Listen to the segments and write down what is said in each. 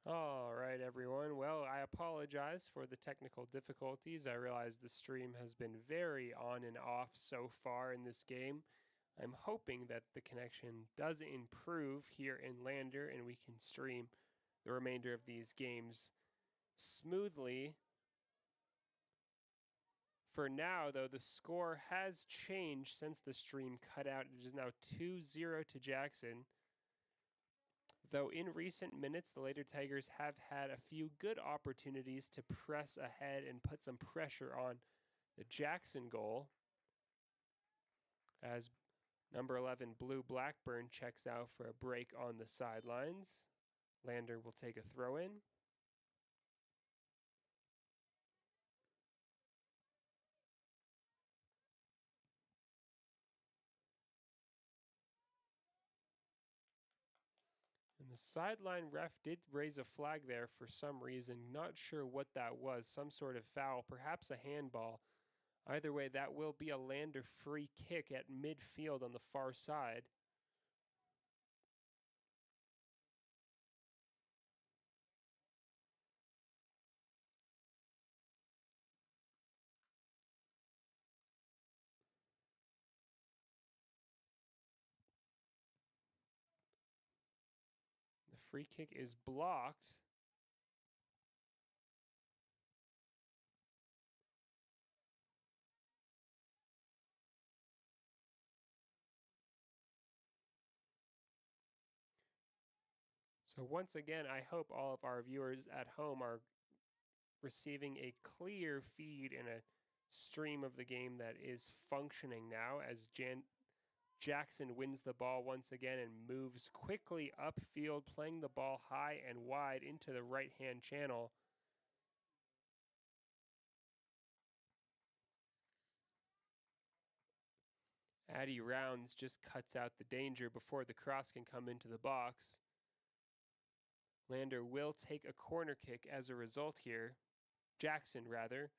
All right, everyone. Well, I apologize for the technical difficulties. I realize the stream has been very on and off so far in this game. I'm hoping that the connection does improve here in Lander and we can stream the remainder of these games smoothly. For now, though, the score has changed since the stream cut out. It is now 2-0 to Jackson. Though in recent minutes, the Lady Tigers have had a few good opportunities to press ahead and put some pressure on the Jackson goal. As number 11, Blue Blackburn, checks out for a break on the sidelines. Lander will take a throw in. And the sideline ref did raise a flag there for some reason. Not sure what that was. Some sort of foul, perhaps a handball. Either way, that will be a Lander free kick at midfield on the far side. The free kick is blocked. So once again, I hope all of our viewers at home are receiving a clear feed and a stream of the game that is functioning now as Jackson wins the ball once again and moves quickly upfield, playing the ball high and wide into the right-hand channel. Addy Rounds just cuts out the danger before the cross can come into the box. Lander will take a corner kick as a result here. Jackson, rather.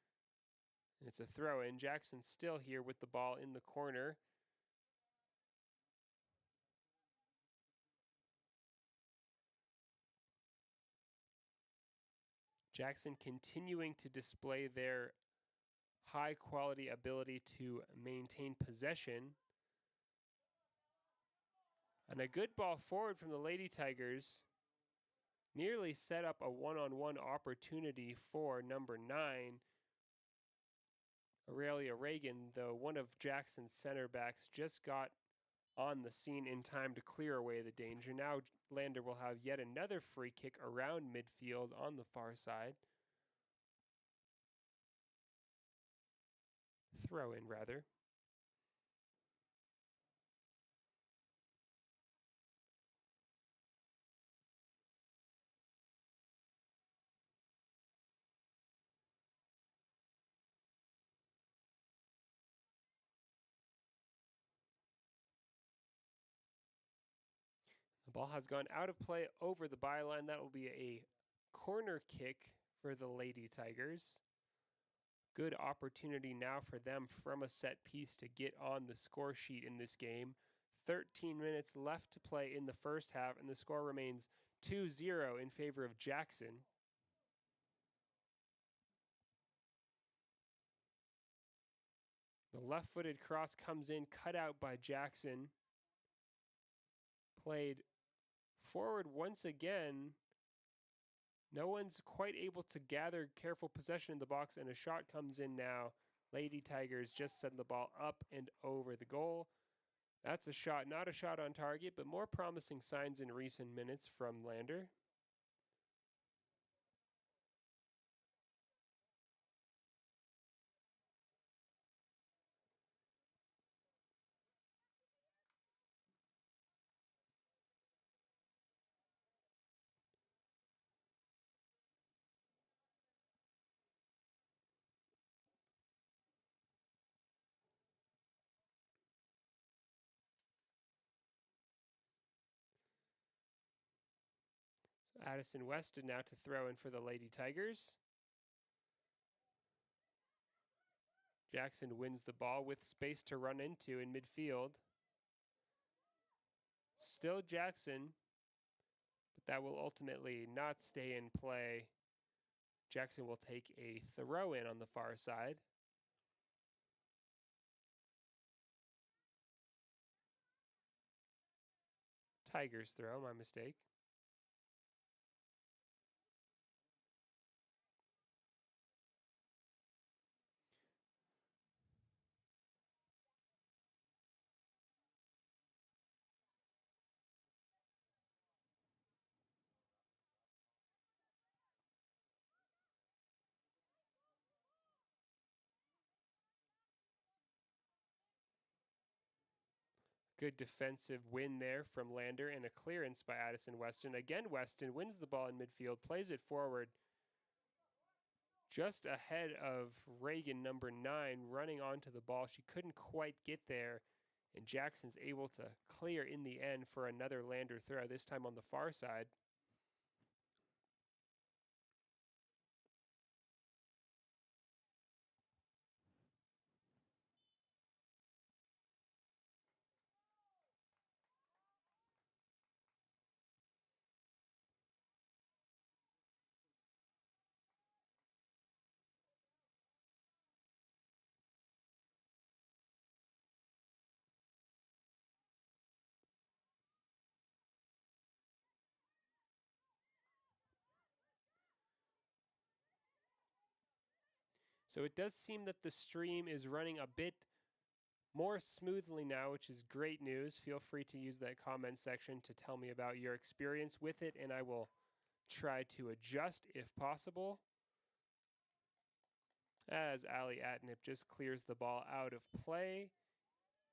And it's a throw-in. Jackson still here with the ball in the corner. Jackson continuing to display their high-quality ability to maintain possession. And a good ball forward from the Lady Tigers. Nearly set up a one-on-one opportunity for number 9, Aurelia Reagan, though one of Jackson's center backs just got on the scene in time to clear away the danger. Now Lander will have yet another free kick around midfield on the far side. Throw in, rather. The ball has gone out of play over the byline. That will be a corner kick for the Lady Tigers. Good opportunity now for them from a set piece to get on the score sheet in this game. 13 minutes left to play in the first half, and the score remains 2-0 in favor of Jackson. The left-footed cross comes in, cut out by Jackson. Played forward once again. No one's quite able to gather careful possession in the box, and a shot comes in now. Lady Tigers just send the ball up and over the goal. That's a shot, not a shot on target, but more promising signs in recent minutes from Lander. So Addison Weston now to throw in for the Lady Tigers. Jackson wins the ball with space to run into in midfield. Still Jackson. But that will ultimately not stay in play. Jackson will take a throw in on the far side. Tigers throw, my mistake. Good defensive win there from Lander and a clearance by Addison Weston. Again, Weston wins the ball in midfield, plays it forward just ahead of Reagan, number 9, running onto the ball. She couldn't quite get there, and Jackson's able to clear in the end for another Lander throw, this time on the far side. So it does seem that the stream is running a bit more smoothly now, which is great news. Feel free to use that comment section to tell me about your experience with it, and I will try to adjust if possible. As Ali Atnip just clears the ball out of play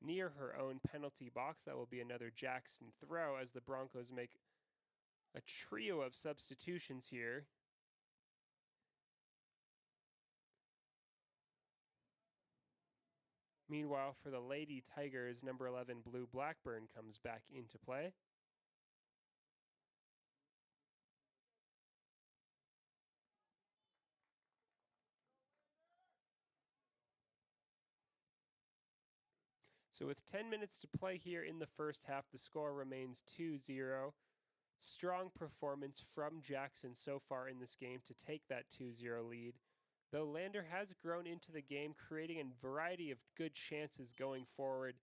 near her own penalty box. That will be another Jackson throw as the Broncos make a trio of substitutions here. Meanwhile, for the Lady Tigers, number 11, Blue Blackburn comes back into play. So with 10 minutes to play here in the first half, the score remains 2-0. Strong performance from Jackson so far in this game to take that 2-0 lead. Though Lander has grown into the game, creating a variety of good chances going forward,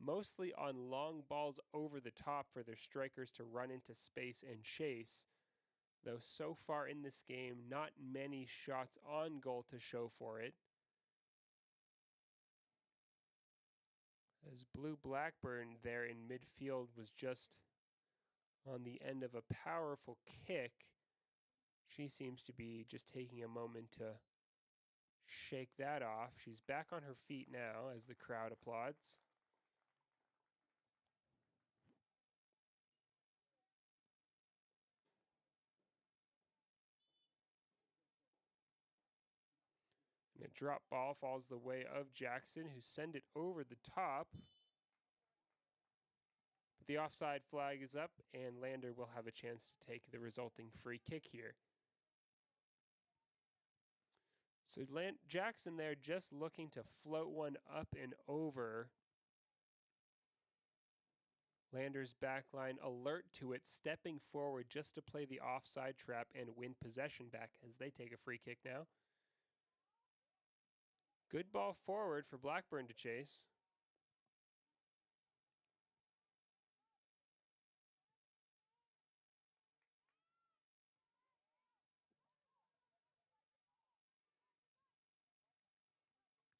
mostly on long balls over the top for their strikers to run into space and chase. Though so far in this game, not many shots on goal to show for it. As Blue Blackburn there in midfield was just on the end of a powerful kick. She seems to be just taking a moment to shake that off. She's back on her feet now as the crowd applauds. And a drop ball falls the way of Jackson, who send it over the top. But the offside flag is up, and Lander will have a chance to take the resulting free kick here. So Jackson there just looking to float one up and over. Lander's backline alert to it, stepping forward just to play the offside trap and win possession back as they take a free kick now. Good ball forward for Blackburn to chase.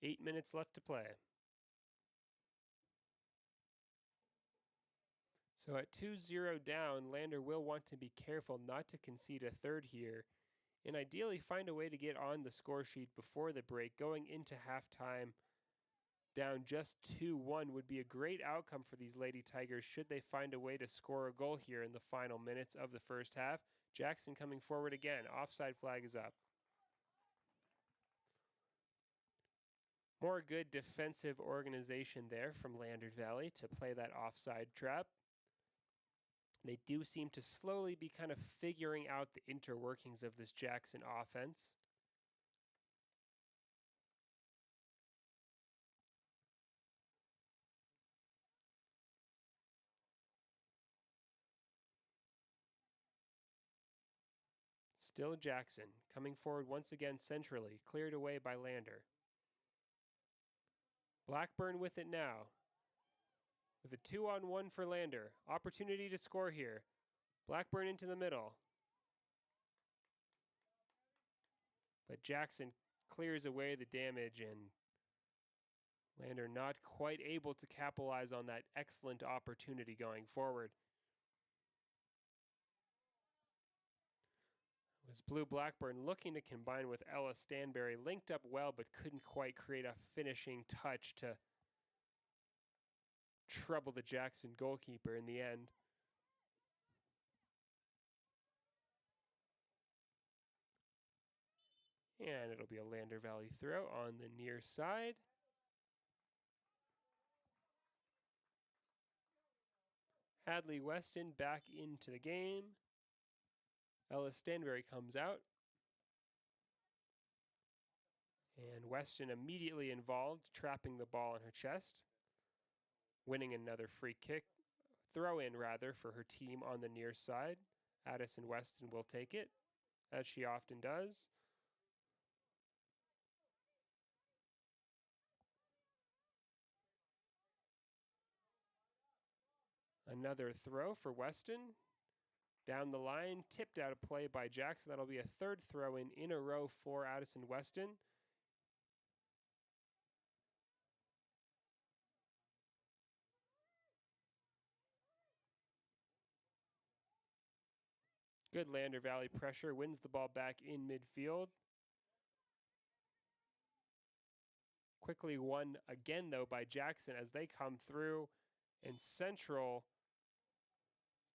Eight minutes left to play. So at 2-0 down, Lander will want to be careful not to concede a third here, and ideally find a way to get on the score sheet before the break. Going into halftime down just 2-1 would be a great outcome for these Lady Tigers should they find a way to score a goal here in the final minutes of the first half. Jackson coming forward again. Offside flag is up. More good defensive organization there from Lander Valley to play that offside trap. They do seem to slowly be kind of figuring out the interworkings of this Jackson offense. Still Jackson, coming forward once again centrally, cleared away by Lander. Blackburn with it now. With a 2-on-1 for Lander. Opportunity to score here. Blackburn into the middle. But Jackson clears away the damage, and Lander not quite able to capitalize on that excellent opportunity going forward. It was Blue Blackburn looking to combine with Ella Stanberry, linked up well but couldn't quite create a finishing touch to trouble the Jackson goalkeeper in the end. And it'll be a Lander Valley throw on the near side. Hadley Weston back into the game. Ella Stanberry comes out. And Weston immediately involved, trapping the ball in her chest. Winning another free kick. Throw in, rather, for her team on the near side. Addison Weston will take it, as she often does. Another throw for Weston. Down the line, tipped out of play by Jackson. That'll be a third throw in a row for Addison Weston. Good Lander Valley pressure, wins the ball back in midfield. Quickly won again, though, by Jackson as they come through. And Central,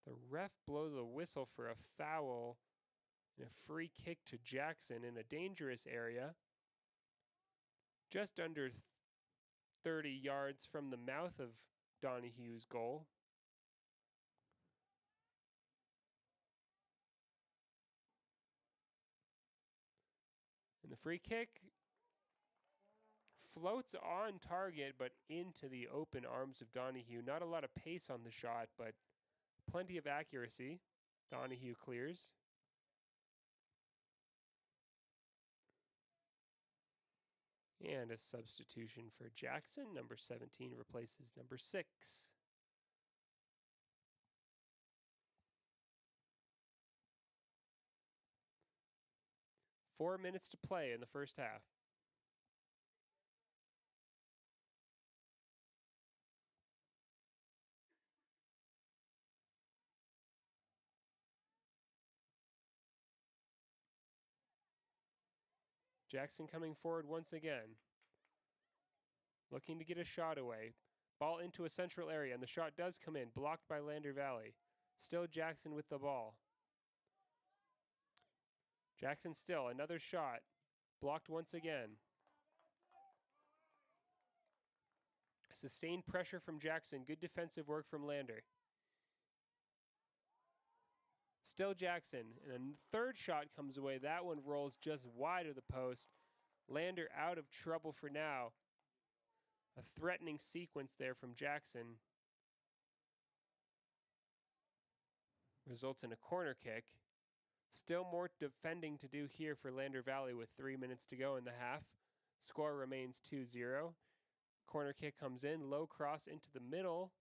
the ref blows a whistle for a foul and a free kick to Jackson in a dangerous area. Just under 30 yards from the mouth of Donahue's goal. And the free kick floats on target, but into the open arms of Donahue. Not a lot of pace on the shot, but plenty of accuracy. Donahue clears. And a substitution for Jackson. Number 17 replaces number 6. Four minutes to play in the first half. Jackson coming forward once again. Looking to get a shot away. Ball into a central area, and the shot does come in. Blocked by Lander Valley. Still Jackson with the ball. Jackson still, another shot. Blocked once again. Sustained pressure from Jackson. Good defensive work from Lander. Still Jackson. And a third shot comes away. That one rolls just wide of the post. Lander out of trouble for now. A threatening sequence there from Jackson. Results in a corner kick. Still more defending to do here for Lander Valley with 3 minutes to go in the half. Score remains 2-0. Corner kick comes in. Low cross into the middle.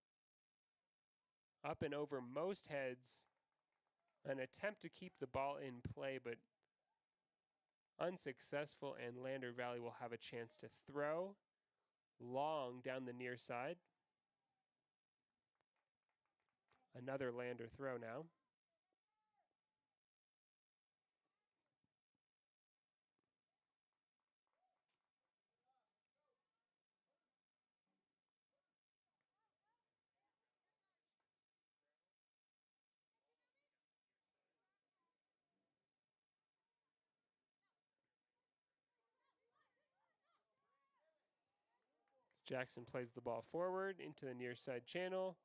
Up and over most heads. An attempt to keep the ball in play, but unsuccessful, and Lander Valley will have a chance to throw long down the near side. Another Lander throw now. Jackson plays the ball forward into the near side channel.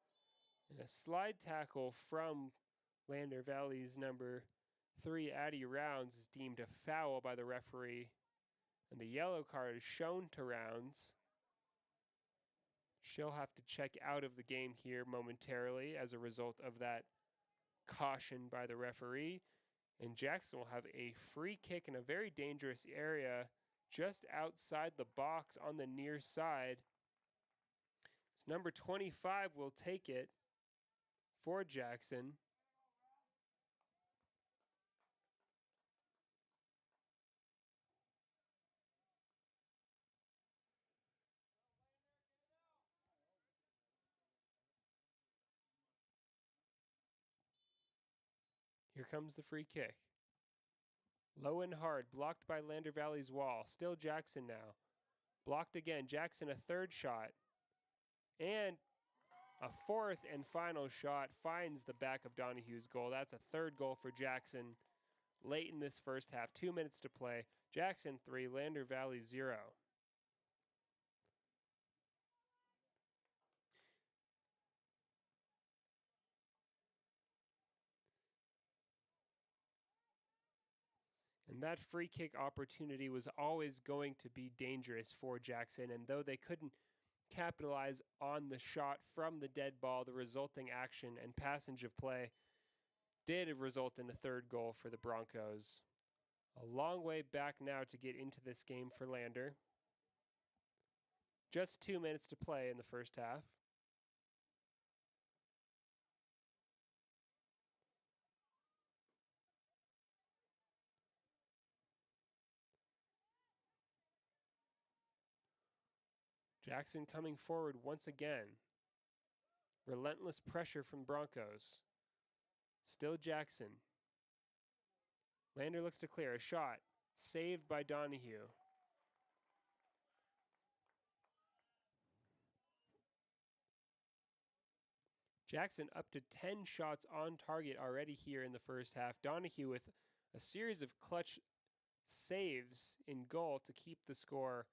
And a slide tackle from Lander Valley's number 3, Addie Rounds, is deemed a foul by the referee. And the yellow card is shown to Rounds. She'll have to check out of the game here momentarily as a result of that caution by the referee. And Jackson will have a free kick in a very dangerous area just outside the box on the near side. So number 25 will take it for Jackson. Here comes the free kick. Low and hard, blocked by Lander Valley's wall. Still Jackson now. Blocked again. Jackson a third shot. And a fourth and final shot finds the back of Donahue's goal. That's a third goal for Jackson late in this first half. 2 minutes to play. Jackson 3, Lander Valley 0. And that free kick opportunity was always going to be dangerous for Jackson. And though they couldn't capitalize on the shot from the dead ball, the resulting action and passage of play did result in a third goal for the Broncos. A long way back now to get into this game for Lander. Just 2 minutes to play in the first half. Jackson coming forward once again. Relentless pressure from Broncos. Still Jackson. Lander looks to clear. A shot. Saved by Donahue. Jackson up to 10 shots on target already here in the first half. Donahue with a series of clutch saves in goal to keep the score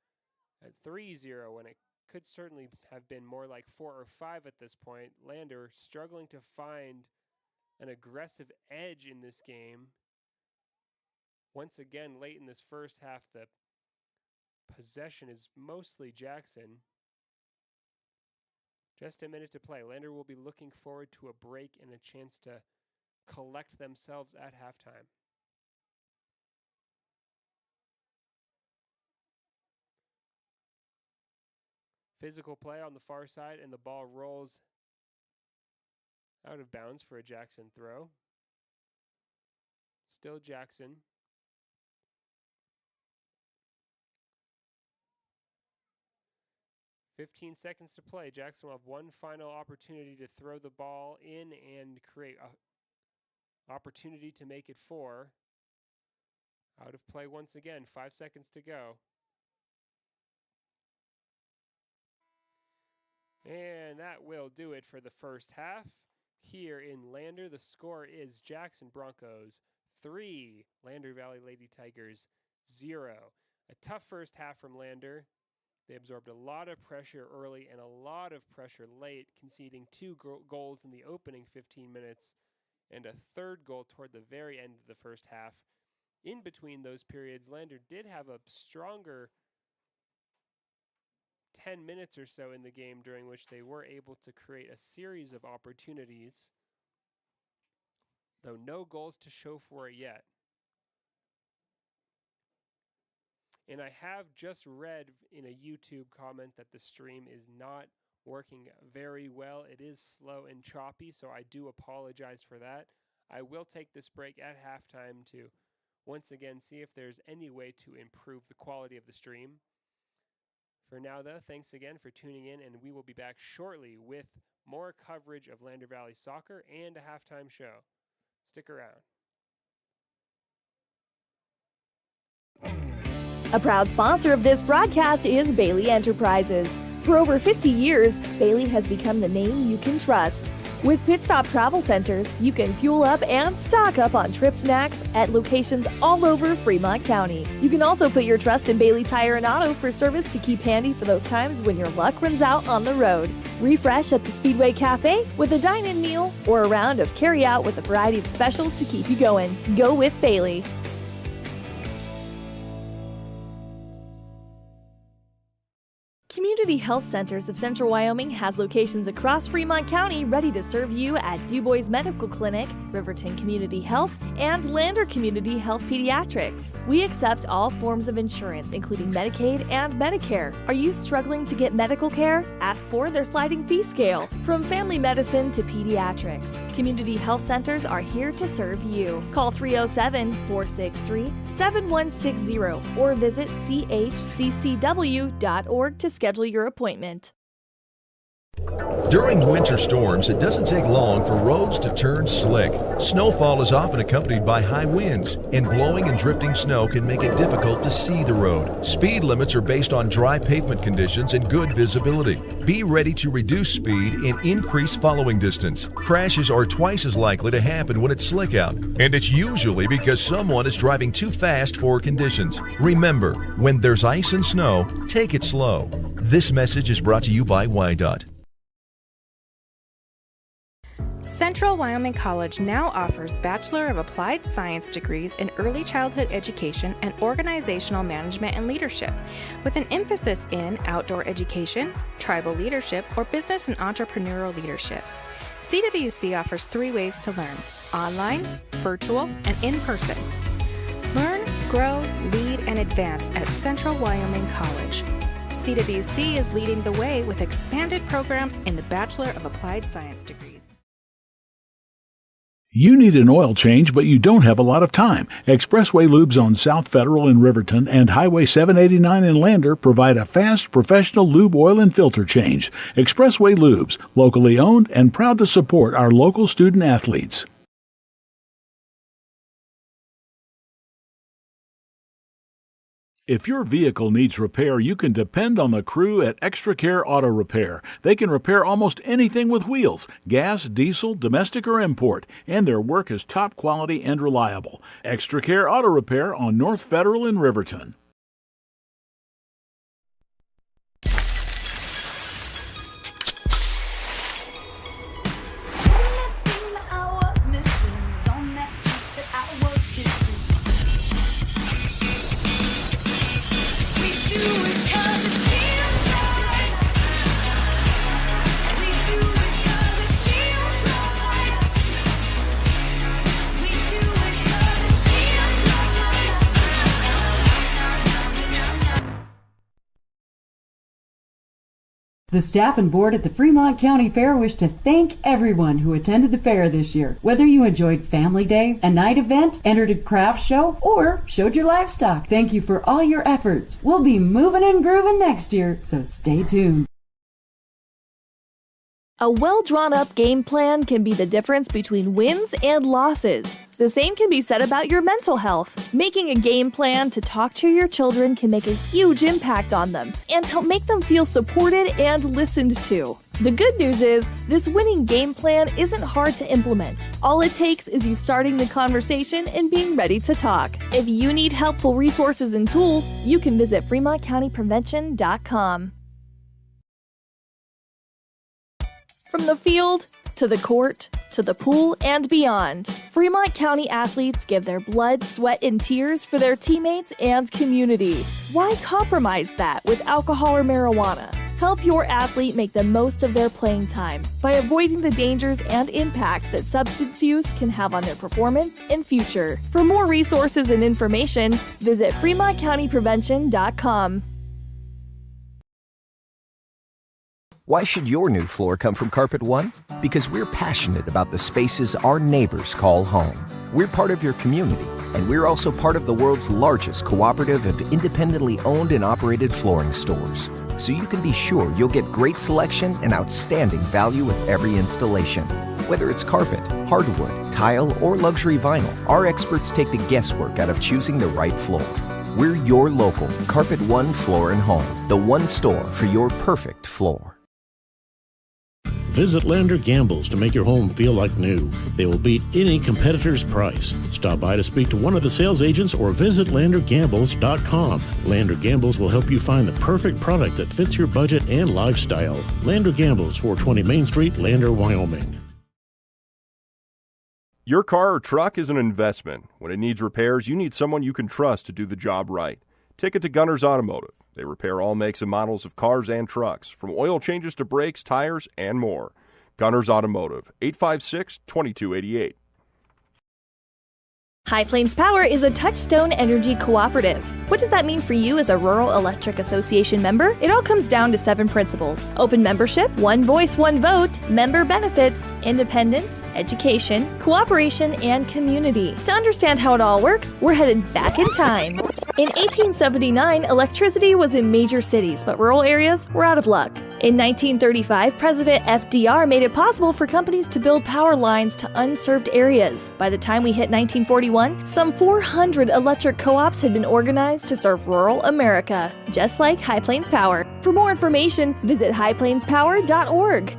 at 3-0 when it could certainly have been more like 4 or 5 at this point. Lander struggling to find an aggressive edge in this game. Once again, late in this first half, the possession is mostly Jackson. Just a minute to play. Lander will be looking forward to a break and a chance to collect themselves at halftime. Physical play on the far side, and the ball rolls out of bounds for a Jackson throw. Still Jackson. "15 seconds to play. Jackson will have one final opportunity to throw the ball in and create an opportunity to make it 4. Out of play once again. 5 seconds to go. And that will do it for the first half. Here in Lander, the score is Jackson Broncos 3, Lander Valley Lady Tigers 0. A tough first half from Lander. They absorbed a lot of pressure early and a lot of pressure late, conceding 2 goals in the opening 15 minutes and a third goal toward the very end of the first half. In between those periods, Lander did have a stronger 10 minutes or so in the game during which they were able to create a series of opportunities, though no goals to show for it yet. And I have just read in a YouTube comment that the stream is not working very well. It is slow and choppy, so I do apologize for that. I will take this break at halftime to once again see if there's any way to improve the quality of the stream. For now, though, thanks again for tuning in, and we will be back shortly with more coverage of Lander Valley soccer and a halftime show. Stick around. A proud sponsor of this broadcast is Bailey Enterprises. For over 50 years, Bailey has become the name you can trust. With Pit Stop Travel Centers, you can fuel up and stock up on trip snacks at locations all over Fremont County. You can also put your trust in Bailey Tire and Auto for service to keep handy for those times when your luck runs out on the road. Refresh at the Speedway Cafe with a dine-in meal or a round of carry-out with a variety of specials to keep you going. Go with Bailey. Community Community Health Centers of Central Wyoming has locations across Fremont County ready to serve you at DuBois Medical Clinic, Riverton Community Health, and Lander Community Health Pediatrics. We accept all forms of insurance, including Medicaid and Medicare. Are you struggling to get medical care? Ask for their sliding fee scale. From family medicine to pediatrics, Community Health Centers are here to serve you. Call 307-463-7160 or visit chccw.org to schedule your appointment. During winter storms, it doesn't take long for roads to turn slick. Snowfall is often accompanied by high winds, and blowing and drifting snow can make it difficult to see the road. Speed limits are based on dry pavement conditions and good visibility. Be ready to reduce speed and increase following distance. Crashes are twice as likely to happen when it's slick out, and it's usually because someone is driving too fast for conditions. Remember, when there's ice and snow, take it slow. This message is brought to you by WYDOT. Central Wyoming College now offers Bachelor of Applied Science degrees in Early Childhood Education and Organizational Management and Leadership, with an emphasis in outdoor education, tribal leadership, or business and entrepreneurial leadership. CWC offers 3 ways to learn: online, virtual, and in person. Learn, grow, lead, and advance at Central Wyoming College. CWC is leading the way with expanded programs in the Bachelor of Applied Science degrees. You need an oil change, but you don't have a lot of time. Expressway Lubes on South Federal in Riverton and Highway 789 in Lander provide a fast, professional lube, oil, and filter change. Expressway Lubes, locally owned and proud to support our local student athletes. If your vehicle needs repair, you can depend on the crew at Extra Care Auto Repair. They can repair almost anything with wheels, gas, diesel, domestic, or import, and their work is top quality and reliable. Extra Care Auto Repair on North Federal in Riverton. The staff and board at the Fremont County Fair wish to thank everyone who attended the fair this year. Whether you enjoyed Family Day, a night event, entered a craft show, or showed your livestock, thank you for all your efforts. We'll be moving and grooving next year, so stay tuned. A well-drawn-up game plan can be the difference between wins and losses. The same can be said about your mental health. Making a game plan to talk to your children can make a huge impact on them and help make them feel supported and listened to. The good news is, this winning game plan isn't hard to implement. All it takes is you starting the conversation and being ready to talk. If you need helpful resources and tools, you can visit FremontCountyPrevention.com. From the field, to the court, to the pool, and beyond, Fremont County athletes give their blood, sweat, and tears for their teammates and community. Why compromise that with alcohol or marijuana? Help your athlete make the most of their playing time by avoiding the dangers and impact that substance use can have on their performance and future. For more resources and information, visit FremontCountyPrevention.com. Why should your new floor come from Carpet One? Because we're passionate about the spaces our neighbors call home. We're part of your community, and we're also part of the world's largest cooperative of independently owned and operated flooring stores. So you can be sure you'll get great selection and outstanding value with every installation. Whether it's carpet, hardwood, tile, or luxury vinyl, our experts take the guesswork out of choosing the right floor. We're your local Carpet One Floor and Home, the one store for your perfect floor. Visit Lander Gambles to make your home feel like new. They will beat any competitor's price. Stop by to speak to one of the sales agents or visit LanderGambles.com. Lander Gambles will help you find the perfect product that fits your budget and lifestyle. Lander Gambles, 420 Main Street, Lander, Wyoming. Your car or truck is an investment. When it needs repairs, you need someone you can trust to do the job right. Take it to Gunner's Automotive. They repair all makes and models of cars and trucks, from oil changes to brakes, tires, and more. Gunner's Automotive, 856-2288. High Plains Power is a Touchstone Energy cooperative. What does that mean for you as a Rural Electric Association member? It all comes down to 7 principles: open membership, one voice, one vote, member benefits, independence, education, cooperation, and community. To understand how it all works, we're headed back in time. In 1879, electricity was in major cities, but rural areas were out of luck. In 1935, President FDR made it possible for companies to build power lines to unserved areas. By the time we hit 1941, some 400 electric co-ops had been organized to serve rural America, just like High Plains Power. For more information, visit highplainspower.org.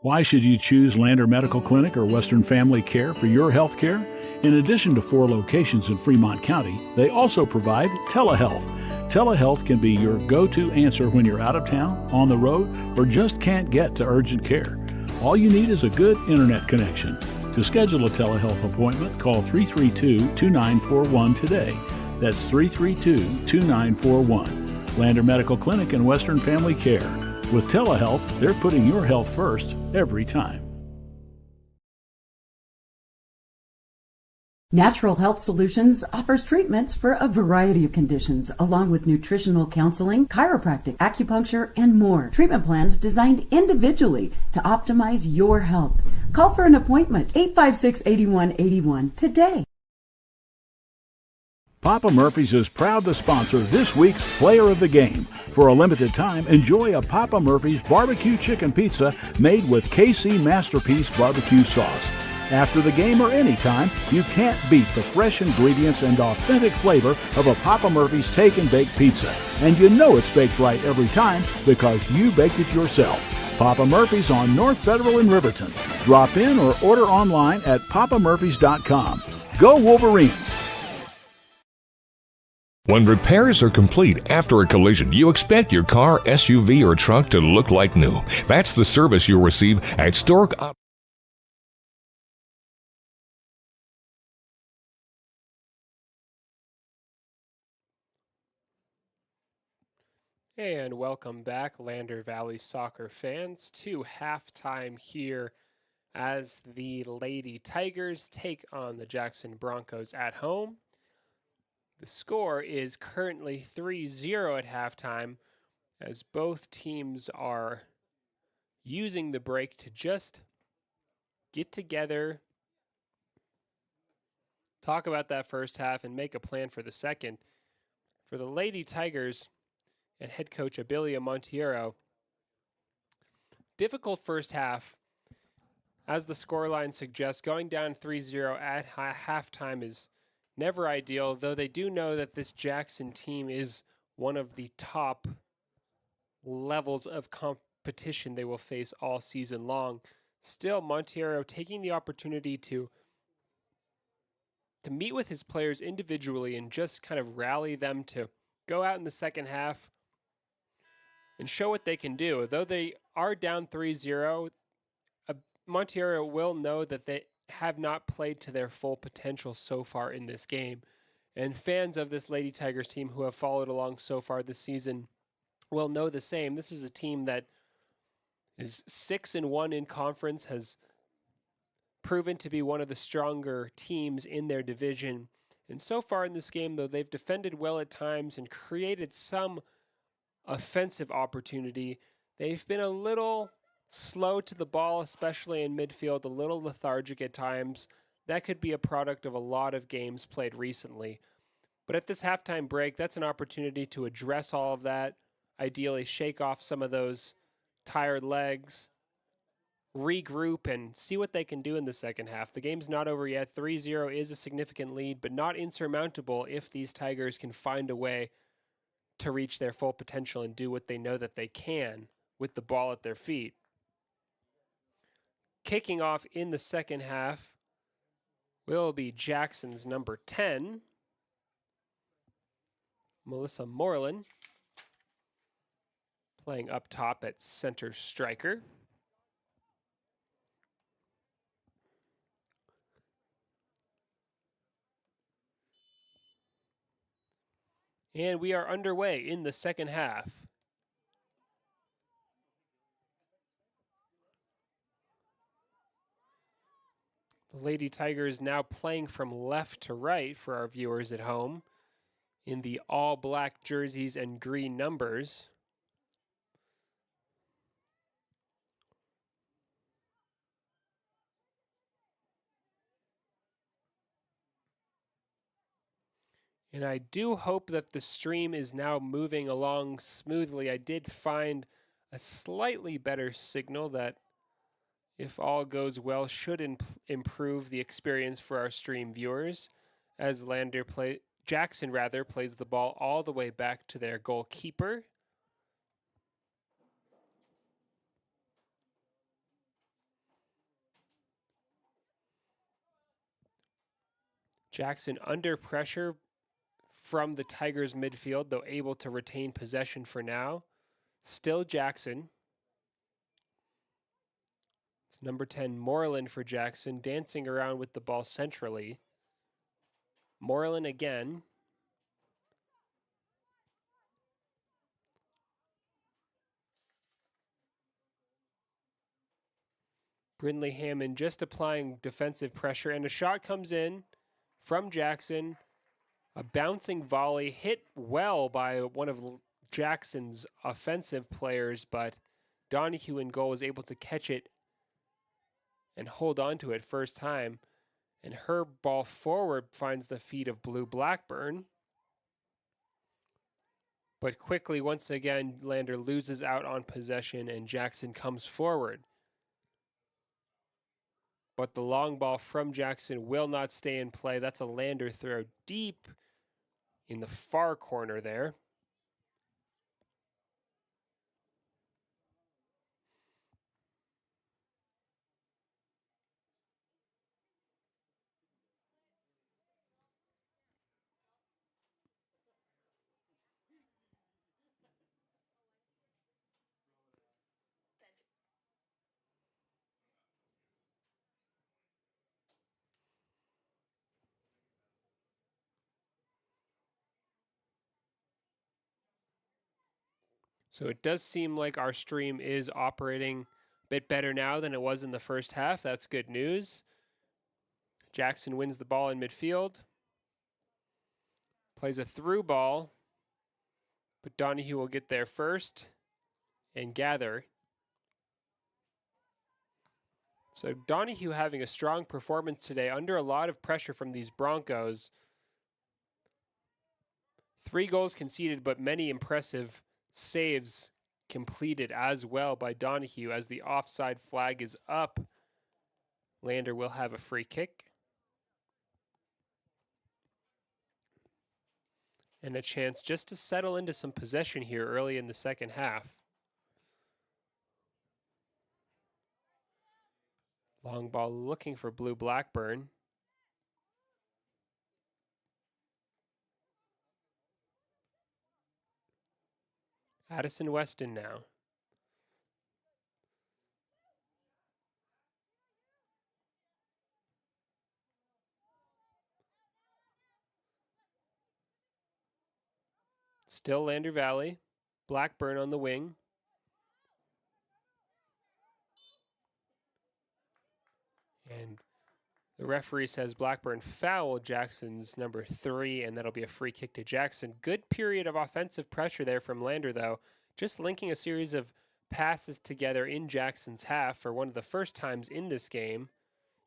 Why should you choose Lander Medical Clinic or Western Family Care for your health care? In addition to 4 locations in Fremont County, they also provide telehealth. Telehealth can be your go-to answer when you're out of town, on the road, or just can't get to urgent care. All you need is a good internet connection. To schedule a telehealth appointment, call 332-2941 today. That's 332-2941. Lander Medical Clinic and Western Family Care. With telehealth, they're putting your health first every time. Natural Health Solutions offers treatments for a variety of conditions, along with nutritional counseling, chiropractic, acupuncture, and more. Treatment plans designed individually to optimize your health. Call for an appointment, 856-8181 today. Papa Murphy's is proud to sponsor this week's Player of the Game. For a limited time, enjoy a Papa Murphy's barbecue chicken pizza made with KC Masterpiece barbecue sauce. After the game or anytime, you can't beat the fresh ingredients and authentic flavor of a Papa Murphy's Take and Bake pizza. And you know it's baked right every time because you baked it yourself. Papa Murphy's on North Federal in Riverton. Drop in or order online at papamurphys.com. Go Wolverines! When repairs are complete after a collision, you expect your car, SUV, or truck to look like new. That's the service you'll receive at Stork. And welcome back, Lander Valley soccer fans, to halftime here as the Lady Tigers take on the Jackson Broncos at home. The score is currently 3-0 at halftime, as both teams are using the break to just get together, talk about that first half, and make a plan for the second. For the Lady Tigers and head coach Abilia Monteiro, difficult first half. As the scoreline suggests, going down 3-0 at halftime is never ideal, though they do know that this Jackson team is one of the top levels of competition they will face all season long. Still, Monteiro taking the opportunity to meet with his players individually and just kind of rally them to go out in the second half and show what they can do. Though they are down 3-0, Monteiro will know that they have not played to their full potential so far in this game. And fans of this Lady Tigers team who have followed along so far this season will know the same. This is a team that is 6-1 in conference, has proven to be one of the stronger teams in their division. And so far in this game, though, they've defended well at times and created some offensive opportunity. They've been a little slow to the ball, especially in midfield, a little lethargic at times. That could be a product of a lot of games played recently. But at this halftime break, that's an opportunity to address all of that, ideally shake off some of those tired legs, regroup, and see what they can do in the second half. The game's not over yet. 3-0 is a significant lead, but not insurmountable if these Tigers can find a way to reach their full potential and do what they know that they can with the ball at their feet. Kicking off in the second half will be Jackson's number 10, Melissa Moreland, playing up top at center striker. And we are underway in the second half. The Lady Tigers now playing from left to right for our viewers at home in the all black jerseys and green numbers. And I do hope that the stream is now moving along smoothly. I did find a slightly better signal that, if all goes well, should improve the experience for our stream viewers, as Jackson plays the ball all the way back to their goalkeeper. Jackson under pressure from the Tigers midfield, though able to retain possession for now. Still Jackson. It's number 10, Moreland for Jackson, dancing around with the ball centrally. Moreland again. Brindley Hammond just applying defensive pressure, and a shot comes in from Jackson. A bouncing volley hit well by one of Jackson's offensive players, but Donahue in goal was able to catch it and hold on to it first time. And her ball forward finds the feet of Blue Blackburn. But quickly, once again, Lander loses out on possession and Jackson comes forward. But the long ball from Jackson will not stay in play. That's a Lander throw deep in the far corner there. So it does seem like our stream is operating a bit better now than it was in the first half. That's good news. Jackson wins the ball in midfield. Plays a through ball, but Donahue will get there first and gather. So Donahue having a strong performance today under a lot of pressure from these Broncos. 3 goals conceded, but many impressive saves completed as well by Donahue. As the offside flag is up, Lander will have a free kick. And a chance just to settle into some possession here early in the second half. Long ball looking for Blue Blackburn. Addison Weston now. Still Lander Valley. Blackburn on the wing. And the referee says Blackburn fouled Jackson's number 3, and that'll be a free kick to Jackson. Good period of offensive pressure there from Lander, though. Just linking a series of passes together in Jackson's half for one of the first times in this game.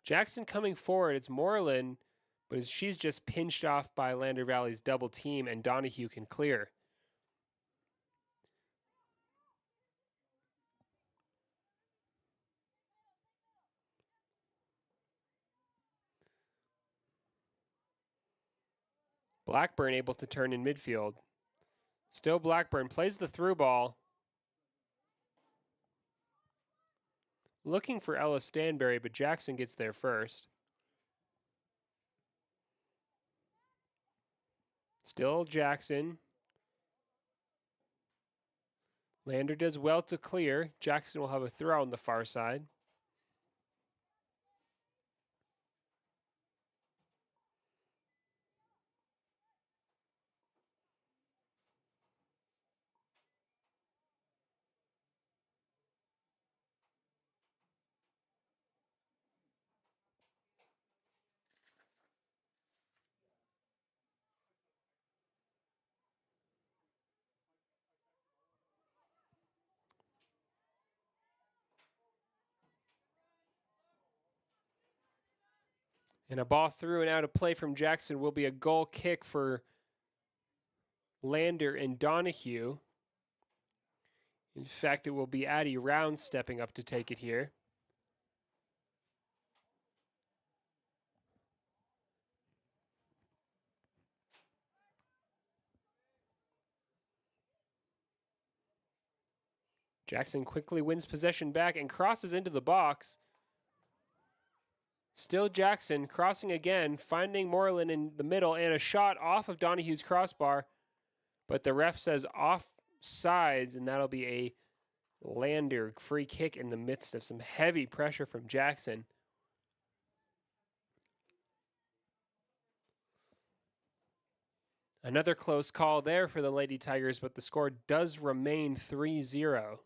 Jackson coming forward. It's Moreland, but she's just pinched off by Lander Valley's double team, and Donahue can clear. Blackburn able to turn in midfield. Still Blackburn plays the through ball. Looking for Ella Stanberry, but Jackson gets there first. Still Jackson. Lander does well to clear. Jackson will have a throw on the far side. And a ball through and out of play from Jackson will be a goal kick for Lander and Donahue. In fact, it will be Addie Round stepping up to take it here. Jackson quickly wins possession back and crosses into the box. Still Jackson crossing again, finding Moreland in the middle and a shot off of Donahue's crossbar. But the ref says offsides, and that'll be a Lander free kick in the midst of some heavy pressure from Jackson. Another close call there for the Lady Tigers, but the score does remain 3-0.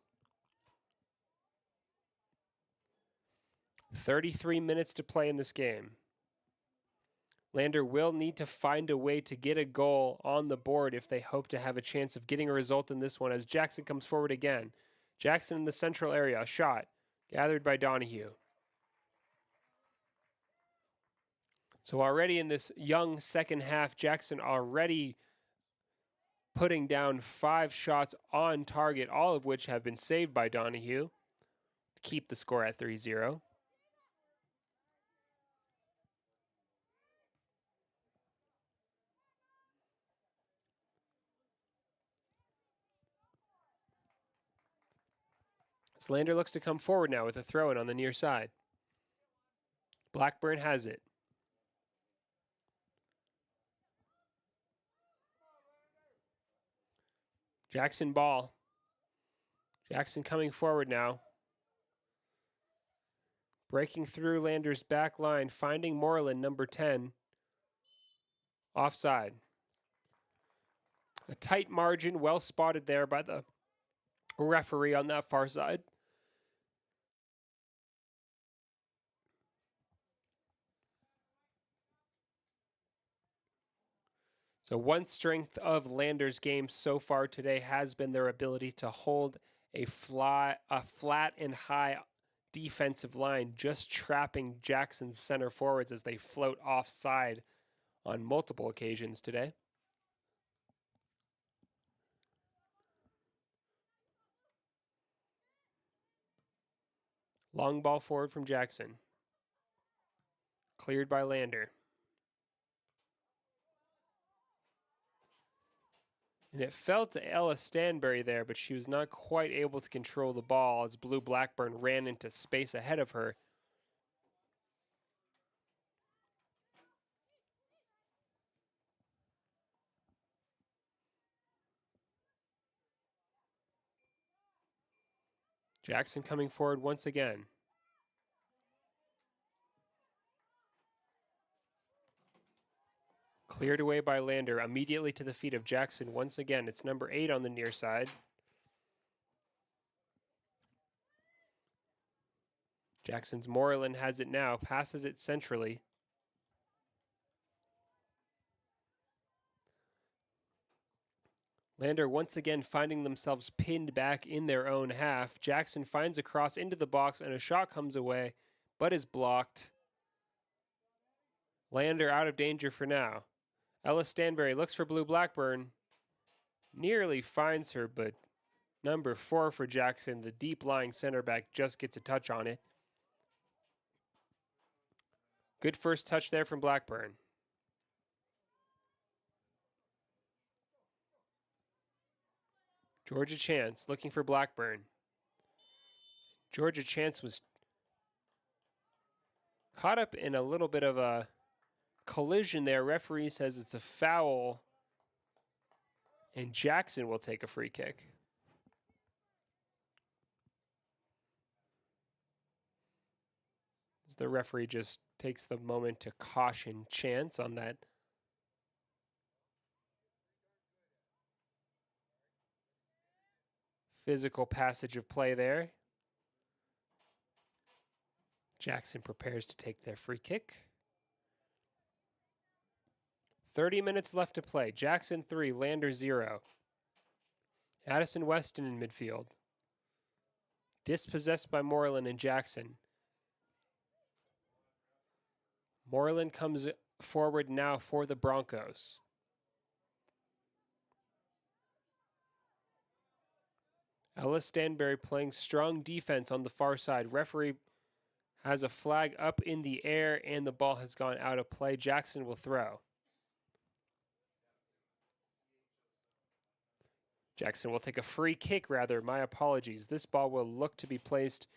33 minutes to play in this game. Lander will need to find a way to get a goal on the board if they hope to have a chance of getting a result in this one as Jackson comes forward again. Jackson in the central area, a shot gathered by Donahue. So already in this young second half, Jackson already putting down 5 shots on target, all of which have been saved by Donahue to keep the score at 3-0. Lander looks to come forward now with a throw-in on the near side. Blackburn has it. Jackson ball. Jackson coming forward now. Breaking through Lander's back line, finding Moreland, number 10. Offside. A tight margin, well spotted there by the referee on that far side. So one strength of Lander's game so far today has been their ability to hold a flat and high defensive line, just trapping Jackson's center forwards as they float offside on multiple occasions today. Long ball forward from Jackson. Cleared by Lander. And it fell to Ella Stanbury there, but she was not quite able to control the ball as Blue Blackburn ran into space ahead of her. Jackson coming forward once again. Cleared away by Lander, immediately to the feet of Jackson once again. It's number 8 on the near side. Jackson's Moreland has it now, passes it centrally. Lander once again finding themselves pinned back in their own half. Jackson finds a cross into the box and a shot comes away, but is blocked. Lander out of danger for now. Ella Stanbury looks for Blue Blackburn. Nearly finds her, but number 4 for Jackson, the deep-lying center back, just gets a touch on it. Good first touch there from Blackburn. Georgia Chance looking for Blackburn. Georgia Chance was caught up in a little bit of a collision there. Referee says it's a foul, and Jackson will take a free kick. As the referee just takes the moment to caution Chance on that physical passage of play there. Jackson prepares to take their free kick. 30 minutes left to play. Jackson 3, Lander 0. Addison Weston in midfield. Dispossessed by Moreland and Jackson. Moreland comes forward now for the Broncos. Ellis Stanberry playing strong defense on the far side. Referee has a flag up in the air and the ball has gone out of play. Jackson will throw. Jackson will take a free kick, rather. My apologies. This ball will look to be placed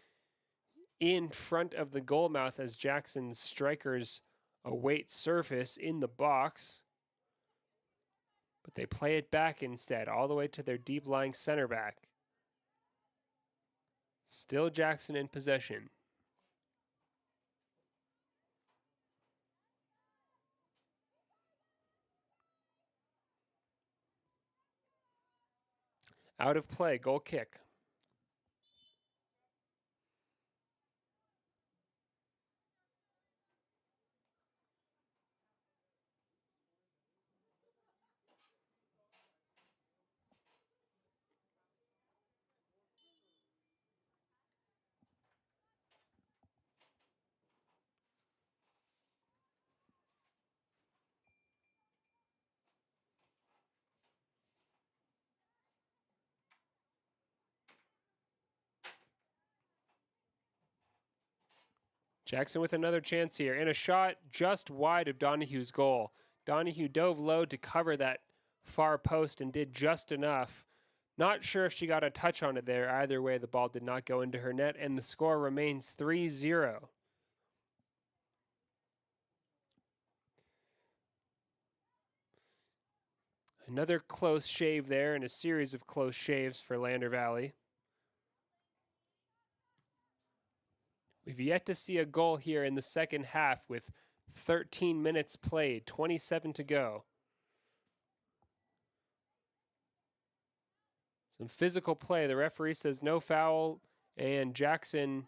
in front of the goal mouth as Jackson's strikers await surface in the box. But they play it back instead, all the way to their deep-lying center back. Still Jackson in possession. Out of play, goal kick. Jackson with another chance here, and a shot just wide of Donahue's goal. Donahue dove low to cover that far post and did just enough. Not sure if she got a touch on it there. Either way, the ball did not go into her net, and the score remains 3-0. Another close shave there, and a series of close shaves for Lander Valley. We've yet to see a goal here in the second half with 13 minutes played, 27 to go. Some physical play. The referee says no foul, and Jackson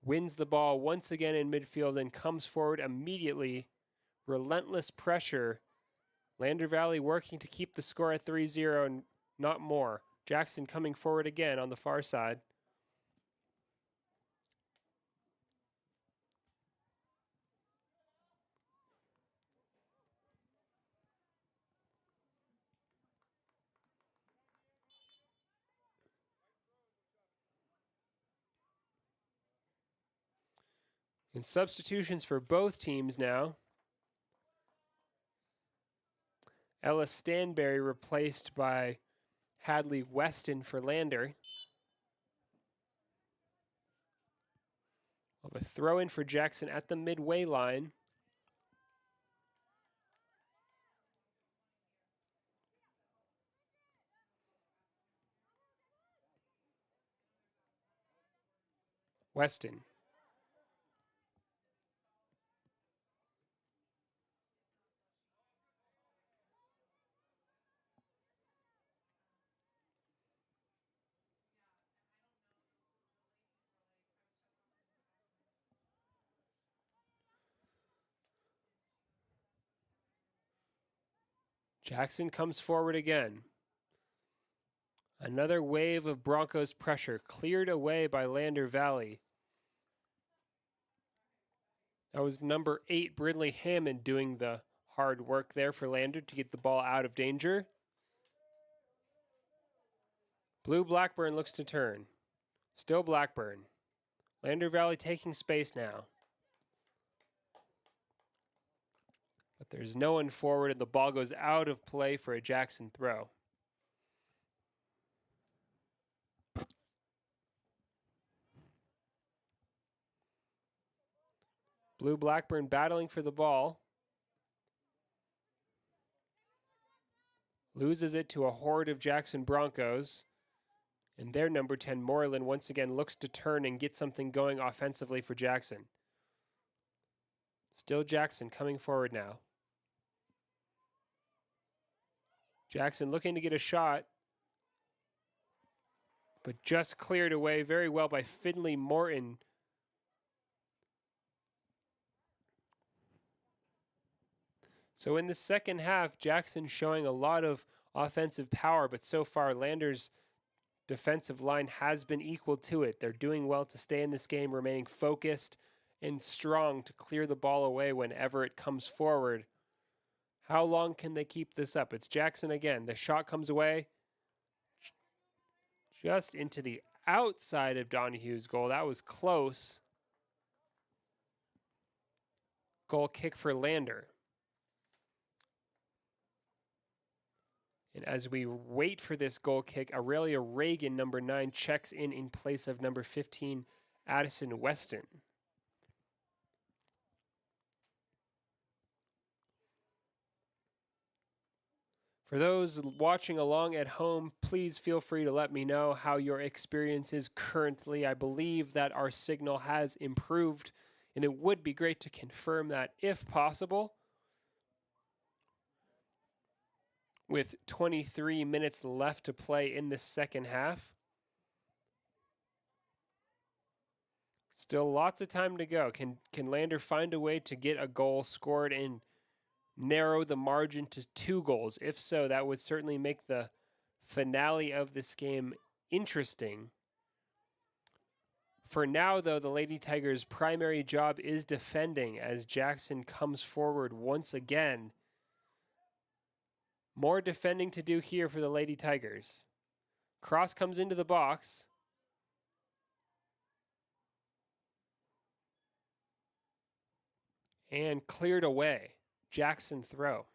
wins the ball once again in midfield and comes forward immediately. Relentless pressure. Lander Valley working to keep the score at 3-0 and not more. Jackson coming forward again on the far side. And substitutions for both teams now. Ellis Stanberry replaced by Hadley Weston for Lander. We'll have a throw in for Jackson at the midway line. Weston. Jackson comes forward again. Another wave of Broncos pressure cleared away by Lander Valley. That was number 8, Brindley Hammond, doing the hard work there for Lander to get the ball out of danger. Blue Blackburn looks to turn. Still Blackburn. Lander Valley taking space now. But there's no one forward, and the ball goes out of play for a Jackson throw. Blue Blackburn battling for the ball. Loses it to a horde of Jackson Broncos. And their number 10, Moreland, once again looks to turn and get something going offensively for Jackson. Still Jackson coming forward now. Jackson looking to get a shot, but just cleared away very well by Finley Morton. So in the second half, Jackson showing a lot of offensive power, but so far Lander's defensive line has been equal to it. They're doing well to stay in this game, remaining focused and strong to clear the ball away whenever it comes forward. How long can they keep this up? It's Jackson again. The shot comes away just into the outside of Donahue's goal. That was close. Goal kick for Lander. And as we wait for this goal kick, Aurelia Reagan, number 9, checks in place of number 15, Addison Weston. For those watching along at home, please feel free to let me know how your experience is currently. I believe that our signal has improved, and it would be great to confirm that if possible. With 23 minutes left to play in the second half. Still lots of time to go. Can Lander find a way to get a goal scored and narrow the margin to 2 goals? If so, that would certainly make the finale of this game interesting. For now, though, the Lady Tigers' primary job is defending as Jackson comes forward once again. More defending to do here for the Lady Tigers. Cross comes into the box. And cleared away. Jackson throw.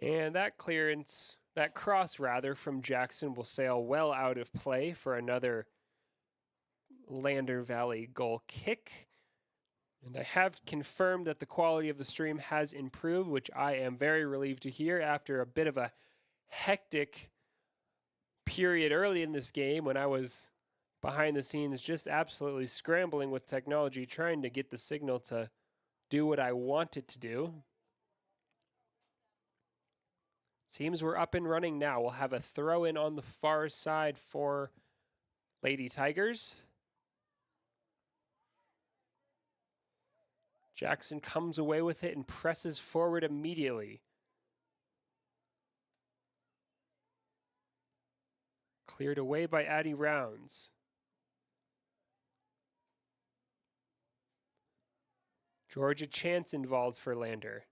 And that clearance, that cross rather, from Jackson will sail well out of play for another Lander Valley goal kick. And I have confirmed that the quality of the stream has improved, which I am very relieved to hear after a bit of a hectic period early in this game when I was behind the scenes just absolutely scrambling with technology, trying to get the signal to do what I want it to do. Seems we're up and running now. We'll have a throw in on the far side for Lady Tigers. Jackson comes away with it and presses forward immediately. Cleared away by Addie Rounds. Georgia Chance involved for Lander.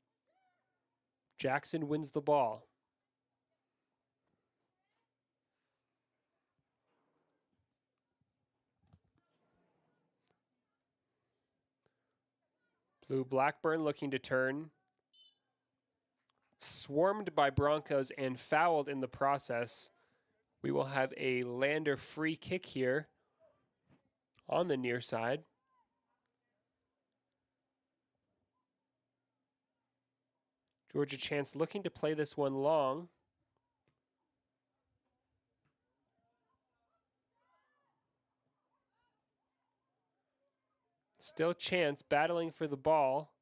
Jackson wins the ball. Blue Blackburn looking to turn. Swarmed by Broncos and fouled in the process. We will have a Lander free kick here on the near side. Georgia Chance looking to play this one long. Still Chance battling for the ball.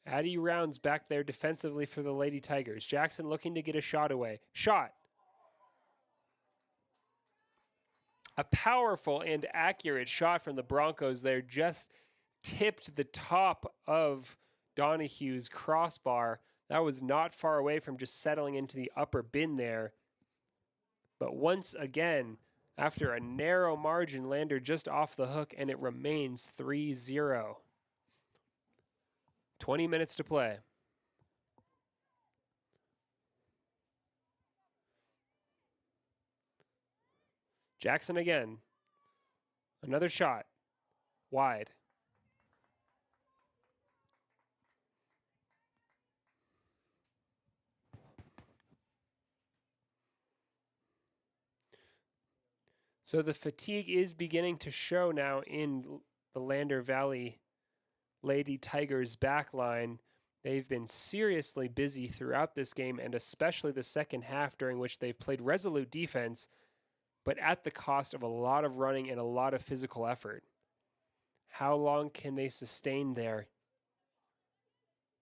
Addie Rounds back there defensively for the Lady Tigers. Jackson looking to get a shot away. Shot. A powerful and accurate shot from the Broncos there. Just tipped the top of Donahue's crossbar. That was not far away from just settling into the upper bin there. But once again, after a narrow margin, Lander just off the hook, and it remains 3-0. 20 minutes to play. Jackson again. Another shot. Wide. So the fatigue is beginning to show now in the Lander Valley Lady Tigers back line. They've been seriously busy throughout this game, and especially the second half, during which they've played resolute defense, but at the cost of a lot of running and a lot of physical effort. How long can they sustain their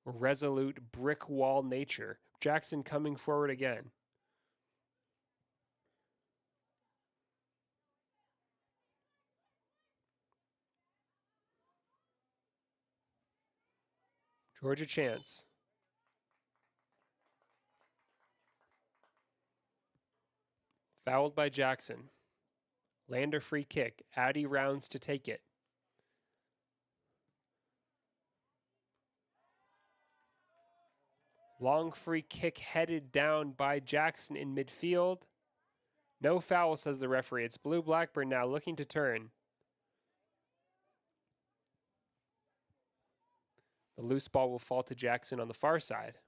resolute brick wall nature? Jackson coming forward again. Georgia chance. Fouled by Jackson. Lander free kick. Addy Rounds to take it. Long free kick headed down by Jackson in midfield. No foul, says the referee. It's Blue Blackburn now looking to turn. The loose ball will fall to Jackson on the far side.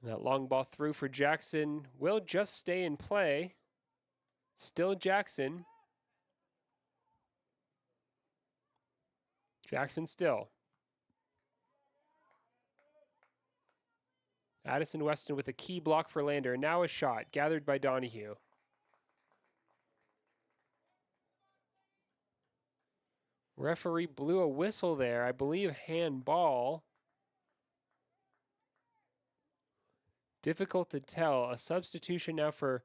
And that long ball through for Jackson will just stay in play. Still Jackson. Jackson still. Addison Weston with a key block for Lander. And now a shot gathered by Donahue. Referee blew a whistle there. I believe handball. Difficult to tell. A substitution now for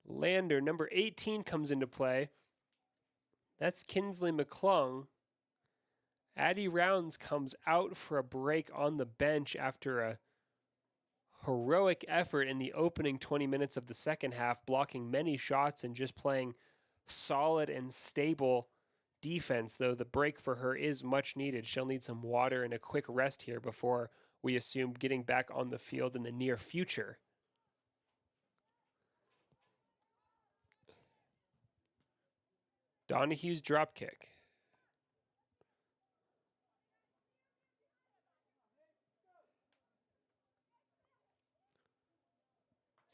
Lander. Number 18 comes into play. That's Kinsley McClung. Addy Rounds comes out for a break on the bench after a heroic effort in the opening 20 minutes of the second half, blocking many shots and just playing solid and stable defense, though the break for her is much needed. She'll need some water and a quick rest here before we assume getting back on the field in the near future. Donahue's drop kick.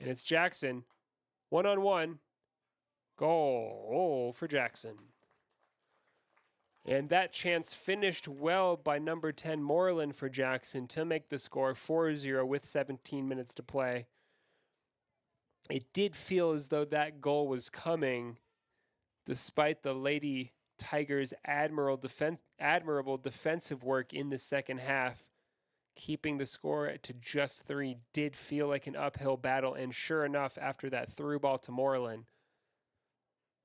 And it's Jackson. 1-on-1. Goal for Jackson. And that chance finished well by number 10 Moreland for Jackson to make the score 4-0 with 17 minutes to play. It did feel as though that goal was coming despite the Lady Tigers' admirable defensive work in the second half. Keeping the score to just 3 did feel like an uphill battle, and sure enough, after that through ball to Moreland,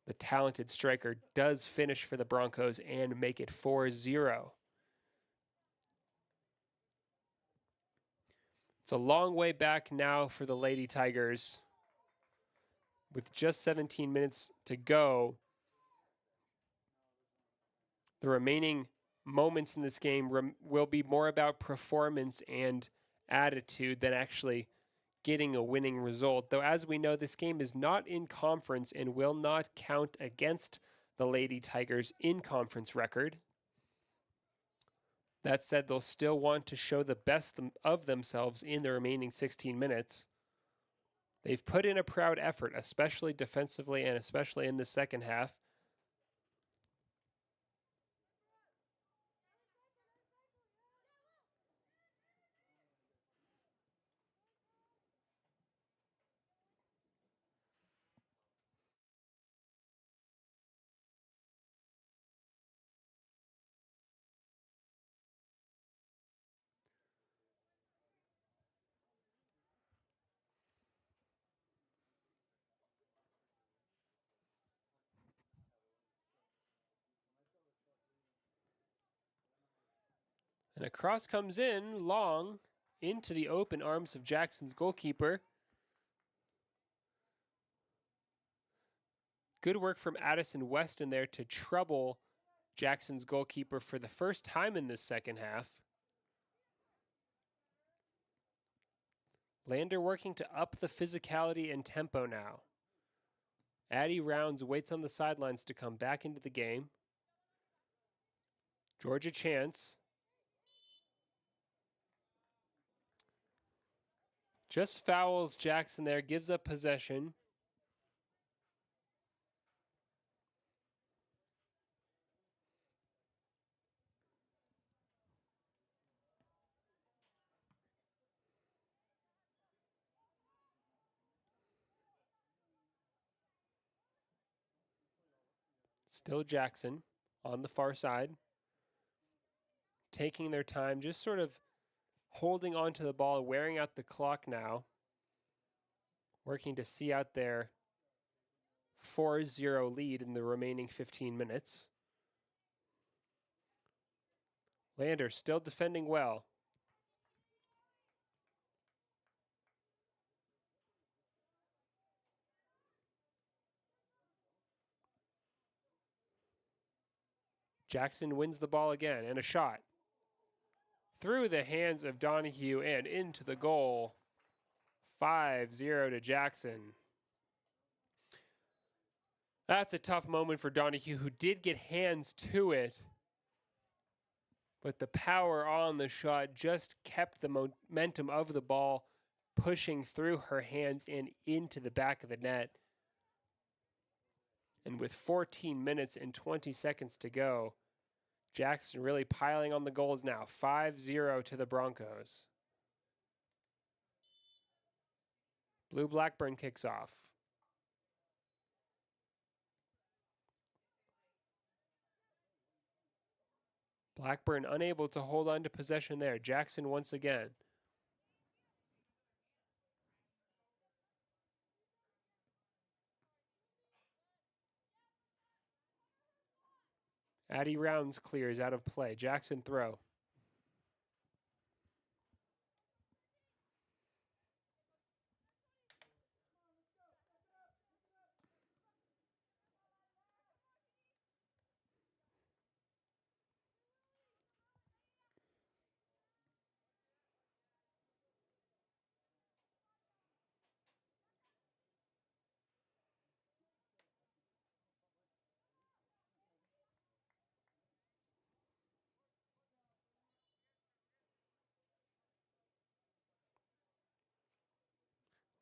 the talented striker does finish for the Broncos and make it 4-0. It's a long way back now for the Lady Tigers. With just 17 minutes to go, the remaining moments in this game will be more about performance and attitude than actually getting a winning result. Though, as we know, this game is not in conference and will not count against the Lady Tigers in conference record. That said, they'll still want to show the best of themselves in the remaining 16 minutes. They've put in a proud effort, especially defensively and especially in the second half. And a cross comes in long into the open arms of Jackson's goalkeeper. Good work from Addison Weston there to trouble Jackson's goalkeeper for the first time in this second half. Lander working to up the physicality and tempo now. Addy Rounds waits on the sidelines to come back into the game. Georgia chance. Just fouls Jackson there, gives up possession. Still Jackson on the far side, taking their time, just sort of holding on to the ball, wearing out the clock now, working to see out their 4-0 lead in the remaining 15 minutes. Lander still defending well. Jackson wins the ball again, and a shot. Through the hands of Donahue and into the goal. 5-0 to Jackson. That's a tough moment for Donahue, who did get hands to it. But the power on the shot just kept the momentum of the ball pushing through her hands and into the back of the net. And with 14 minutes and 20 seconds to go, Jackson really piling on the goals now. 5-0 to the Broncos. Blue Blackburn kicks off. Blackburn unable to hold on to possession there. Jackson once again. Addie Rounds clears out of play. Jackson throw.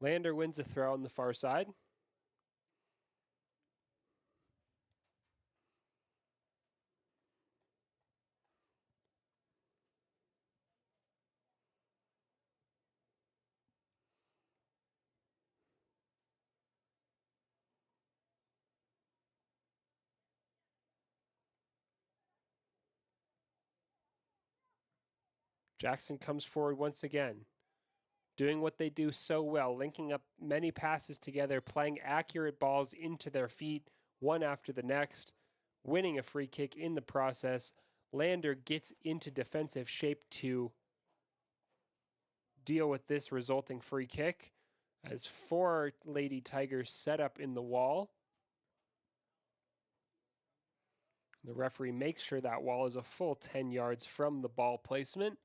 Lander wins a throw on the far side. Jackson comes forward once again, doing what they do so well, linking up many passes together, playing accurate balls into their feet, one after the next, winning a free kick in the process. Lander gets into defensive shape to deal with this resulting free kick as 4 Lady Tigers set up in the wall. The referee makes sure that wall is a full 10 yards from the ball placement.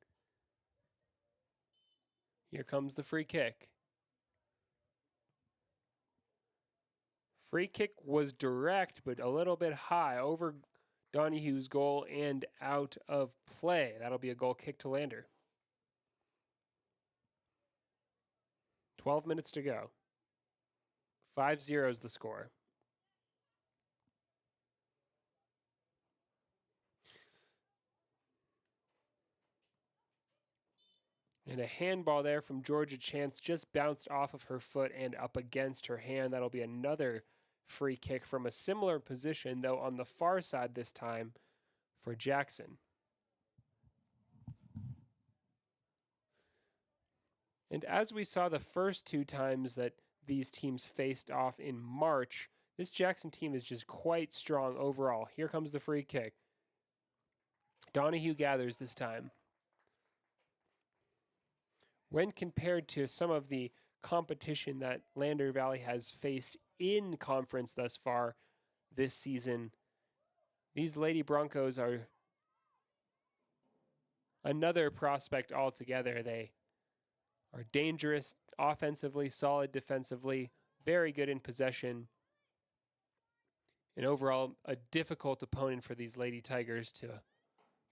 Here comes the free kick. Free kick was direct, but a little bit high over Donahue's goal and out of play. That'll be a goal kick to Lander. 12 minutes to go. 5-0 is the score. And a handball there from Georgia Chance just bounced off of her foot and up against her hand. That'll be another free kick from a similar position, though on the far side this time for Jackson. And as we saw the first 2 times that these teams faced off in March, this Jackson team is just quite strong overall. Here comes the free kick. Donahue gathers this time. When compared to some of the competition that Lander Valley has faced in conference thus far this season, these Lady Broncos are another prospect altogether. They are dangerous offensively, solid defensively, very good in possession, and overall a difficult opponent for these Lady Tigers to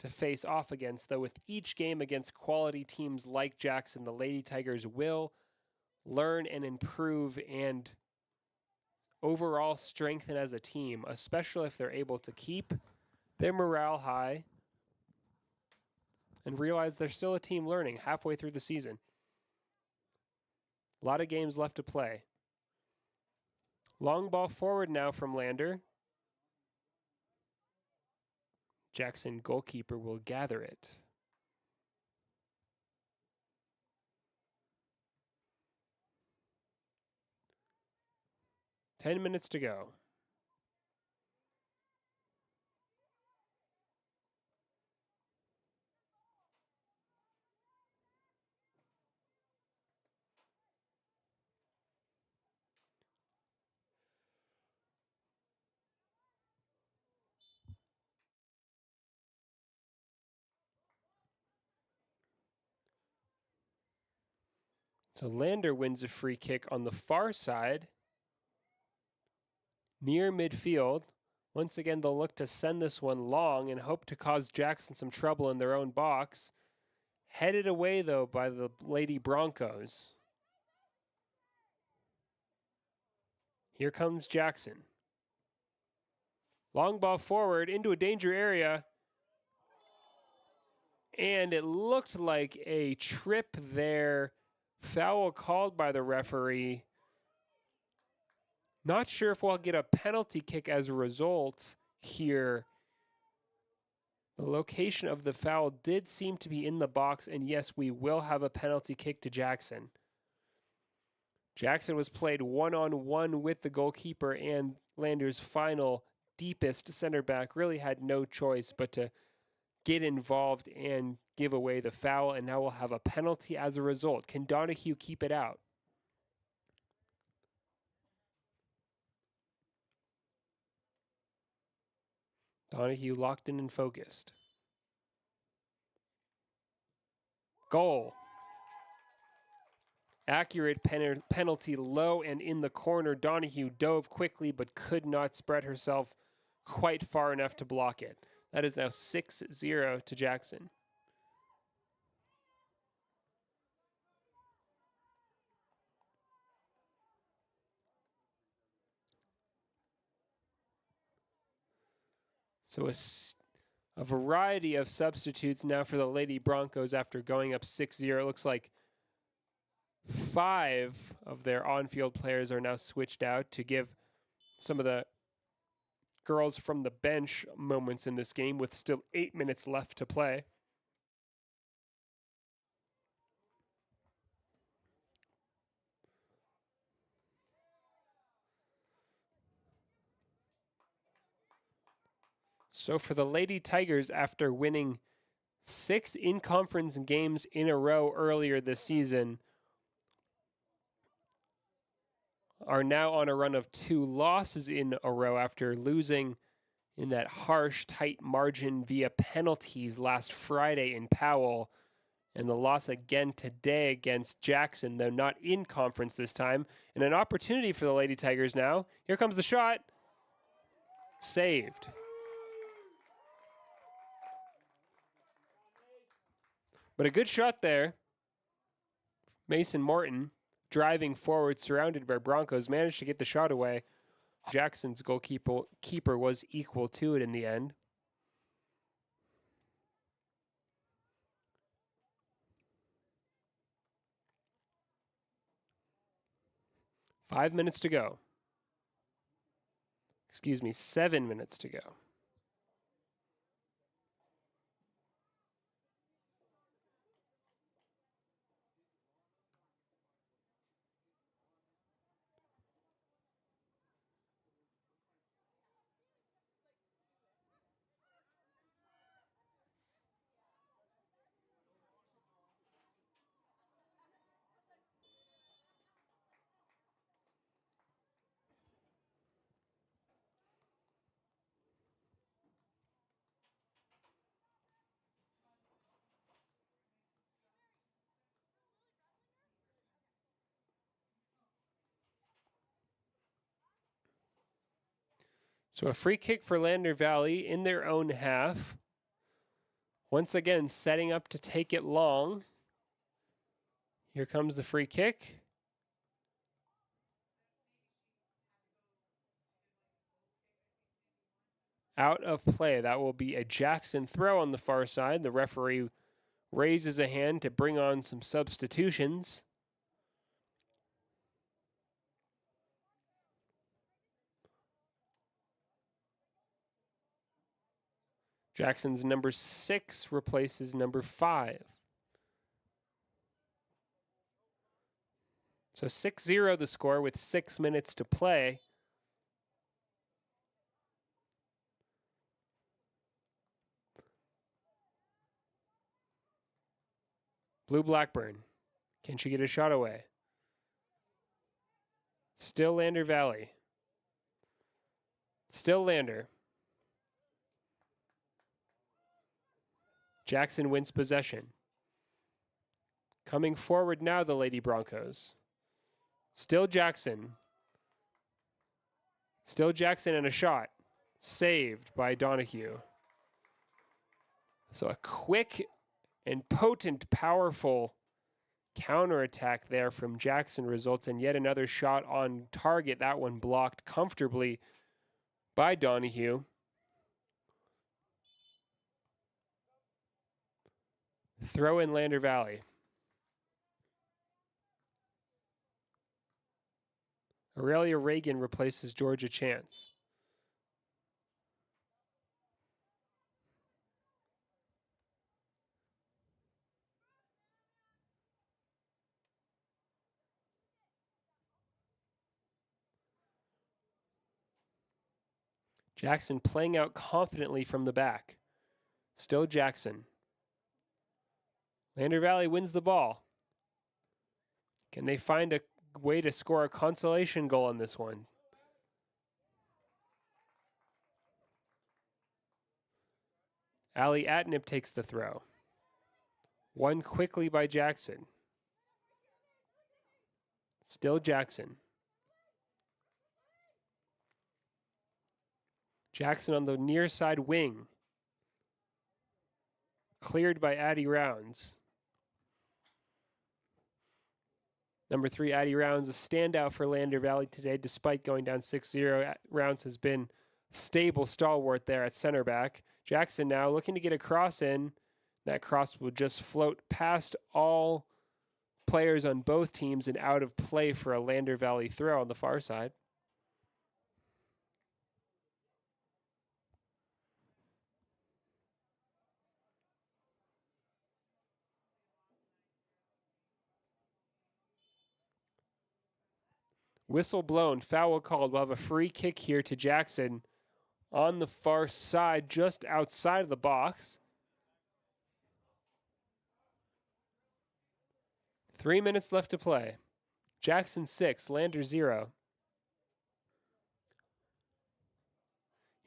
face off against, though with each game against quality teams like Jackson, the Lady Tigers will learn and improve and overall strengthen as a team, especially if they're able to keep their morale high and realize they're still a team learning halfway through the season. A lot of games left to play. Long ball forward now from Lander. Jackson goalkeeper will gather it. Ten minutes to go. So Lander wins a free kick on the far side, near midfield. Once again, they'll look to send this one long and hope to cause Jackson some trouble in their own box. Headed away, though, by the Lady Broncos. Here comes Jackson. Long ball forward into a danger area. And it looked like a trip there. Foul called by the referee. Not sure if we'll get a penalty kick as a result here. The location of the foul did seem to be in the box, and yes, we will have a penalty kick to Jackson. Jackson was played one-on-one with the goalkeeper, and Lander's final deepest center back really had no choice but to get involved and give away the foul, and now we'll have a penalty as a result. Can Donahue keep it out? Donahue locked in and focused. Goal. Accurate penalty, low and in the corner. Donahue dove quickly but could not spread herself quite far enough to block it. That is now 6-0 to Jackson. So a variety of substitutes now for the Lady Broncos after going up 6-0. It looks like 5 of their on-field players are now switched out to give some of the girls from the bench moments in this game with still 8 minutes left to play. So for the Lady Tigers, after winning 6 in-conference games in a row earlier this season, are now on a run of 2 losses in a row after losing in that harsh, tight margin via penalties last Friday in Powell, and the loss again today against Jackson, though not in conference this time. And an opportunity for the Lady Tigers now. Here comes the shot. Saved. But a good shot there. Mason Morton, driving forward, surrounded by Broncos, managed to get the shot away. Jackson's goalkeeper was equal to it in the end. Five minutes to go. 7 minutes to go. So a free kick for Lander Valley in their own half. Once again, setting up to take it long. Here comes the free kick. Out of play. That will be a Jackson throw on the far side. The referee raises a hand to bring on some substitutions. Jackson's number 6 replaces number 5. So 6-0 the score with 6 minutes to play. Blue Blackburn. Can she get a shot away? Still Lander Valley. Still Lander. Jackson wins possession. Coming forward now, the Lady Broncos. Still Jackson. Still Jackson and a shot. Saved by Donahue. So a quick and potent, powerful counterattack there from Jackson results in yet another shot on target. That one blocked comfortably by Donahue. Throw in Lander Valley. Aurelia Reagan replaces Georgia Chance. Jackson playing out confidently from the back. Still Jackson. Lander Valley wins the ball. Can they find a way to score a consolation goal on this one? Allie Atnip takes the throw. Won quickly by Jackson. Still Jackson. Jackson on the near side wing. Cleared by Addie Rounds. Number 3, Addie Rounds, a standout for Lander Valley today, despite going down 6-0. Rounds has been stable stalwart there at center back. Jackson now looking to get a cross in. That cross will just float past all players on both teams and out of play for a Lander Valley throw on the far side. Whistle blown, foul called. We'll have a free kick here to Jackson on the far side, just outside of the box. 3 minutes left to play. Jackson 6, Lander 0.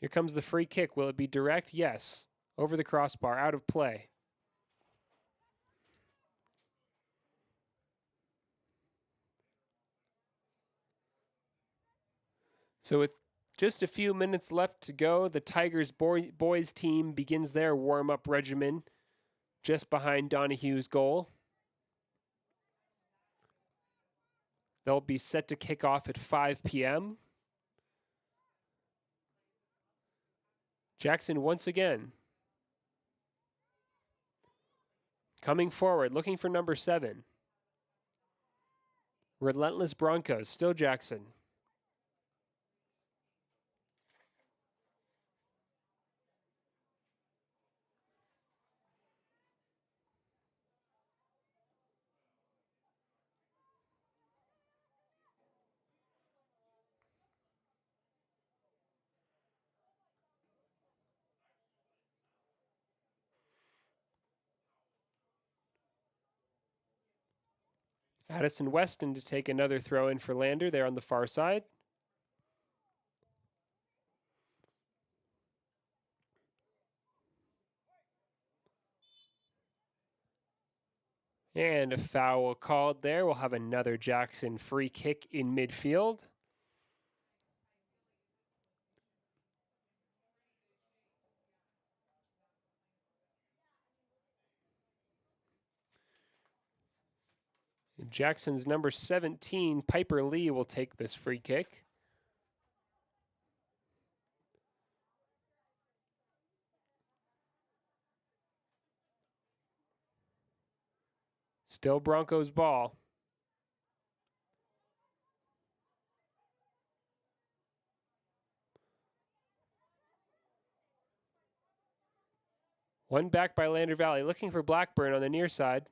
Here comes the free kick. Will it be direct? Yes. Over the crossbar, out of play. So with just a few minutes left to go, the Tigers boys team begins their warm-up regimen just behind Donahue's goal. They'll be set to kick off at 5 p.m. Jackson once again. Coming forward, looking for number 7. Relentless Broncos, still Jackson. Addison Weston to take another throw in for Lander there on the far side. And a foul called there. We'll have another Jackson free kick in midfield. Jackson's number 17, Piper Lee, will take this free kick. Still Broncos ball. One back by Lander Valley, looking for Blackburn on the near side.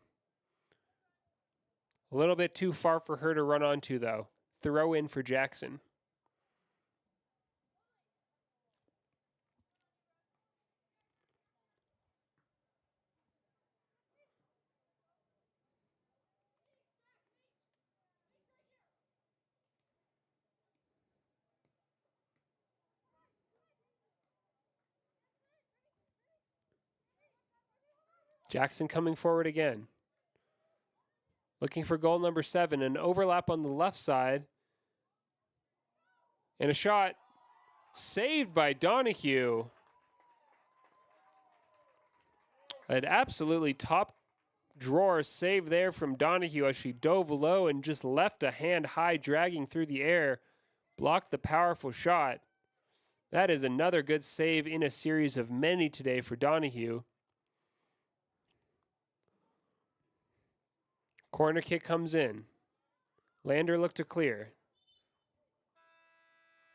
A little bit too far for her to run onto, though. Throw in for Jackson. Jackson coming forward again. Looking for goal number 7. An overlap on the left side. And a shot saved by Donahue. An absolutely top drawer save there from Donahue as she dove low and just left a hand high, dragging through the air. Blocked the powerful shot. That is another good save in a series of many today for Donahue. Corner kick comes in. Lander looked to clear.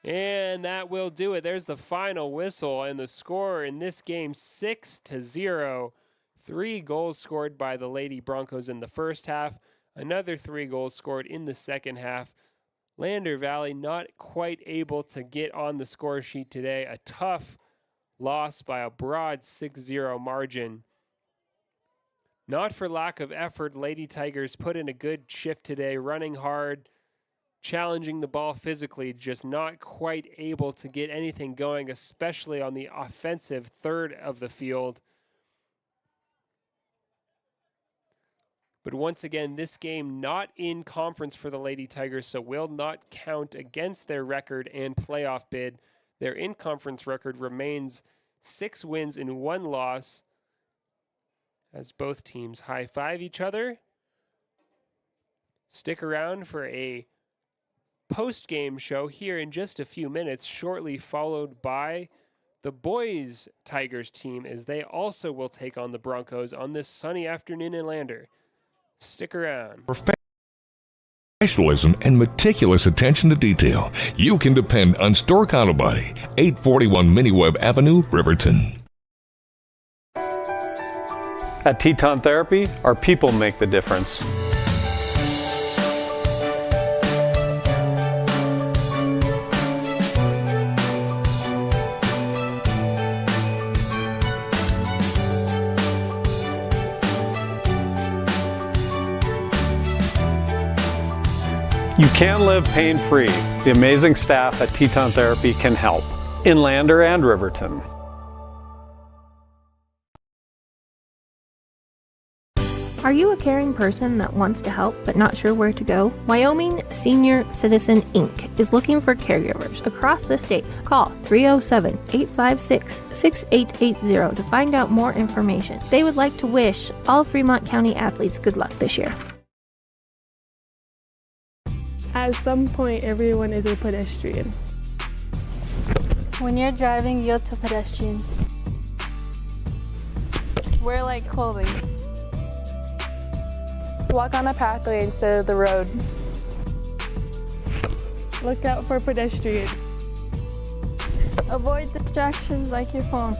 And that will do it. There's the final whistle, and the score in this game 6-0. 3 goals scored by the Lady Broncos in the first half. Another 3 goals scored in the second half. Lander Valley not quite able to get on the score sheet today. A tough loss by a broad 6-0 margin. Not for lack of effort, Lady Tigers put in a good shift today, running hard, challenging the ball physically, just not quite able to get anything going, especially on the offensive third of the field. But once again, this game not in conference for the Lady Tigers, so will not count against their record and playoff bid. Their in-conference record remains 6 wins and 1 loss, as both teams high-five each other. Stick around for a post-game show here in just a few minutes, shortly followed by the boys Tigers team, as they also will take on the Broncos on this sunny afternoon in Lander. Stick around. Professionalism and meticulous attention to detail. You can depend on Stork Auto Body, 841 Miniweb Avenue, Riverton. At Teton Therapy, our people make the difference. You can live pain-free. The amazing staff at Teton Therapy can help in Lander and Riverton. Are you a caring person that wants to help but not sure where to go? Wyoming Senior Citizen Inc. is looking for caregivers across the state. Call 307-856-6880 to find out more information. They would like to wish all Fremont County athletes good luck this year. At some point, everyone is a pedestrian. When you're driving, yield to pedestrians. Wear light clothing. Walk on a pathway instead of the road. Look out for pedestrians. Avoid distractions like your phone.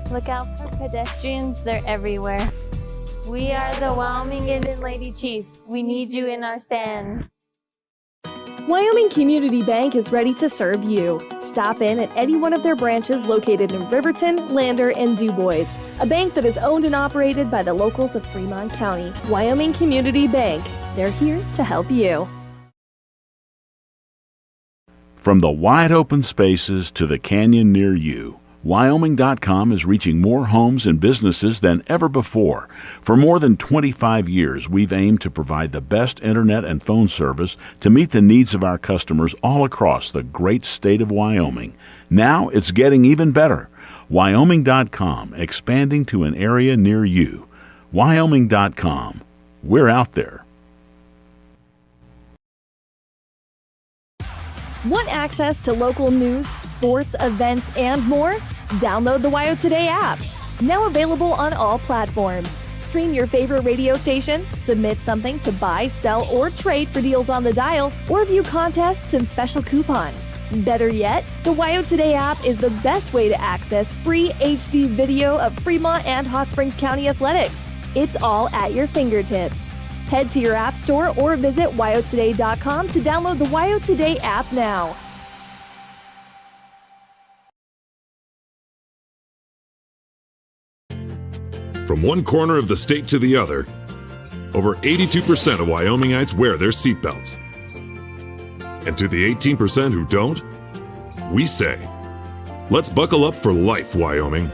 Look out for pedestrians, they're everywhere. We are the Wyoming Indian Lady Chiefs. We need you in our stand. Wyoming Community Bank is ready to serve you. Stop in at any one of their branches located in Riverton, Lander, and DuBois. A bank that is owned and operated by the locals of Fremont County. Wyoming Community Bank. They're here to help you. From the wide open spaces to the canyon near you, Wyoming.com is reaching more homes and businesses than ever before. For more than 25 years, we've aimed to provide the best internet and phone service to meet the needs of our customers all across the great state of Wyoming. Now it's getting even better. Wyoming.com, expanding to an area near you. Wyoming.com. We're out there. Want access to local news, sports, events, and more? Download the WYO Today app. Now available on all platforms. Stream your favorite radio station, submit something to buy, sell, or trade for deals on the dial, or view contests and special coupons. Better yet, the WYO Today app is the best way to access free HD video of Fremont and Hot Springs County athletics. It's all at your fingertips. Head to your app store or visit wyotoday.com to download the WYO Today app now. From one corner of the state to the other, over 82% of Wyomingites wear their seatbelts. And to the 18% who don't, we say, let's buckle up for life, Wyoming.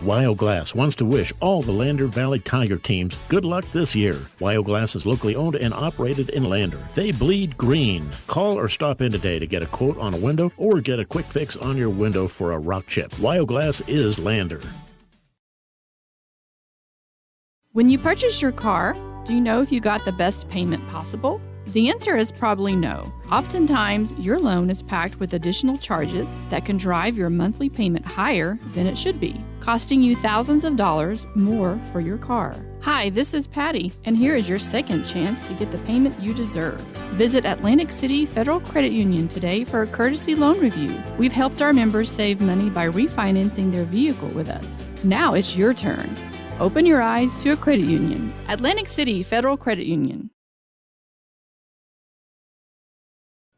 WYO Glass wants to wish all the Lander Valley Tiger teams good luck this year. WYO Glass is locally owned and operated in Lander. They bleed green. Call or stop in today to get a quote on a window or get a quick fix on your window for a rock chip. WYO Glass is Lander. When you purchase your car, do you know if you got the best payment possible? The answer is probably no. Oftentimes, your loan is packed with additional charges that can drive your monthly payment higher than it should be, costing you thousands of dollars more for your car. Hi, this is Patty, and here is your second chance to get the payment you deserve. Visit Atlantic City Federal Credit Union today for a courtesy loan review. We've helped our members save money by refinancing their vehicle with us. Now it's your turn. Open your eyes to a credit union. Atlantic City Federal Credit Union.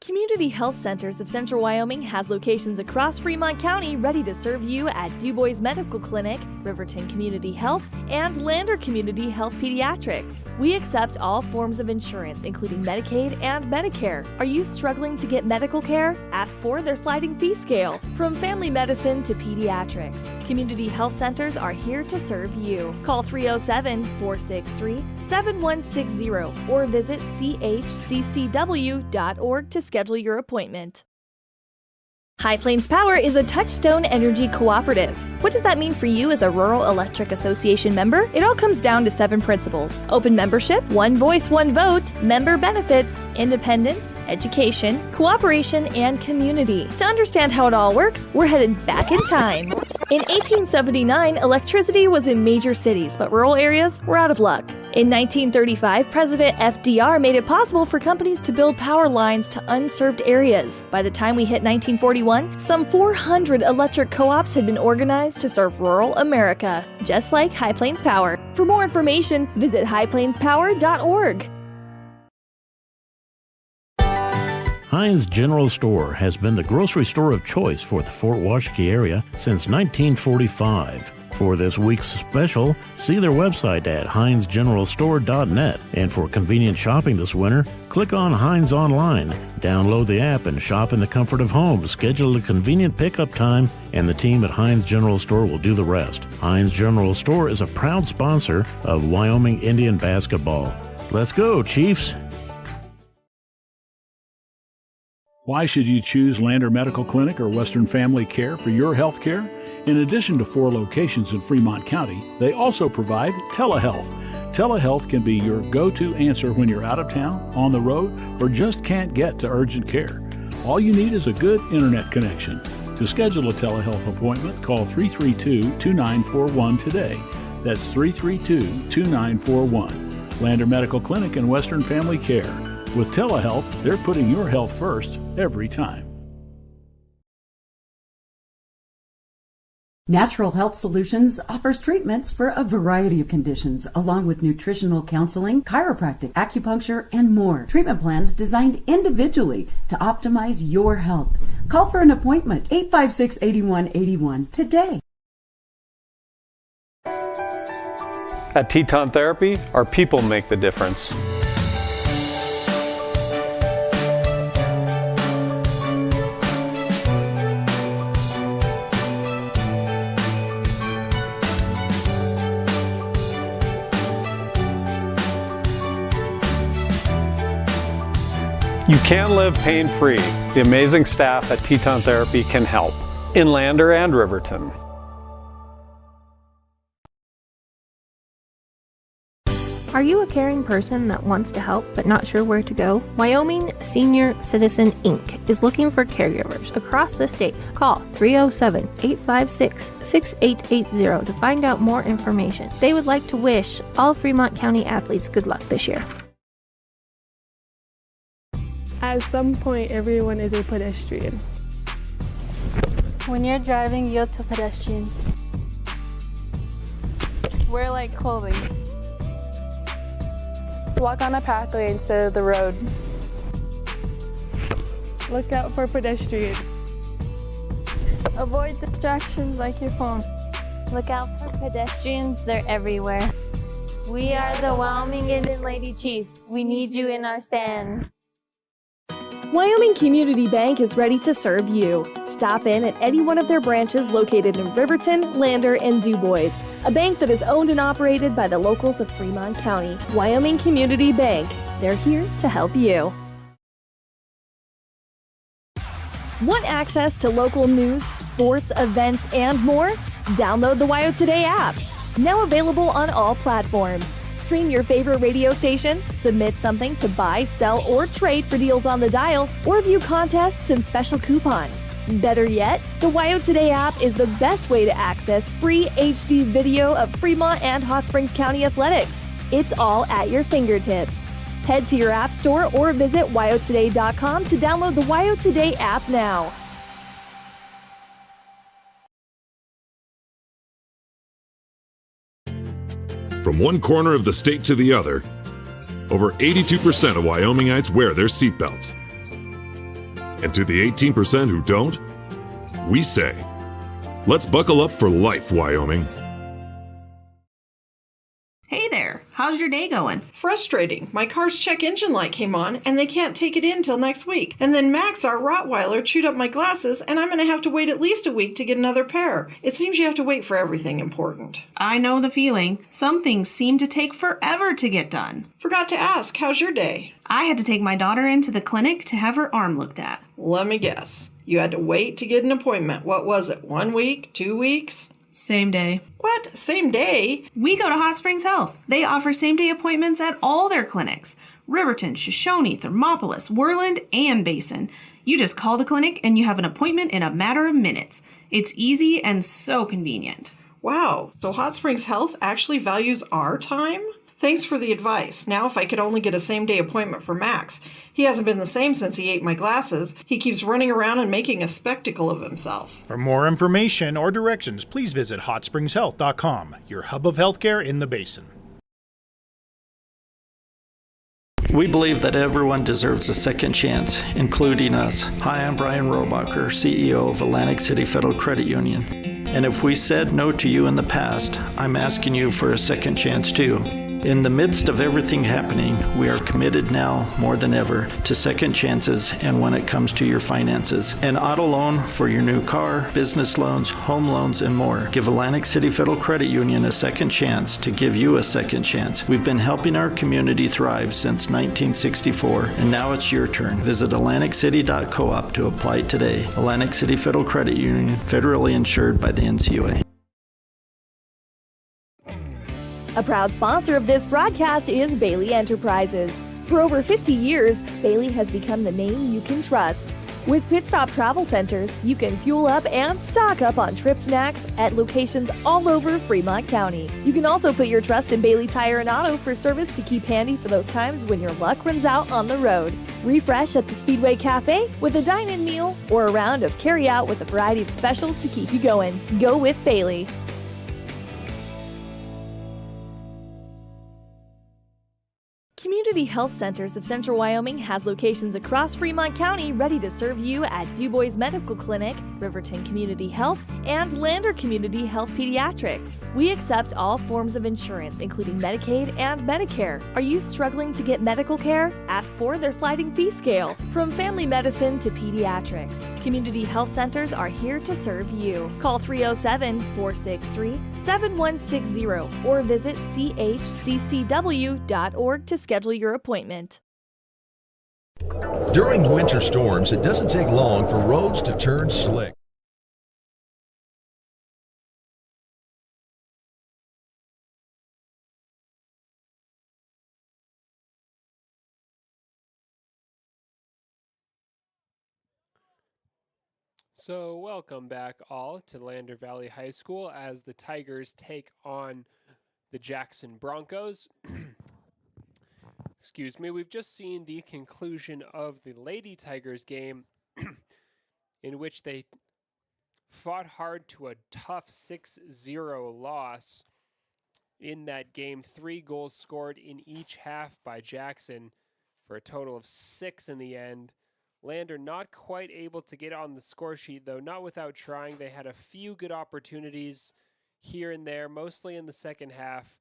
Community Health Centers of Central Wyoming has locations across Fremont County ready to serve you at DuBois Medical Clinic, Riverton Community Health, and Lander Community Health Pediatrics. We accept all forms of insurance, including Medicaid and Medicare. Are you struggling to get medical care? Ask for their sliding fee scale. From family medicine to pediatrics, Community Health Centers are here to serve you. Call 307-463-7160 or visit chccw.org to schedule your appointment. High Plains Power is a Touchstone Energy cooperative. What does that mean for you as a Rural Electric Association member? It all comes down to 7 principles: open membership, one voice, one vote, member benefits, independence, education, cooperation, and community. To understand how it all works, we're headed back in time. In 1879, electricity was in major cities, but rural areas were out of luck. In 1935, President FDR made it possible for companies to build power lines to unserved areas. By the time we hit 1941, some 400 electric co-ops had been organized to serve rural America, just like High Plains Power. For more information, visit highplainspower.org. Heinz General Store has been the grocery store of choice for the Fort Washakie area since 1945. For this week's special, see their website at heinzgeneralstore.net. And for convenient shopping this winter, click on Heinz Online, download the app, and shop in the comfort of home. Schedule a convenient pickup time, and the team at Heinz General Store will do the rest. Heinz General Store is a proud sponsor of Wyoming Indian basketball. Let's go, Chiefs! Why should you choose Lander Medical Clinic or Western Family Care for your health care? In addition to 4 locations in Fremont County, they also provide telehealth. Telehealth can be your go-to answer when you're out of town, on the road, or just can't get to urgent care. All you need is a good internet connection. To schedule a telehealth appointment, call 332-2941 today. That's 332-2941. Lander Medical Clinic and Western Family Care. With telehealth, they're putting your health first every time. Natural Health Solutions offers treatments for a variety of conditions, along with nutritional counseling, chiropractic, acupuncture, and more. Treatment plans designed individually to optimize your health. Call for an appointment, 856-8181 today. At Teton Therapy, our people make the difference. You can live pain-free. The amazing staff at Teton Therapy can help in Lander and Riverton. Are you a caring person that wants to help but not sure where to go? Wyoming Senior Citizen Inc. is looking for caregivers across the state. Call 307-856-6880 to find out more information. They would like to wish all Fremont County athletes good luck this year. At some point, everyone is a pedestrian. When you're driving, yield to pedestrians. Wear light clothing. Walk on a pathway instead of the road. Look out for pedestrians. Avoid distractions like your phone. Look out for pedestrians, they're everywhere. We are the Wyoming Indian Lady Chiefs. We need you in our stand. Wyoming Community Bank is ready to serve you. Stop in at any one of their branches located in Riverton, Lander, and DuBois. A bank that is owned and operated by the locals of Fremont County. Wyoming Community Bank. They're here to help you. Want access to local news, sports, events, and more? Download the WYO Today app. Now available on all platforms. Stream your favorite radio station, submit something to buy, sell, or trade for deals on the dial, or view contests and special coupons. Better yet, the WYO Today app is the best way to access free HD video of Fremont and Hot Springs County athletics. It's all at your fingertips. Head to your app store or visit wyotoday.com to download the WYO Today app now. From one corner of the state to the other, over 82% of Wyomingites wear their seatbelts. And to the 18% who don't, we say, let's buckle up for life, Wyoming. Hey there, how's your day going? Frustrating. My car's check engine light came on and they can't take it in till next week. And then Max, our Rottweiler, chewed up my glasses and I'm going to have to wait at least a week to get another pair. It seems you have to wait for everything important. I know the feeling. Some things seem to take forever to get done. Forgot to ask, how's your day? I had to take my daughter into the clinic to have her arm looked at. Let me guess. You had to wait to get an appointment. What was it, 1 week, 2 weeks? Same day. What? Same day? We go to Hot Springs Health. They offer same-day appointments at all their clinics. Riverton, Shoshone, Thermopolis, Worland, and Basin. You just call the clinic and you have an appointment in a matter of minutes. It's easy and so convenient. Wow, so Hot Springs Health actually values our time? Thanks for the advice. Now if I could only get a same-day appointment for Max. He hasn't been the same since he ate my glasses. He keeps running around and making a spectacle of himself. For more information or directions, please visit hotspringshealth.com, your hub of healthcare in the Basin. We believe that everyone deserves a second chance, including us. Hi, I'm Brian Robacher, CEO of Atlantic City Federal Credit Union. And if we said no to you in the past, I'm asking you for a second chance too. In the midst of everything happening, we are committed now more than ever to second chances and when it comes to your finances. An auto loan for your new car, business loans, home loans, and more. Give Atlantic City Federal Credit Union a second chance to give you a second chance. We've been helping our community thrive since 1964, and now it's your turn. Visit AtlanticCity.coop to apply today. Atlantic City Federal Credit Union, federally insured by the NCUA. A proud sponsor of this broadcast is Bailey Enterprises. For over 50 years, Bailey has become the name you can trust. With Pit Stop Travel Centers, you can fuel up and stock up on trip snacks at locations all over Fremont County. You can also put your trust in Bailey Tire and Auto for service to keep handy for those times when your luck runs out on the road. Refresh at the Speedway Cafe with a dine-in meal or a round of carry-out with a variety of specials to keep you going. Go with Bailey. Community Health Centers of Central Wyoming has locations across Fremont County ready to serve you at DuBois Medical Clinic, Riverton Community Health, and Lander Community Health Pediatrics. We accept all forms of insurance, including Medicaid and Medicare. Are you struggling to get medical care? Ask for their sliding fee scale. From family medicine to pediatrics, Community Health Centers are here to serve you. Call 307-463-7160 or visit chccw.org to schedule your appointment. During winter storms, it doesn't take long for roads to turn slick. So welcome back all to Lander Valley High School as the Tigers take on the Jackson Broncos. we've just seen the conclusion of the Lady Tigers game in which they fought hard to a tough 6-0 loss in that game. 3 goals scored in each half by Jackson for a total of 6 in the end. Lander not quite able to get on the score sheet, though, not without trying. They had a few good opportunities here and there, mostly in the second half.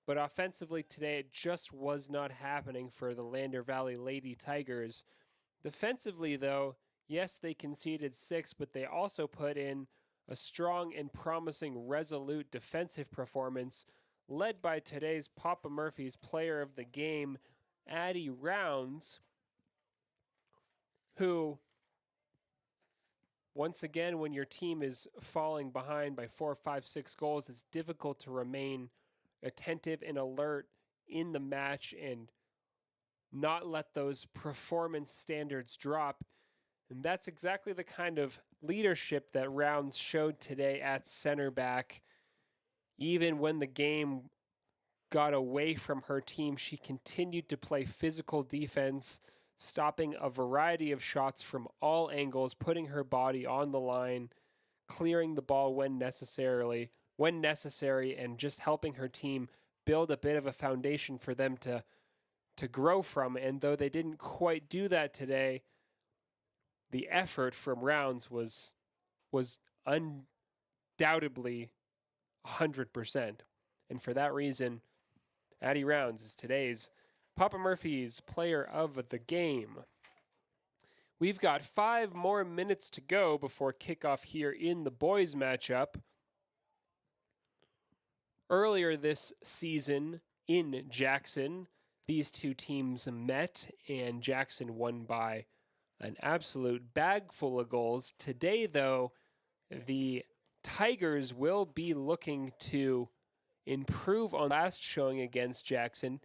But offensively today, it just was not happening for the Lander Valley Lady Tigers. Defensively, though, yes, they conceded 6, but they also put in a strong and promising, resolute defensive performance led by today's Papa Murphy's player of the game, Addie Rounds, who, once again, when your team is falling behind by 4, 5, 6 goals, it's difficult to remain attentive and alert in the match and not let those performance standards drop. And that's exactly the kind of leadership that Rounds showed today at center back. Even when the game got away from her team, she continued to play physical defense, stopping a variety of shots from all angles, putting her body on the line, clearing the ball when necessary, and just helping her team build a bit of a foundation for them to grow from. And though they didn't quite do that today, the effort from Rounds was undoubtedly 100%. And for that reason, Addie Rounds is today's Papa Murphy's player of the game. We've got 5 more minutes to go before kickoff here in the boys matchup. Earlier this season in Jackson, these two teams met and Jackson won by an absolute bag full of goals. Today, though, the Tigers will be looking to improve on last showing against Jackson.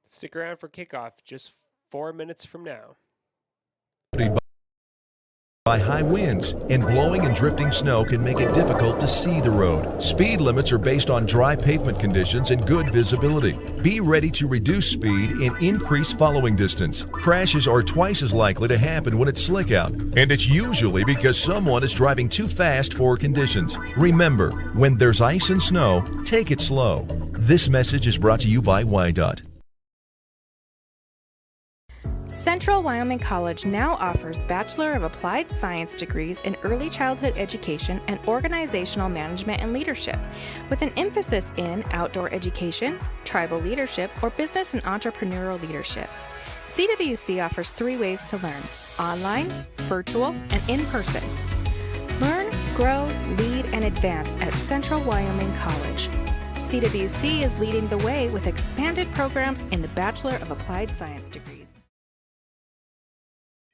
Stick around for kickoff just 4 minutes from now. By high winds, and blowing and drifting snow can make it difficult to see the road. Speed limits are based on dry pavement conditions and good visibility. Be ready to reduce speed and increase following distance. Crashes are twice as likely to happen when it's slick out, and it's usually because someone is driving too fast for conditions. Remember, when there's ice and snow, take it slow. This message is brought to you by WYDOT. Central Wyoming College now offers Bachelor of Applied Science degrees in Early Childhood Education and Organizational Management and Leadership, with an emphasis in outdoor education, tribal leadership, or business and entrepreneurial leadership. CWC offers 3 ways to learn: online, virtual, and in person. Learn, grow, lead, and advance at Central Wyoming College. CWC is leading the way with expanded programs in the Bachelor of Applied Science degrees.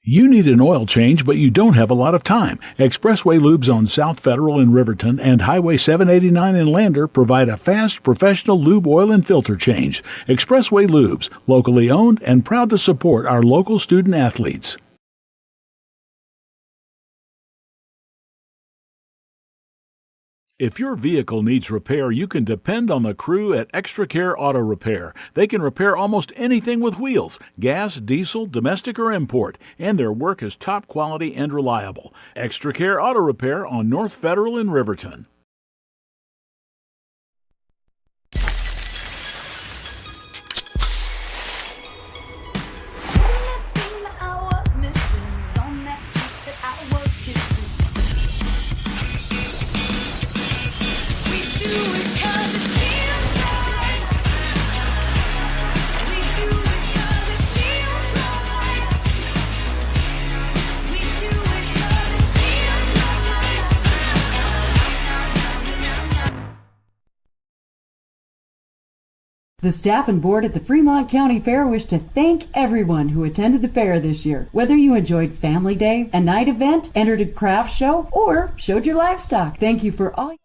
You need an oil change, but you don't have a lot of time. Expressway Lubes on South Federal in Riverton and Highway 789 in Lander provide a fast, professional lube, oil, and filter change. Expressway Lubes, locally owned and proud to support our local student athletes. If your vehicle needs repair, you can depend on the crew at Extra Care Auto Repair. They can repair almost anything with wheels, gas, diesel, domestic, or import, and their work is top quality and reliable. Extra Care Auto Repair on North Federal in Riverton. The staff and board at the Fremont County Fair wish to thank everyone who attended the fair this year. Whether you enjoyed Family Day, a night event, entered a craft show, or showed your livestock, thank you for all.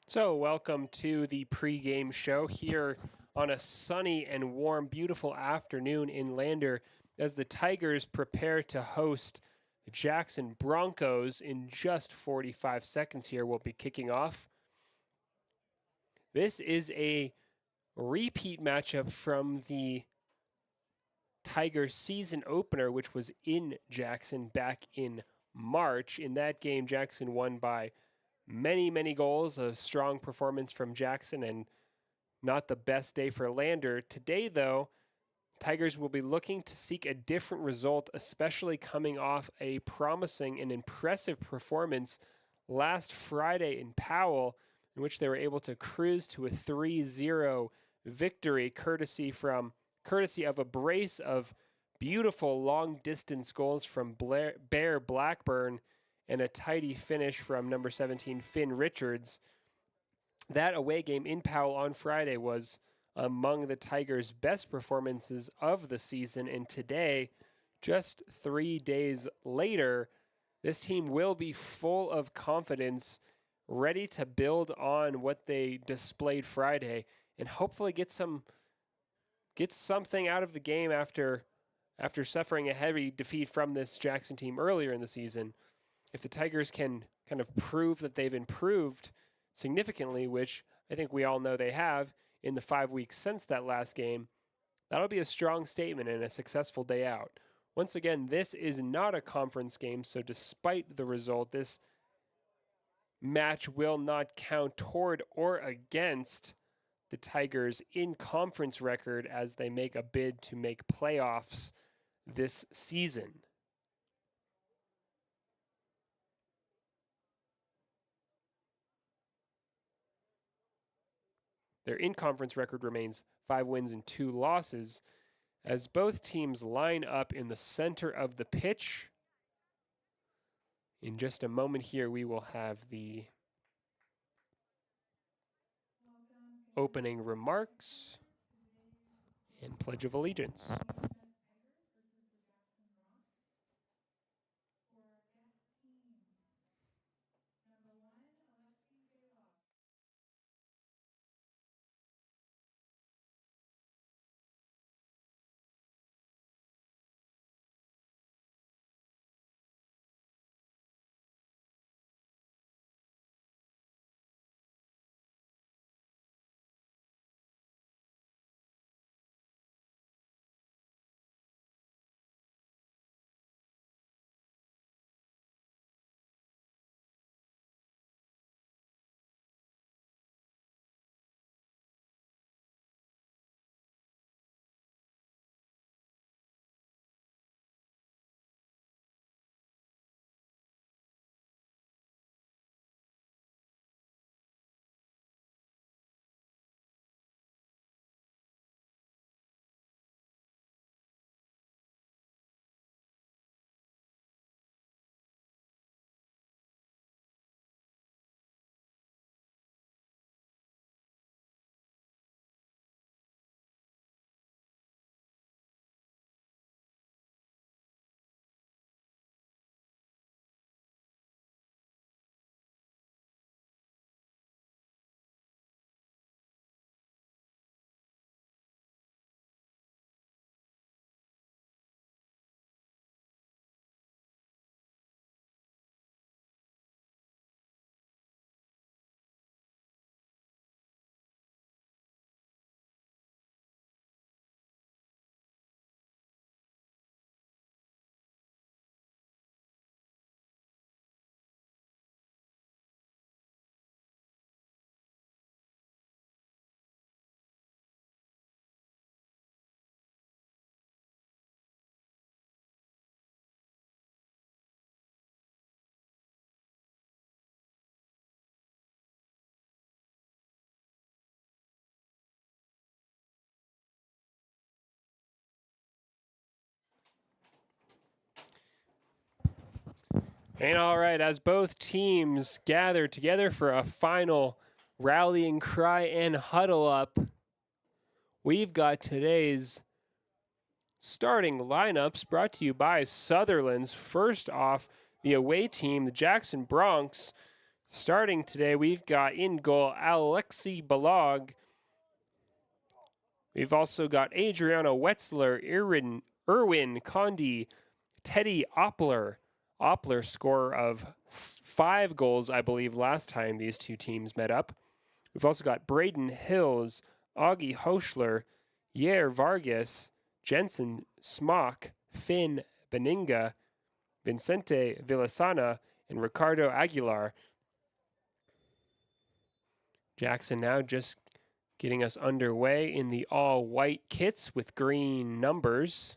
So, welcome to the pregame show here on a sunny and warm, beautiful afternoon in Lander as the Tigers prepare to host the Jackson Broncos in just 45 seconds here. We'll be kicking off. This is a repeat matchup from the Tigers season opener, which was in Jackson back in March. In that game, Jackson won by many goals. A strong performance from Jackson and not the best day for Lander. Today, though, Tigers will be looking to seek a different result, especially coming off a promising and impressive performance last Friday in Powell, in which they were able to cruise to a 3-0 victory, courtesy of a brace of beautiful long-distance goals from Bear Blackburn and a tidy finish from number 17, Finn Richards. That away game in Powell on Friday was among the Tigers' best performances of the season, and today, just 3 days later, this team will be full of confidence, ready to build on what they displayed Friday, and hopefully get something out of the game after suffering a heavy defeat from this Jackson team earlier in the season. If the Tigers can kind of prove that they've improved significantly, which I think we all know they have in the 5 weeks since that last game, that'll be a strong statement and a successful day out. Once again, this is not a conference game, so despite the result, this match will not count toward or against the Tigers' in-conference record as they make a bid to make playoffs this season. Their in-conference record remains 5 wins and 2 losses as both teams line up in the center of the pitch. In just a moment here, we will have the opening remarks and Pledge of Allegiance. And all right, as both teams gather together for a final rallying cry and huddle up, we've got today's starting lineups brought to you by Sutherland's. First off, the away team, the Jackson Bronx. Starting today, we've got in goal Alexi Balog. We've also got Adriano Wetzler, Irwin Condi, Teddy Oppler. Oppler scorer of 5 goals, I believe, last time these two teams met up. We've also got Braden Hills, Augie Hoschler, Yair Vargas, Jensen Smock, Finn Beninga, Vincente Villasana, and Ricardo Aguilar. Jackson now just getting us underway in the all-white kits with green numbers.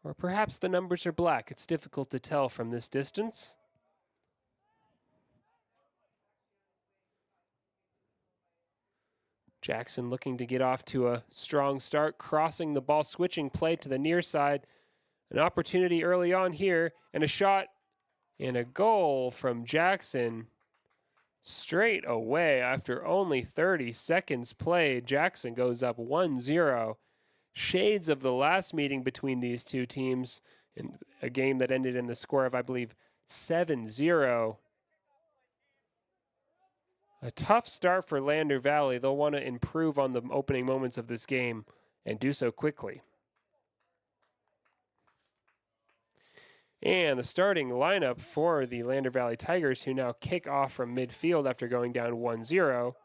Or perhaps the numbers are black. It's difficult to tell from this distance. Jackson looking to get off to a strong start, crossing the ball, switching play to the near side. An opportunity early on here, and a shot and a goal from Jackson straight away after only 30 seconds played. Jackson goes up 1-0. Shades of the last meeting between these two teams in a game that ended in the score of, I believe, 7-0. A tough start for Lander Valley. They'll want to improve on the opening moments of this game and do so quickly. And the starting lineup for the Lander Valley Tigers, who now kick off from midfield after going down 1-0.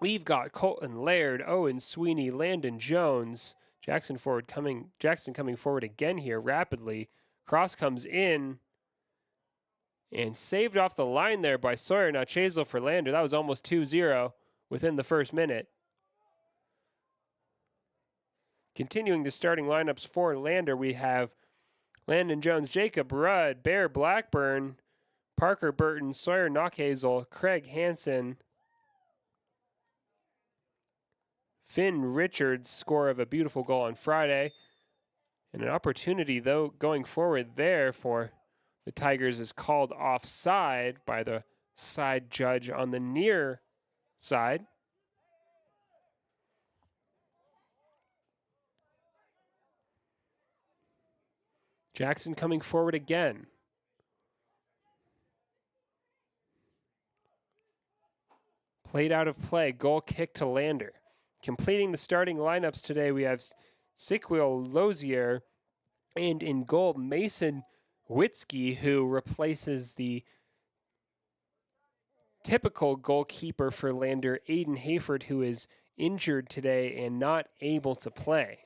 We've got Colton Laird, Owen Sweeney, Landon Jones. Jackson coming forward again here rapidly. Cross comes in and saved off the line there by Sawyer Nachezel for Lander. That was almost 2-0 within the first minute. Continuing the starting lineups for Lander, we have Landon Jones, Jacob Rudd, Bear Blackburn, Parker Burton, Sawyer Nachezel, Craig Hansen, Finn Richards, score of a beautiful goal on Friday. And an opportunity, though, going forward there for the Tigers is called offside by the side judge on the near side. Jackson coming forward again. Played out of play, goal kick to Lander. Completing the starting lineups today, we have Siquil Lozier and in goal Mason Witzke, who replaces the typical goalkeeper for Lander, Aiden Hayford, who is injured today and not able to play.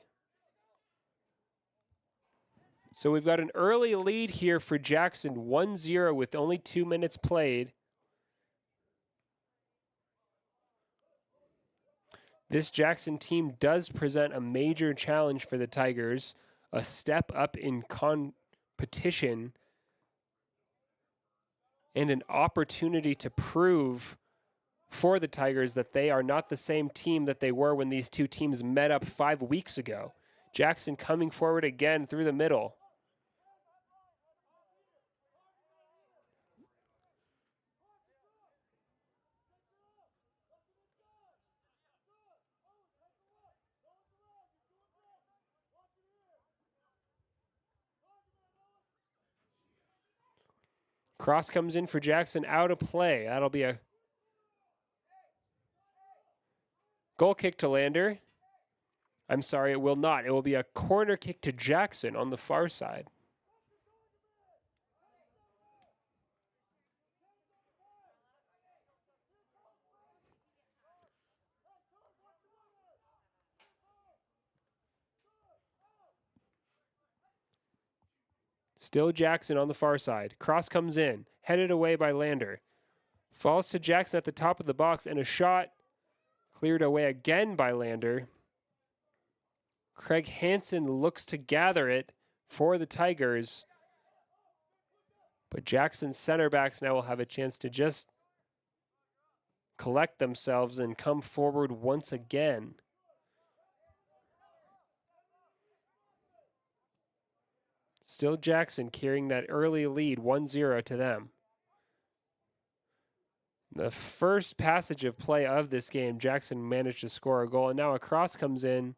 So we've got an early lead here for Jackson, 1-0 with only 2 minutes played. This Jackson team does present a major challenge for the Tigers, a step up in competition, and an opportunity to prove for the Tigers that they are not the same team that they were when these two teams met up 5 weeks ago. Jackson coming forward again through the middle. Cross comes in for Jackson, out of play. That'll be a goal kick to Lander. I'm sorry, it will not. It will be a corner kick to Jackson on the far side. Still Jackson on the far side. Cross comes in, headed away by Lander. Falls to Jackson at the top of the box, and a shot cleared away again by Lander. Craig Hansen looks to gather it for the Tigers. But Jackson's center backs now will have a chance to just collect themselves and come forward once again. Still Jackson carrying that early lead, 1-0 to them. The first passage of play of this game, Jackson managed to score a goal, and now a cross comes in.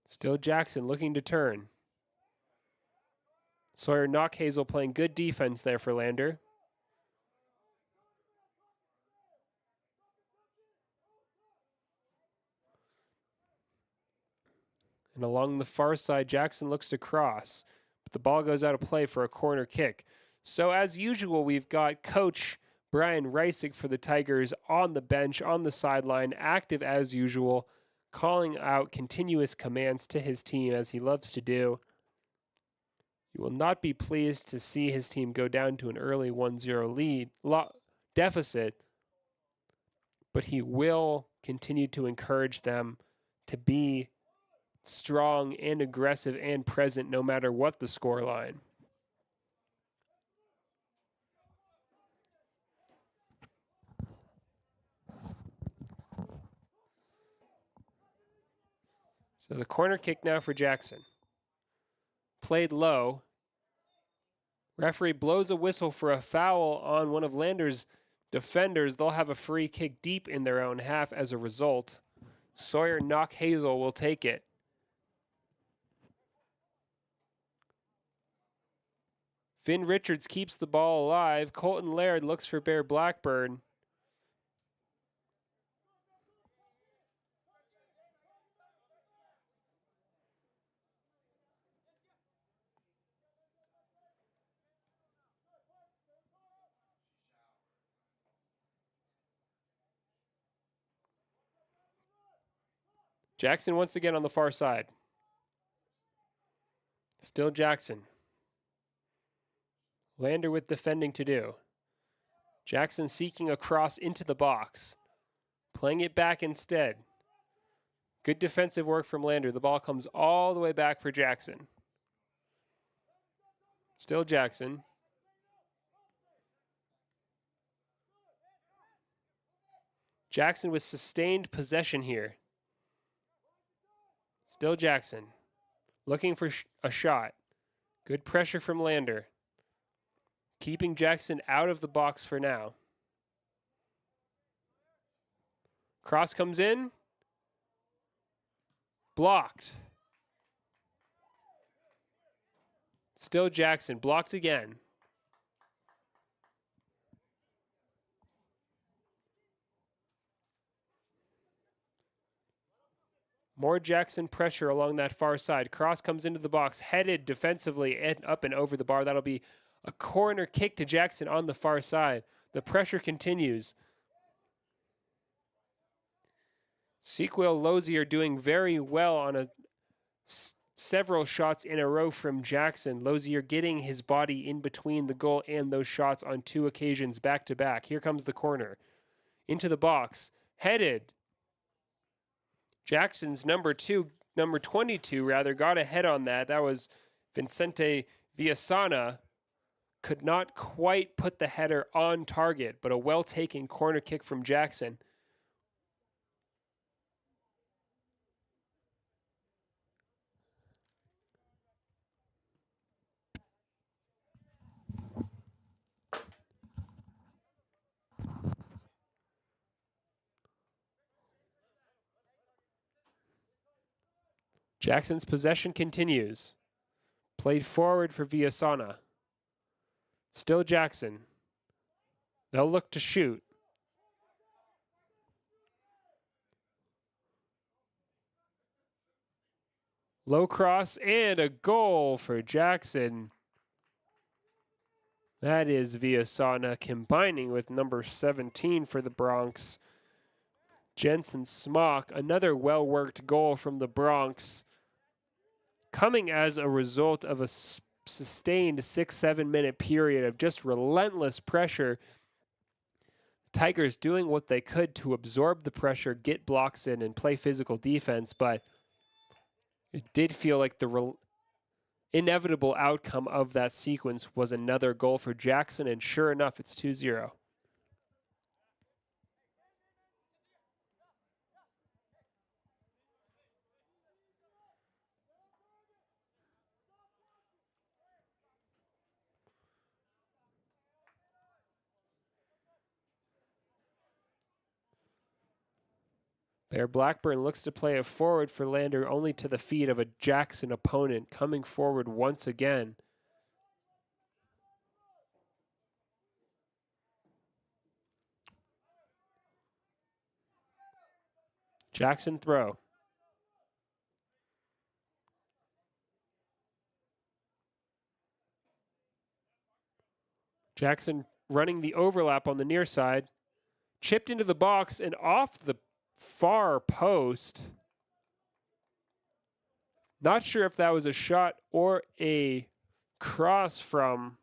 Still Jackson looking to turn. Sawyer Knockhazel playing good defense there for Lander. And along the far side, Jackson looks to cross, but the ball goes out of play for a corner kick. So as usual, we've got Coach Brian Reisig for the Tigers on the bench, on the sideline, active as usual, calling out continuous commands to his team as he loves to do. You will not be pleased to see his team go down to an early 1-0 deficit, but he will continue to encourage them to be strong and aggressive and present no matter what the scoreline. So the corner kick now for Jackson. Played low. Referee blows a whistle for a foul on one of Lander's defenders. They'll have a free kick deep in their own half as a result. Sawyer Knockhazel will take it. Finn Richards keeps the ball alive. Colton Laird looks for Bear Blackburn. Jackson once again on the far side. Still Jackson. Lander with defending to do. Jackson seeking a cross into the box. Playing it back instead. Good defensive work from Lander. The ball comes all the way back for Jackson. Still Jackson. Jackson with sustained possession here. Still Jackson. Looking for a shot. Good pressure from Lander. Keeping Jackson out of the box for now. Cross comes in. Blocked. Still Jackson. Blocked again. More Jackson pressure along that far side. Cross comes into the box, headed defensively and up and over the bar. That'll be a corner kick to Jackson on the far side. The pressure continues. Sequel Lozier doing very well on several shots in a row from Jackson. Lozier getting his body in between the goal and those shots on 2 occasions back to back. Here comes the corner. Into the box. Headed. Jackson's number 22 got a head on that. That was Vicente Villasana. Could not quite put the header on target, but a well-taken corner kick from Jackson. Jackson's possession continues. Played forward for Villasana. Still Jackson. They'll look to shoot. Low cross and a goal for Jackson. That is Villasana combining with number 17 for the Bronx. Jensen Smock, another well-worked goal from the Bronx, coming as a result of a sustained 6-7 minute period of just relentless pressure. The Tigers doing what they could to absorb the pressure, get blocks in, and play physical defense, but it did feel like the inevitable outcome of that sequence was another goal for Jackson, and sure enough, it's 2-0. There, Blackburn looks to play it forward for Lander, only to the feet of a Jackson opponent, coming forward once again. Jackson throw. Jackson running the overlap on the near side. Chipped into the box and off the far post. Not sure if that was a shot or a cross from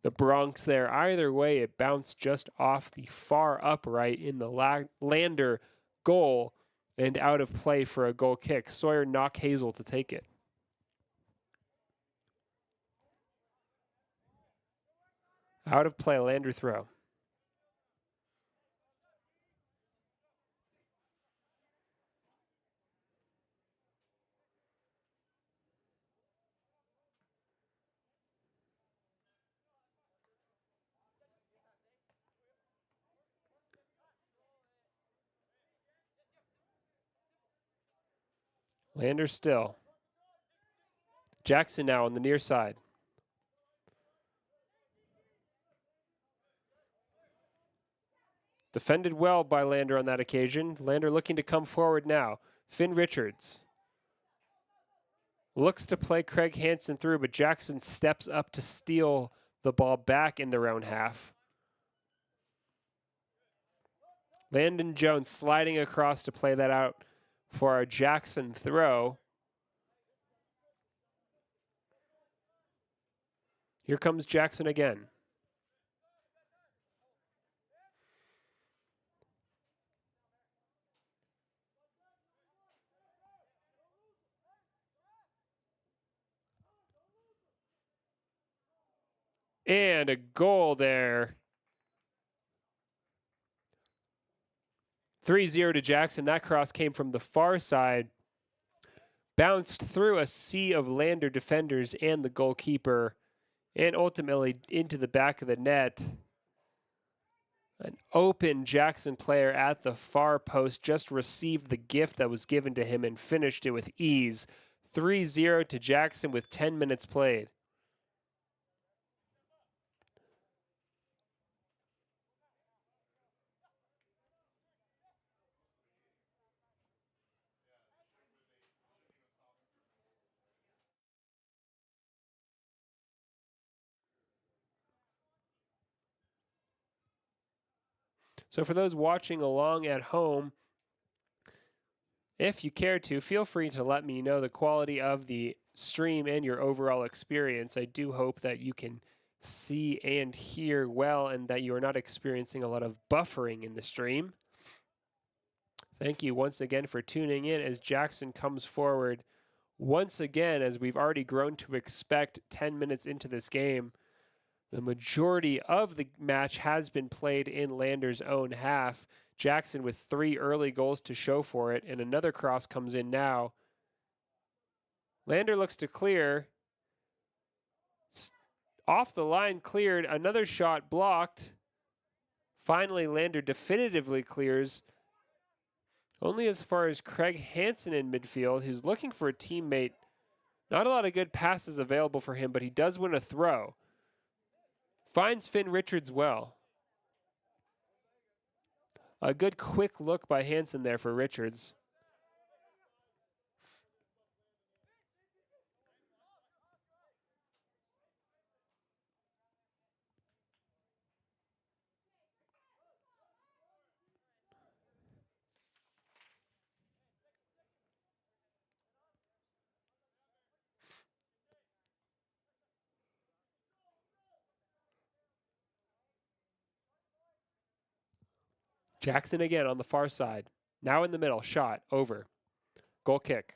the Bronx there. Either way, it bounced just off the far upright in the Lander goal and out of play for a goal kick. Sawyer knocked Hazel to take it. Out of play, Lander throw. Lander still. Jackson now on the near side. Defended well by Lander on that occasion. Lander looking to come forward now. Finn Richards looks to play Craig Hansen through, but Jackson steps up to steal the ball back in their own half. Landon Jones sliding across to play that out for our Jackson throw. Here comes Jackson again. And a goal there. 3-0 to Jackson. That cross came from the far side. Bounced through a sea of Lander defenders and the goalkeeper. And ultimately into the back of the net. An open Jackson player at the far post just received the gift that was given to him and finished it with ease. 3-0 to Jackson with 10 minutes played. So for those watching along at home, if you care to, feel free to let me know the quality of the stream and your overall experience. I do hope that you can see and hear well and that you are not experiencing a lot of buffering in the stream. Thank you once again for tuning in as Jackson comes forward once again, as we've already grown to expect 10 minutes into this game. The majority of the match has been played in Lander's own half. Jackson with 3 early goals to show for it, and another cross comes in now. Lander looks to clear. Off the line cleared, another shot blocked. Finally, Lander definitively clears. Only as far as Craig Hansen in midfield, who's looking for a teammate. Not a lot of good passes available for him, but he does win a throw. Finds Finn Richards well. A good quick look by Hansen there for Richards. Jackson again on the far side. Now in the middle. Shot. Over. Goal kick.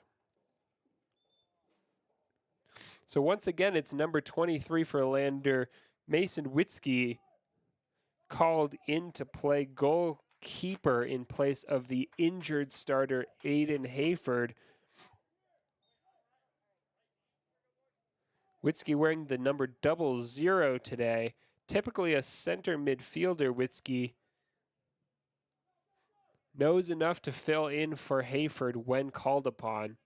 So once again, it's number 23 for Lander, Mason Witzke, called in to play goalkeeper in place of the injured starter Aiden Hayford. Witzke wearing the number 00 today. Typically a center midfielder, Witzke. knows enough to fill in for Hayford when called upon.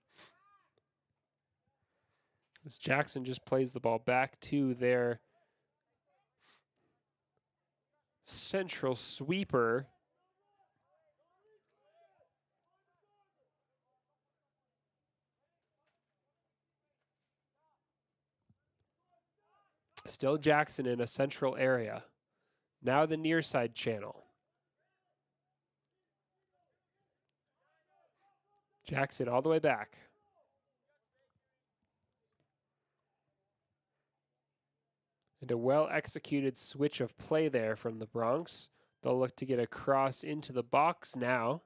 As Jackson just plays the ball back to their central sweeper. Still Jackson in a central area. Now the near side channel. Jackson all the way back. And a well-executed switch of play there from the Bronx. They'll look to get a cross into the box now.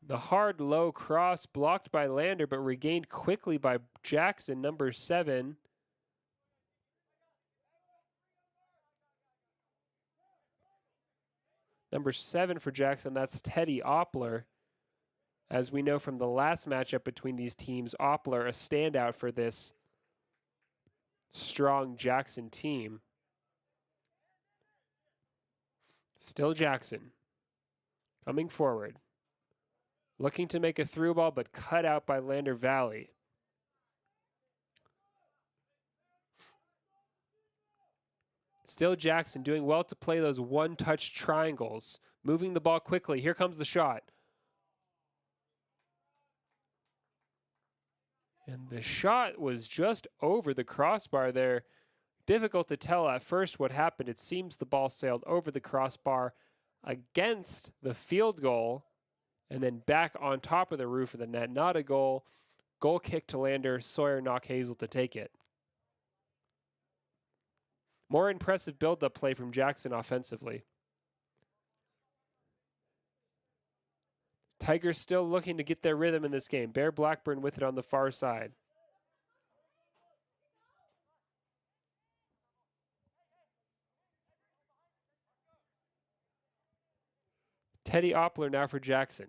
The hard, low cross blocked by Lander, but regained quickly by Jackson, number 7. Number 7 for Jackson, that's Teddy Oppler. As we know from the last matchup between these teams, Oppler, a standout for this strong Jackson team. Still Jackson. Coming forward. Looking to make a through ball, but cut out by Lander Valley. Still Jackson doing well to play those one-touch triangles. Moving the ball quickly. Here comes the shot. And the shot was just over the crossbar there. Difficult to tell at first what happened. It seems the ball sailed over the crossbar against the field goal and then back on top of the roof of the net. Not a goal. Goal kick to Lander. Sawyer Knock-Hazel to take it. More impressive build-up play from Jackson offensively. Tigers still looking to get their rhythm in this game. Bear Blackburn with it on the far side. Teddy Oppler now for Jackson.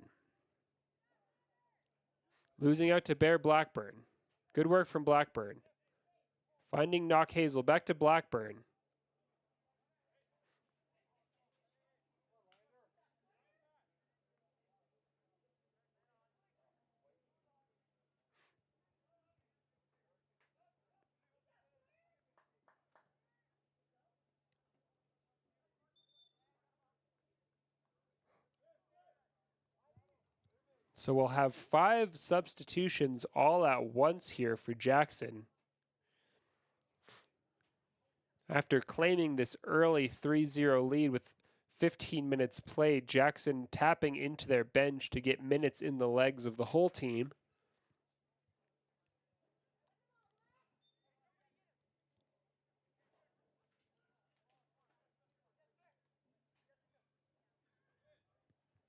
Losing out to Bear Blackburn. Good work from Blackburn. Finding Knock-Hazel. Back to Blackburn. So we'll have 5 substitutions all at once here for Jackson. After claiming this early 3-0 lead with 15 minutes played, Jackson tapping into their bench to get minutes in the legs of the whole team.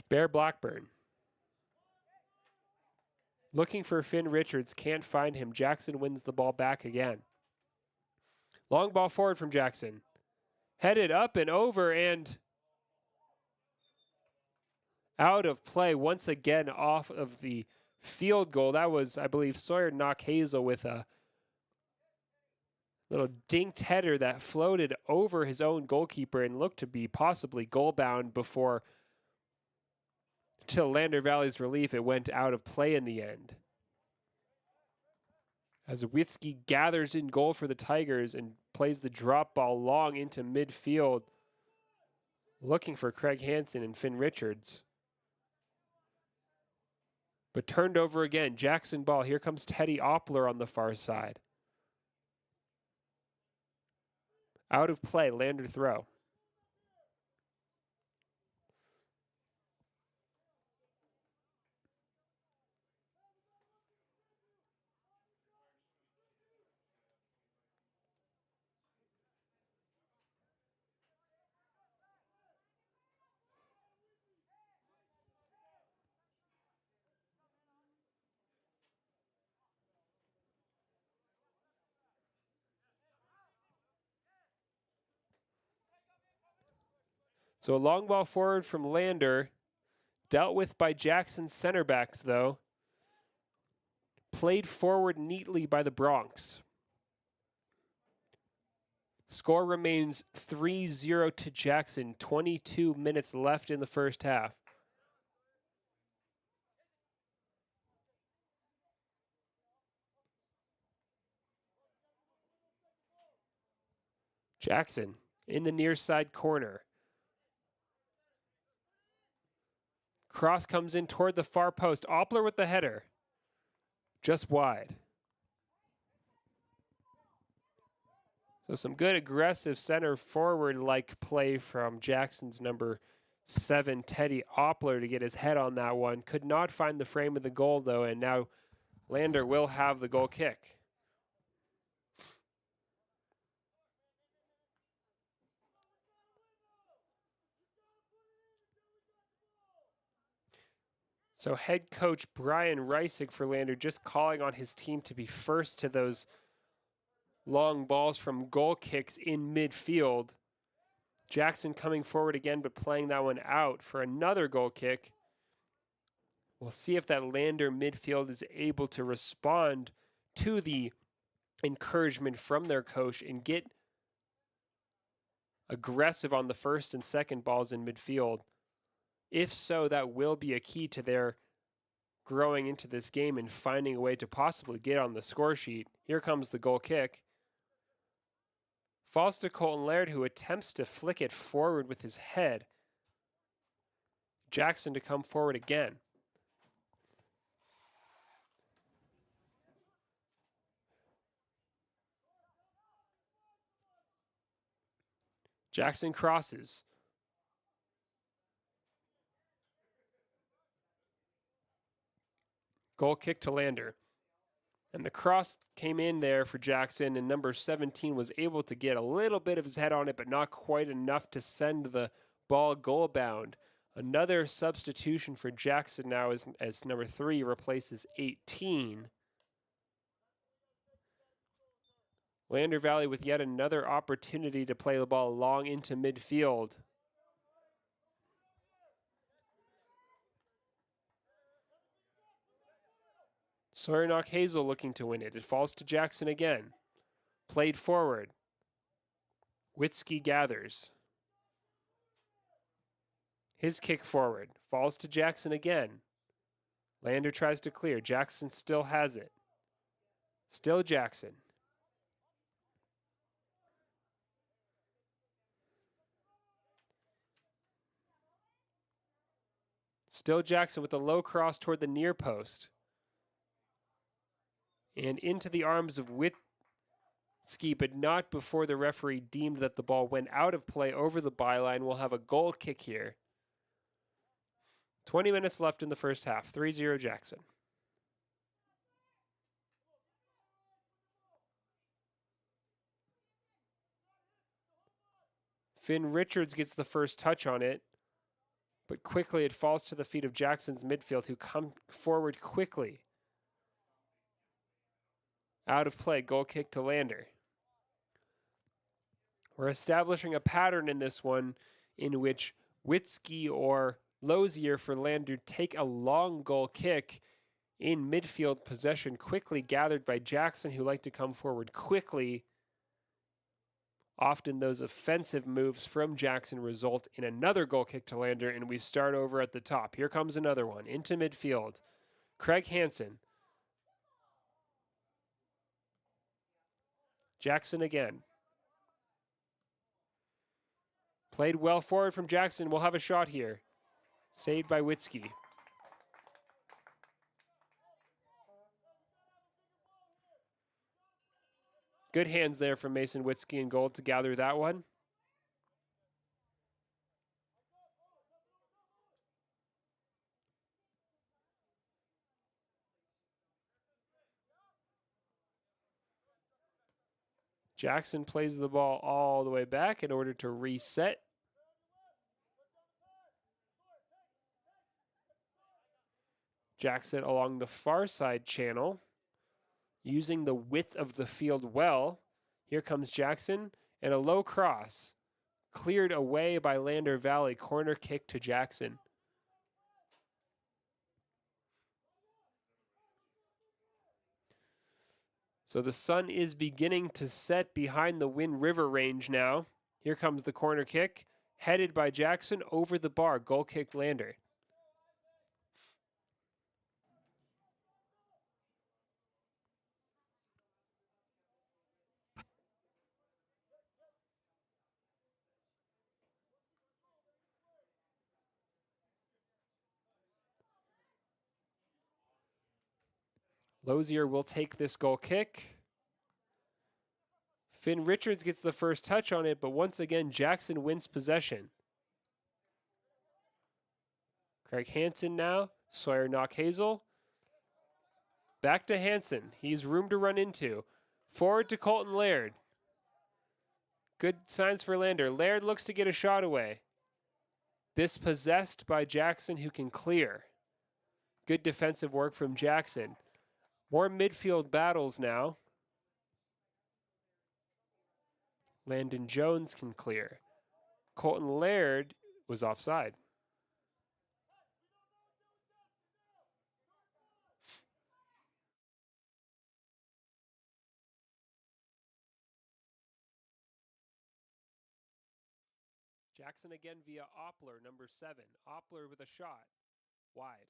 Bear Blackburn. Looking for Finn Richards, can't find him. Jackson wins the ball back again. Long ball forward from Jackson. Headed up and over and out of play once again off of the field goal. That was, I believe, Sawyer Knock-Hazel with a little dinked header that floated over his own goalkeeper and looked to be possibly goal-bound before, till Lander Valley's relief, it went out of play in the end. As Witzke gathers in goal for the Tigers and plays the drop ball long into midfield, looking for Craig Hansen and Finn Richards. But turned over again. Jackson ball. Here comes Teddy Oppler on the far side. Out of play, Lander throw. So a long ball forward from Lander, dealt with by Jackson's center backs, though. Played forward neatly by the Bronx. Score remains 3-0 to Jackson, 22 minutes left in the first half. Jackson in the near side corner. Cross comes in toward the far post. Oppler with the header. Just wide. So some good aggressive center forward-like play from Jackson's number 7, Teddy Oppler, to get his head on that one. Could not find the frame of the goal, though, and now Lander will have the goal kick. So head coach Brian Reisig for Lander just calling on his team to be first to those long balls from goal kicks in midfield. Jackson coming forward again, but playing that one out for another goal kick. We'll see if that Lander midfield is able to respond to the encouragement from their coach and get aggressive on the first and second balls in midfield. If so, that will be a key to their growing into this game and finding a way to possibly get on the score sheet. Here comes the goal kick. Falls to Colton Laird, who attempts to flick it forward with his head. Jackson to come forward again. Jackson crosses. Goal kick to Lander. And the cross came in there for Jackson, and number 17 was able to get a little bit of his head on it, but not quite enough to send the ball goal bound. Another substitution for Jackson now as number 3 replaces 18. Lander Valley with yet another opportunity to play the ball long into midfield. Sawyernock Hazel looking to win it. It falls to Jackson again. Played forward. Witzke gathers. His kick forward. Falls to Jackson again. Lander tries to clear. Jackson still has it. Still Jackson. Still Jackson with a low cross toward the near post. And into the arms of Witzke, but not before the referee deemed that the ball went out of play over the byline. We'll have a goal kick here. 20 minutes left in the first half. 3-0 Jackson. Finn Richards gets the first touch on it, but quickly it falls to the feet of Jackson's midfield, who come forward quickly. Out of play, goal kick to Lander. We're establishing a pattern in this one in which Witzke or Lozier for Lander take a long goal kick in midfield possession, quickly gathered by Jackson, who like to come forward quickly. Often those offensive moves from Jackson result in another goal kick to Lander, and we start over at the top. Here comes another one into midfield. Craig Hansen. Jackson again. Played well forward from Jackson. We'll have a shot here. Saved by Witzke. Good hands there from Mason Witzke in goal to gather that one. Jackson plays the ball all the way back in order to reset. Jackson along the far side channel, using the width of the field well. Here comes Jackson, and a low cross. Cleared away by Lander Valley. Corner kick to Jackson. So the sun is beginning to set behind the Wind River range now. Here comes the corner kick, headed by Jackson over the bar. Goal kick Lander. Lozier will take this goal kick. Finn Richards gets the first touch on it, but once again, Jackson wins possession. Craig Hansen now. Sawyer Knockhazel. Back to Hansen. He's room to run into. Forward to Colton Laird. Good signs for Lander. Laird looks to get a shot away. This possessed by Jackson, who can clear. Good defensive work from Jackson. More midfield battles now. Landon Jones can clear. Colton Laird was offside. Jackson again via Oppler, number 7. Oppler with a shot. Wide.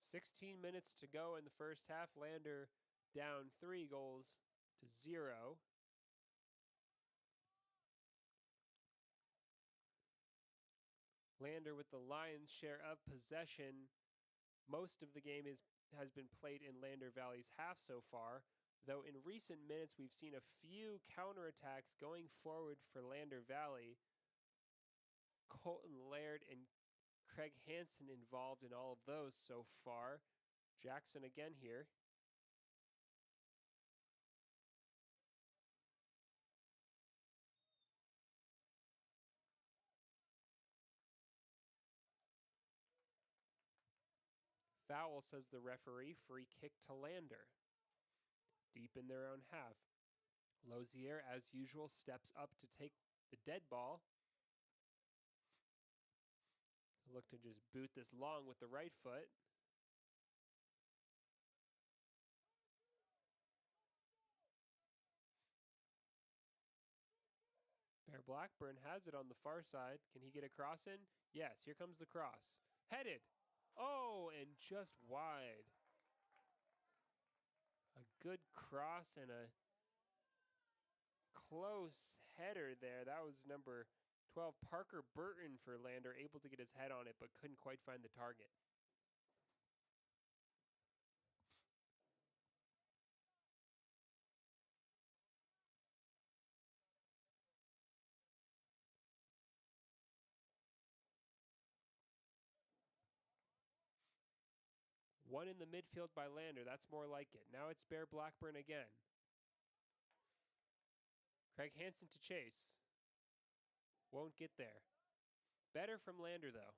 "16 minutes to go in the first half. Lander down 3-0. Lander with the lion's share of possession. Most of the game has been played in Lander Valley's half so far, though in recent minutes we've seen a few counterattacks going forward for Lander Valley. Colton Laird and Craig Hansen involved in all of those so far. Jackson again here. Foul, says the referee. Free kick to Lander. Deep in their own half. Lozier, as usual, steps up to take the dead ball. Look to just boot this long with the right foot. Bear Blackburn has it on the far side. Can he get a cross in? Yes, here comes the cross. Headed. Oh, and just wide. A good cross and a close header there. That was number 12, Parker Burton for Lander, able to get his head on it, but couldn't quite find the target. One in the midfield by Lander. That's more like it. Now it's Bear Blackburn again. Craig Hansen to chase. Won't get there. Better from Lander, though.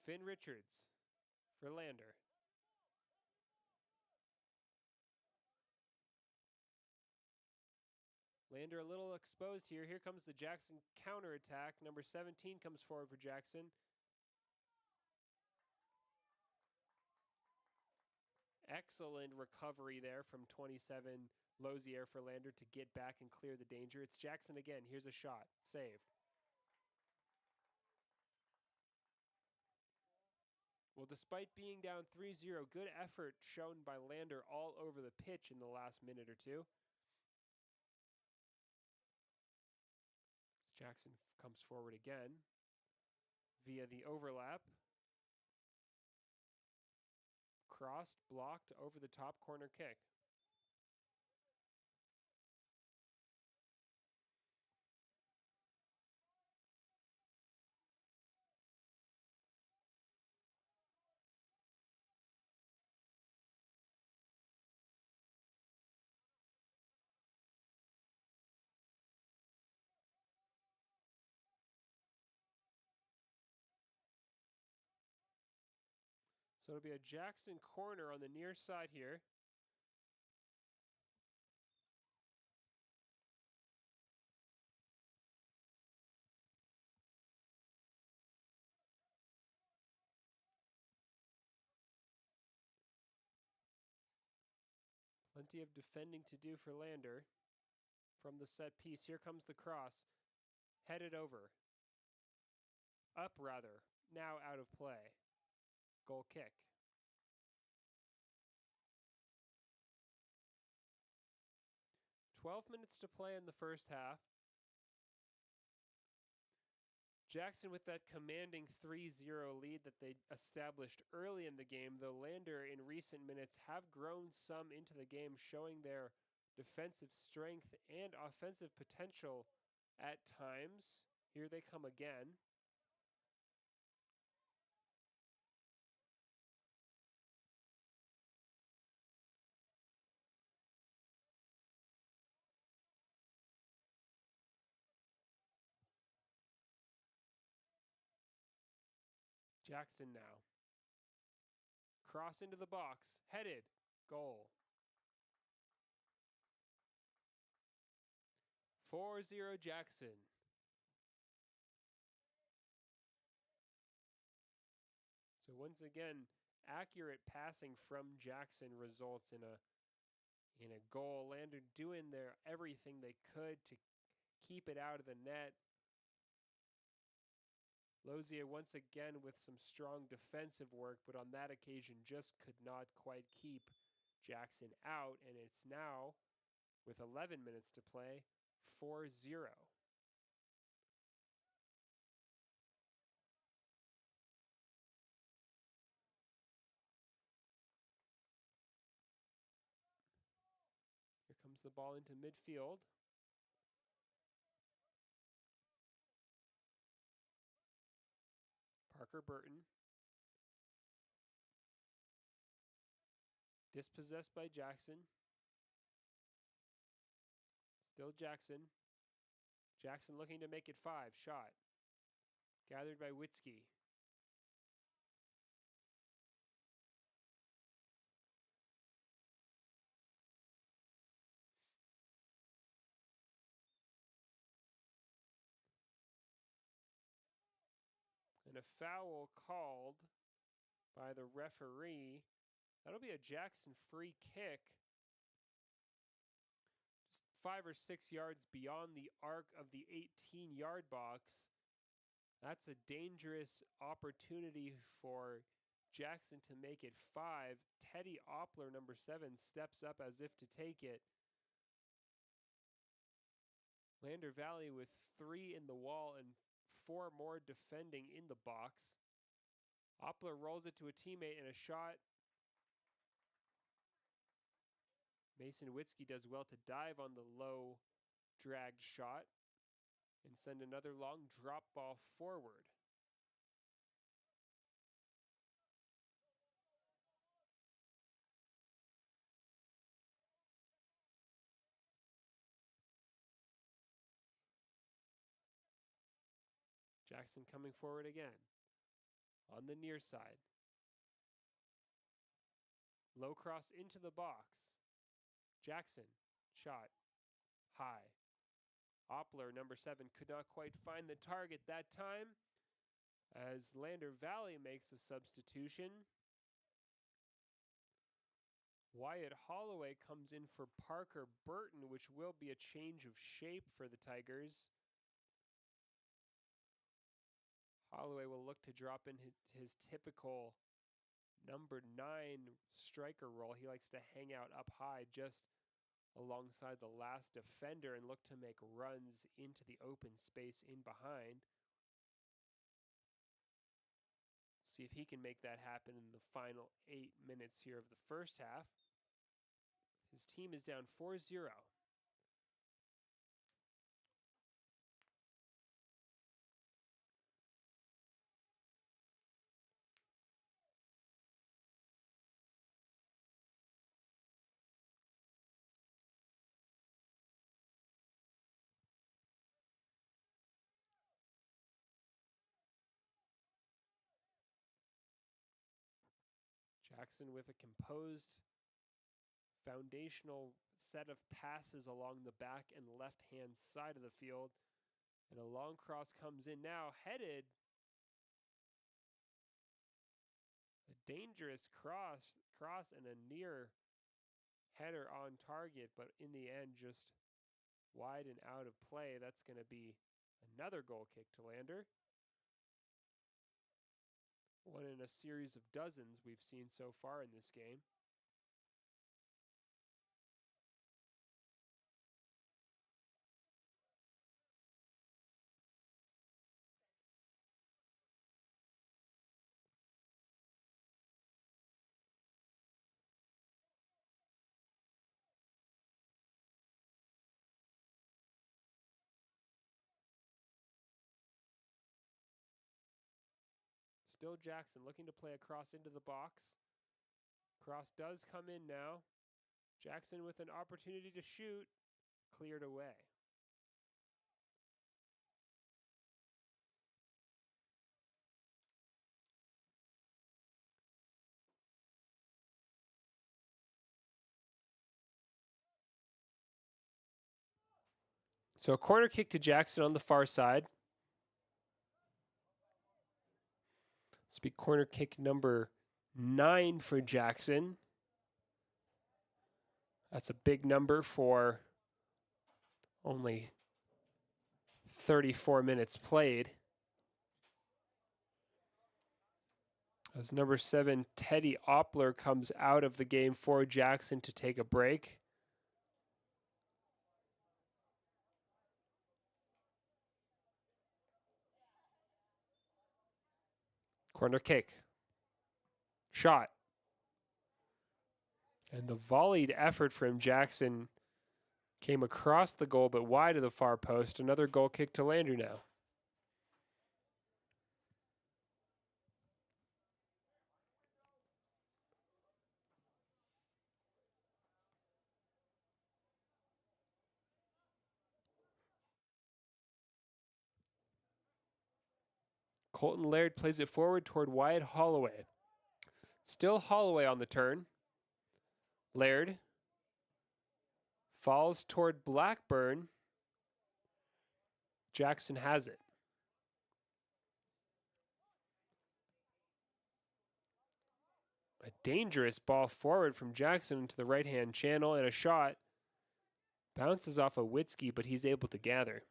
Finn Richards for Lander. Lander a little exposed here. Here comes the Jackson counterattack. Number 17 comes forward for Jackson. Excellent recovery there from 27 Lozier for Lander to get back and clear the danger. It's Jackson again. Here's a shot. Saved. Well, despite being down 3-0, good effort shown by Lander all over the pitch in the last minute or two. Jackson comes forward again via the overlap. Crossed, blocked, over the top, corner kick. So it'll be a Jackson corner on the near side here. Plenty of defending to do for Lander from the set piece. Here comes the cross. Headed over. Up, rather. Now out of play. Goal kick. "12 minutes to play in the first half. Jackson with that commanding 3-0 lead that they established early in the game, though Lander in recent minutes have grown some into the game, showing their defensive strength and offensive potential at times. Here they come again. Jackson now. Cross into the box. Headed. Goal. 4-0 Jackson. So once again, accurate passing from Jackson results in a goal. Lander doing their everything they could to keep it out of the net. Lozier once again with some strong defensive work, but on that occasion just could not quite keep Jackson out, and it's now, with 11 minutes to play, 4-0. Here comes the ball into midfield. Parker Burton. Dispossessed by Jackson. Still Jackson. Jackson looking to make it 5. Shot. Gathered by Witzke. And a foul called by the referee. That'll be a Jackson free kick. Just 5 or 6 yards beyond the arc of the 18-yard box. That's a dangerous opportunity for Jackson to make it 5. Teddy Oppler, number 7, steps up as if to take it. Lander Valley with 3 in the wall and 4 more defending in the box. Oppler rolls it to a teammate and a shot. Mason Witzke does well to dive on the low dragged shot and send another long drop ball forward. Jackson coming forward again on the near side. Low cross into the box. Jackson, shot, high. Oppler, number 7, could not quite find the target that time as Lander Valley makes a substitution. Wyatt Holloway comes in for Parker Burton, which will be a change of shape for the Tigers. Holloway will look to drop in his typical number 9 striker role. He likes to hang out up high just alongside the last defender and look to make runs into the open space in behind. See if he can make that happen in the final 8 minutes here of the first half. His team is down 4-0. Jackson with a composed foundational set of passes along the back and left-hand side of the field. And a long cross comes in now, headed. A dangerous cross and a near header on target, but in the end just wide and out of play. That's going to be another goal kick to Lander. One in a series of dozens we've seen so far in this game. Still Jackson looking to play a cross into the box. Cross does come in now. Jackson with an opportunity to shoot. Cleared away. So a corner kick to Jackson on the far side. This will be corner kick number 9 for Jackson. That's a big number for only 34 minutes played. As number 7, Teddy Oppler, comes out of the game for Jackson to take a break. Corner kick. Shot. And the volleyed effort from Jackson came across the goal but wide of the far post. Another goal kick to Lander now. Colton Laird plays it forward toward Wyatt Holloway. Still Holloway on the turn. Laird falls toward Blackburn. Jackson has it. A dangerous ball forward from Jackson into the right-hand channel, and a shot. Bounces off of Witzke, but he's able to gather.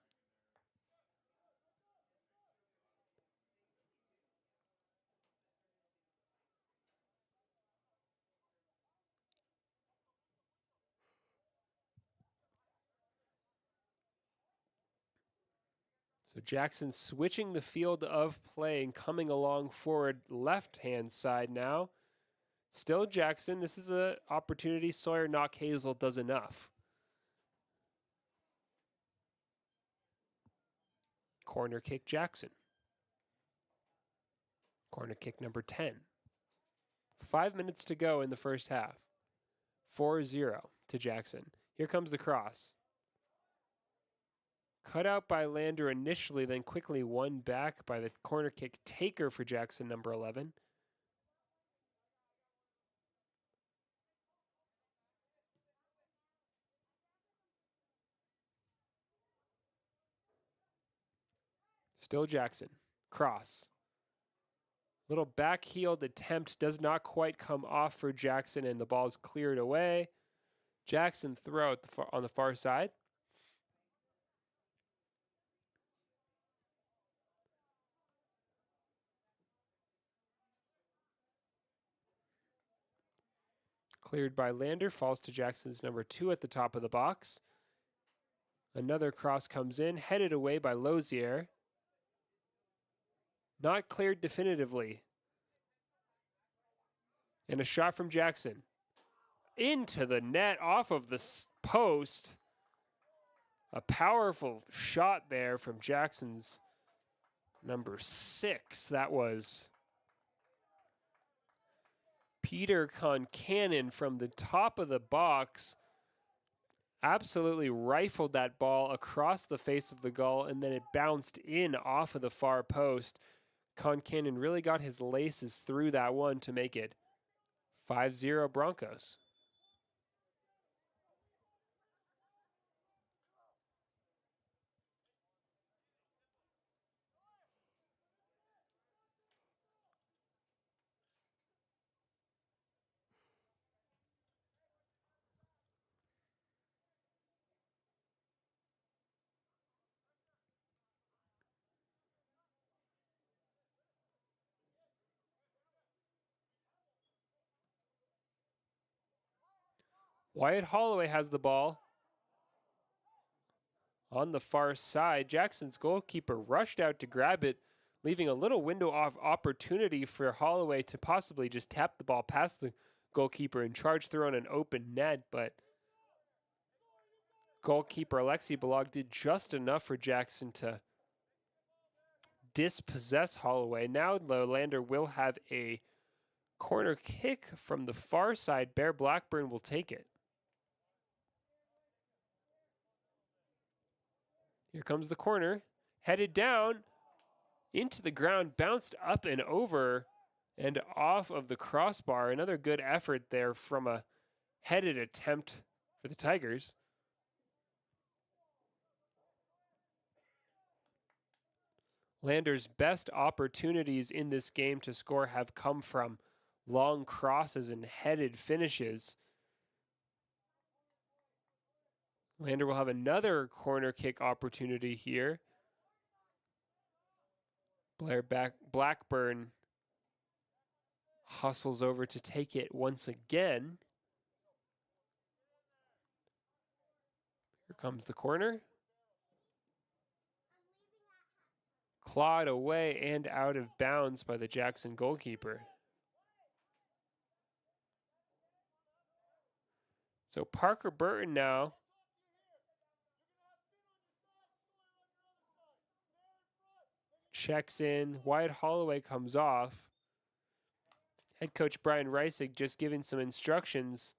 So Jackson switching the field of play and coming along forward left-hand side now. Still Jackson. This is an opportunity. Sawyer Knock Hazel does enough. Corner kick Jackson. Corner kick number 10. 5 minutes to go in the first half. 4-0 to Jackson. Here comes the cross. Cut out by Lander initially, then quickly won back by the corner kick taker for Jackson, number 11. Still Jackson. Cross. Little back-heeled attempt does not quite come off for Jackson, and the ball's cleared away. Jackson throw on the far side. Cleared by Lander, falls to Jackson's number 2 at the top of the box. Another cross comes in, headed away by Lozier. Not cleared definitively. And a shot from Jackson. Into the net, off of the post. A powerful shot there from Jackson's number 6. That was Peter Concannon from the top of the box. Absolutely rifled that ball across the face of the goal, and then it bounced in off of the far post. Concannon really got his laces through that one to make it 5-0 Broncos. Wyatt Holloway has the ball on the far side. Jackson's goalkeeper rushed out to grab it, leaving a little window of opportunity for Holloway to possibly just tap the ball past the goalkeeper and charge through on an open net, but goalkeeper Alexi Balog did just enough for Jackson to dispossess Holloway. Now, though, Lander will have a corner kick from the far side. Bear Blackburn will take it. Here comes the corner. Headed down into the ground, bounced up and over and off of the crossbar. Another good effort there from a headed attempt for the Tigers. Lander's best opportunities in this game to score have come from long crosses and headed finishes. Lander will have another corner kick opportunity here. Blackburn hustles over to take it once again. Here comes the corner. Clawed away and out of bounds by the Jackson goalkeeper. So Parker Burton now checks in. Wyatt Holloway comes off. Head coach Brian Reisig just giving some instructions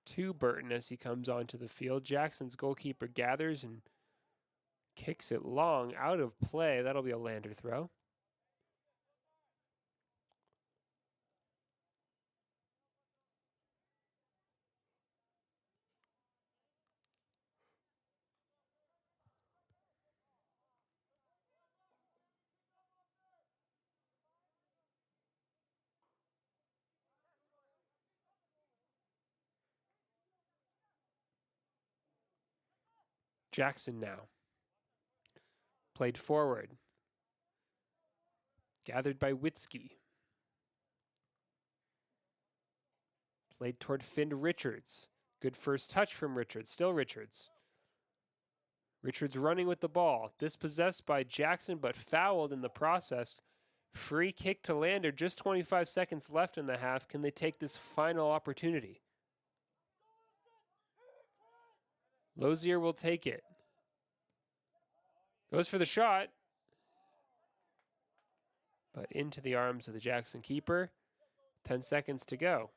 to Burton as he comes onto the field. Jackson's goalkeeper gathers and kicks it long out of play. That'll be a Lander throw. Jackson now. Played forward. Gathered by Witzke. Played toward Finn Richards. Good first touch from Richards. Still Richards. Richards running with the ball. Dispossessed by Jackson, but fouled in the process. Free kick to Lander. Just 25 seconds left in the half. Can they take this final opportunity? Lozier will take it. Goes for the shot. But into the arms of the Jackson keeper. 10 seconds to go.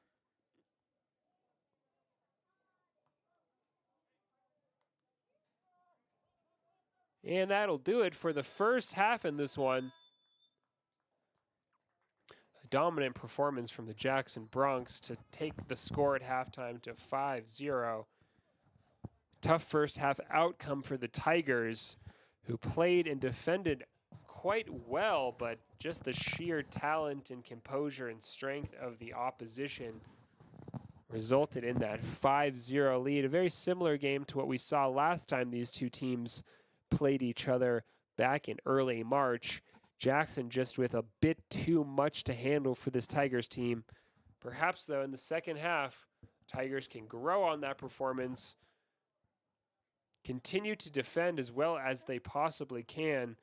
And that'll do it for the first half in this one. A dominant performance from the Jackson Bronx to take the score at halftime to 5-0. Tough first half outcome for the Tigers, who played and defended quite well, but just the sheer talent and composure and strength of the opposition resulted in that 5-0 lead. A very similar game to what we saw last time these two teams played each other back in early March. Jackson just with a bit too much to handle for this Tigers team. Perhaps, though, in the second half, Tigers can grow on that performance, continue to defend as well as they possibly can,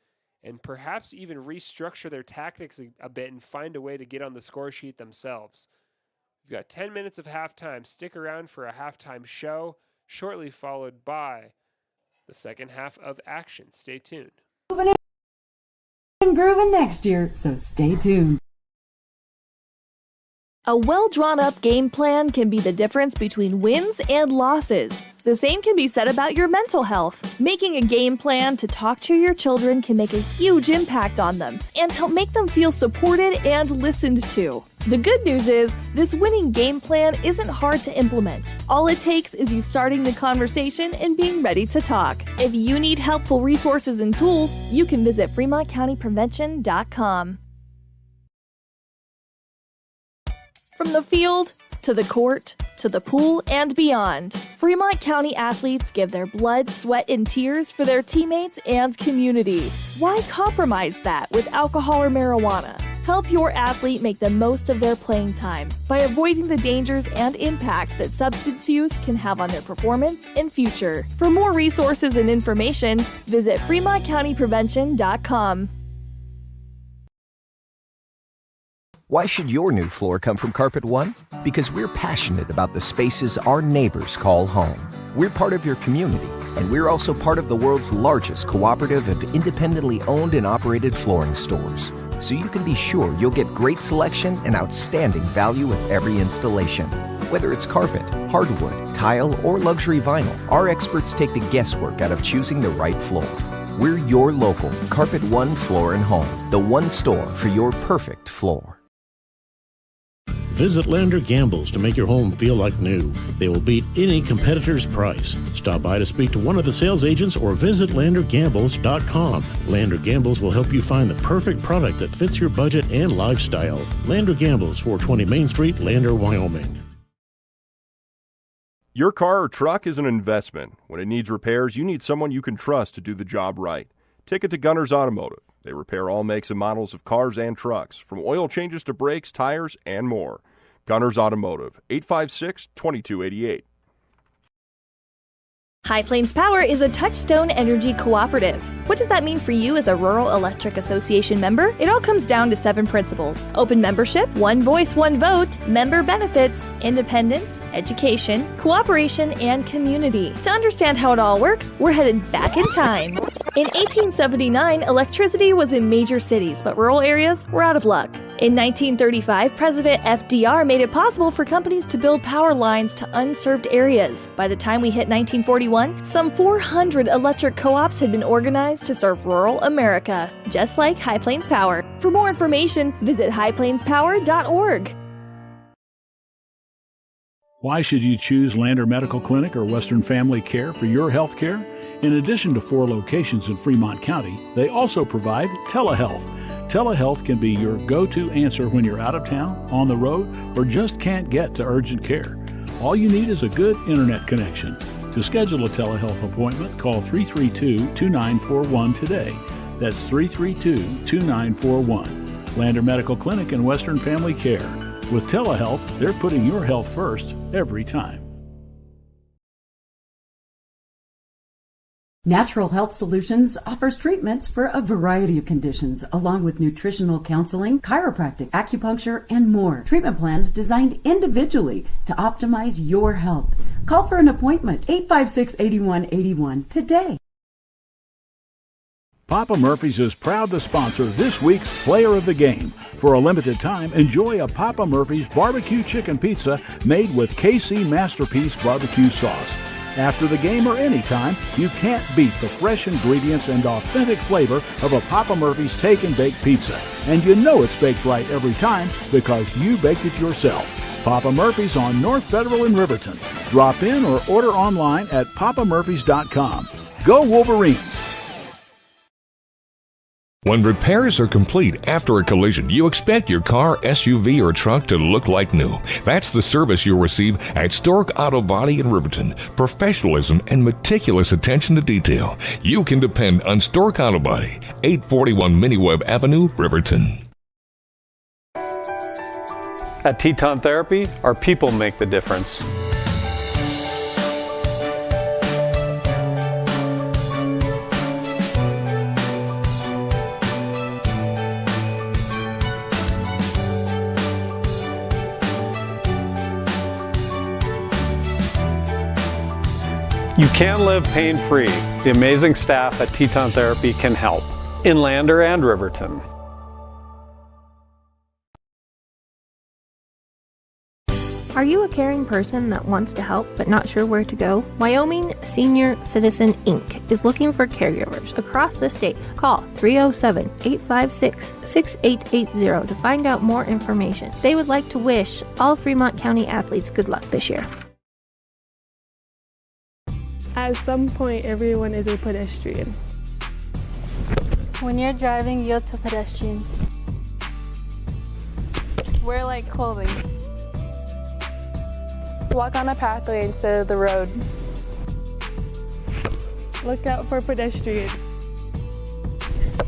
and perhaps even restructure their tactics a bit and find a way to get on the score sheet themselves. We've got 10 minutes of halftime. Stick around for a halftime show, shortly followed by the second half of action. Stay tuned. Moving and grooving next year, so stay tuned. A well-drawn-up game plan can be the difference between wins and losses. The same can be said about your mental health. Making a game plan to talk to your children can make a huge impact on them and help make them feel supported and listened to. The good news is, this winning game plan isn't hard to implement. All it takes is you starting the conversation and being ready to talk. If you need helpful resources and tools, you can visit FremontCountyPrevention.com. From the field, to the court, to the pool, and beyond, Fremont County athletes give their blood, sweat, and tears for their teammates and community. Why compromise that with alcohol or marijuana? Help your athlete make the most of their playing time by avoiding the dangers and impact that substance use can have on their performance and future. For more resources and information, visit FremontCountyPrevention.com. Why should your new floor come from Carpet One? Because we're passionate about the spaces our neighbors call home. We're part of your community, And we're also part of the world's largest cooperative of independently owned and operated flooring stores. So you can be sure you'll get great selection and outstanding value with every installation. Whether it's carpet, hardwood, tile, or luxury vinyl, our experts take the guesswork out of choosing the right floor. We're your local Carpet One Floor and Home, the one store for your perfect floor. Visit Lander Gambles to make your home feel like new. They will beat any competitor's price. Stop by to speak to one of the sales agents or visit LanderGambles.com. Lander Gambles will help you find the perfect product that fits your budget and lifestyle. Lander Gambles, 420 Main Street, Lander, Wyoming. Your car or truck is an investment. When it needs repairs, you need someone you can trust to do the job right. Take it to Gunner's Automotive. They repair all makes and models of cars and trucks, from oil changes to brakes, tires, and more. Gunner's Automotive, 856-2288. High Plains Power is a Touchstone Energy cooperative. What does that mean for you as a Rural Electric Association member? It all comes down to 7 principles: open membership, one voice, one vote, member benefits, independence, education, cooperation, and community. To understand how it all works, we're headed back in time. In 1879, electricity was in major cities, but rural areas were out of luck. In 1935, President FDR made it possible for companies to build power lines to unserved areas. By the time we hit 1941, some 400 electric co-ops had been organized to serve rural America, just like High Plains Power. For more information, visit highplainspower.org. Why should you choose Lander Medical Clinic or Western Family Care for your health care? In addition to 4 locations in Fremont County, they also provide telehealth. Telehealth can be your go-to answer when you're out of town, on the road, or just can't get to urgent care. All you need is a good internet connection. To schedule a telehealth appointment, call 332-2941 today. That's 332-2941. Lander Medical Clinic and Western Family Care. With telehealth, they're putting your health first every time. Natural Health Solutions offers treatments for a variety of conditions, along with nutritional counseling, chiropractic, acupuncture, and more. Treatment plans designed individually to optimize your health. Call for an appointment, 856-8181 today. Papa Murphy's is proud to sponsor this week's Player of the Game. For a limited time, enjoy a Papa Murphy's barbecue chicken pizza made with KC Masterpiece barbecue sauce. After the game or any time, you can't beat the fresh ingredients and authentic flavor of a Papa Murphy's Take and Bake pizza. And you know it's baked right every time because you baked it yourself. Papa Murphy's on North Federal in Riverton. Drop in or order online at papamurphys.com. Go Wolverines! When repairs are complete after a collision, you expect your car, SUV, or truck to look like new. That's the service you'll receive at Stork Auto Body in Riverton. Professionalism and meticulous attention to detail. You can depend on Stork Auto Body, 841 Miniweb Avenue, Riverton. At Teton Therapy, our people make the difference. You can live pain-free. The amazing staff at Teton Therapy can help in Lander and Riverton. Are you a caring person that wants to help but not sure where to go? Wyoming Senior Citizen Inc. is looking for caregivers across the state. Call 307-856-6880 to find out more information. They would like to wish all Fremont County athletes good luck this year. At some point, everyone is a pedestrian. When you're driving, yield to pedestrians. Wear light clothing. Walk on a pathway instead of the road. Look out for pedestrians.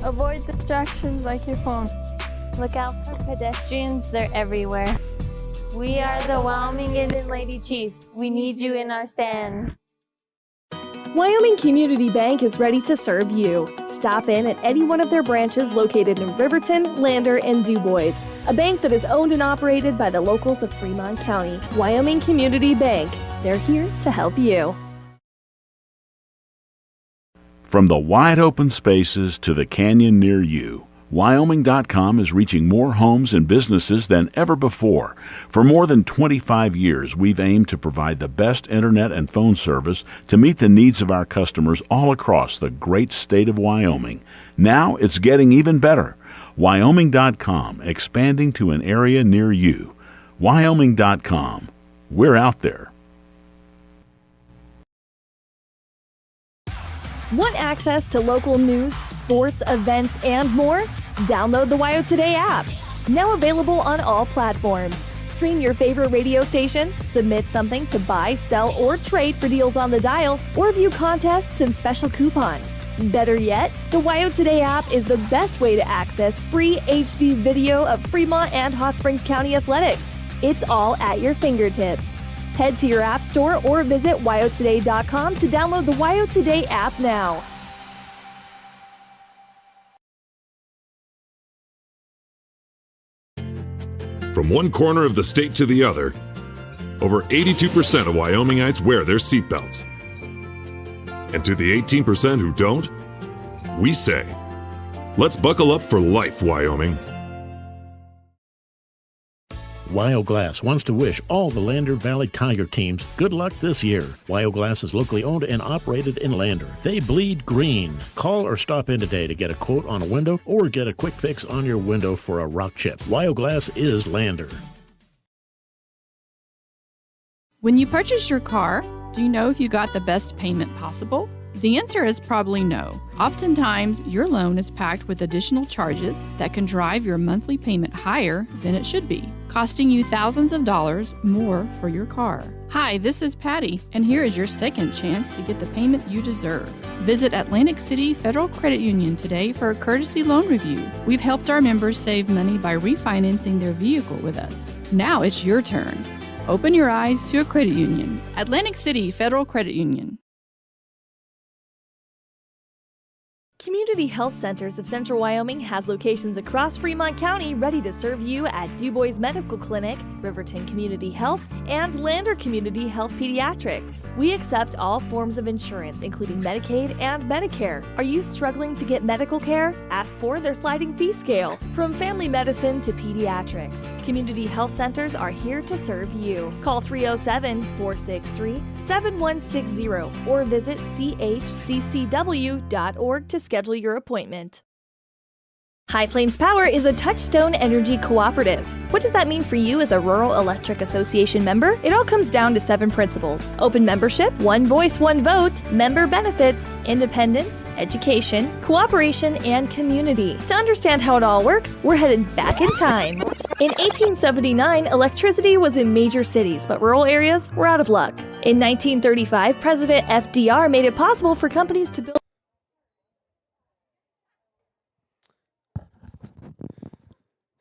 Avoid distractions like your phone. Look out for pedestrians, they're everywhere. We are the Wyoming Indian Lady Chiefs. We need you in our stands. Wyoming Community Bank is ready to serve you. Stop in at any one of their branches located in Riverton, Lander, and DuBois. A bank that is owned and operated by the locals of Fremont County. Wyoming Community Bank. They're here to help you. From the wide open spaces to the canyon near you, Wyoming.com is reaching more homes and businesses than ever before. For more than 25 years, we've aimed to provide the best internet and phone service to meet the needs of our customers all across the great state of Wyoming. Now it's getting even better. Wyoming.com, expanding to an area near you. Wyoming.com. We're out there. Want access to local news, sports, events, and more? Download the WYO Today app. Now available on all platforms. Stream your favorite radio station, submit something to buy, sell, or trade for deals on the dial, or view contests and special coupons. Better yet, the WYO Today app is the best way to access free HD video of Fremont and Hot Springs County athletics. It's all at your fingertips. Head to your app store or visit wyotoday.com to download the WYO Today app now. From one corner of the state to the other, over 82% of Wyomingites wear their seatbelts. And to the 18% who don't, we say, let's buckle up for life, Wyoming. WYO Glass wants to wish all the Lander Valley Tiger teams good luck this year. WYO Glass is locally owned and operated in Lander. They bleed green. Call or stop in today to get a quote on a window or get a quick fix on your window for a rock chip. WYO Glass is Lander. When you purchase your car, do you know if you got the best payment possible? The answer is probably no. Oftentimes, your loan is packed with additional charges that can drive your monthly payment higher than it should be, costing you thousands of dollars more for your car. Hi, this is Patty, and here is your second chance to get the payment you deserve. Visit Atlantic City Federal Credit Union today for a courtesy loan review. We've helped our members save money by refinancing their vehicle with us. Now it's your turn. Open your eyes to a credit union. Atlantic City Federal Credit Union. Community Health Centers of Central Wyoming has locations across Fremont County ready to serve you at DuBois Medical Clinic, Riverton Community Health, and Lander Community Health Pediatrics. We accept all forms of insurance, including Medicaid and Medicare. Are you struggling to get medical care? Ask for their sliding fee scale. From family medicine to pediatrics, Community Health Centers are here to serve you. Call 307-463-7160 or visit chccw.org to schedule your appointment. High Plains Power is a Touchstone Energy cooperative. What does that mean for you as a Rural Electric Association member? It all comes down to 7 principles: open membership, one voice, one vote, member benefits, independence, education, cooperation, and community. To understand how it all works, we're headed back in time. In 1879, electricity was in major cities, but rural areas were out of luck. In 1935, President FDR made it possible for companies to build.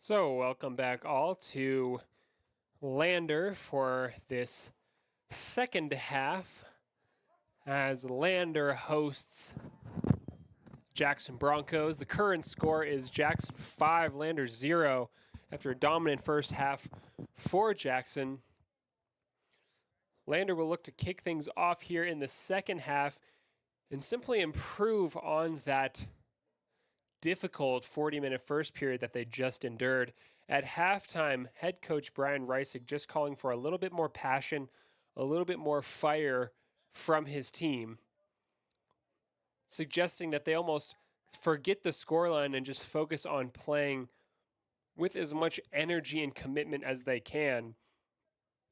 So, welcome back all to Lander for this second half as Lander hosts Jackson Broncos. The current score is Jackson 5, Lander 0 after a dominant first half for Jackson. Lander will look to kick things off here in the second half and simply improve on that difficult 40-minute first period that they just endured. At halftime, head coach Brian Reisig just calling for a little bit more passion, a little bit more fire from his team, suggesting that they almost forget the scoreline and just focus on playing with as much energy and commitment as they can.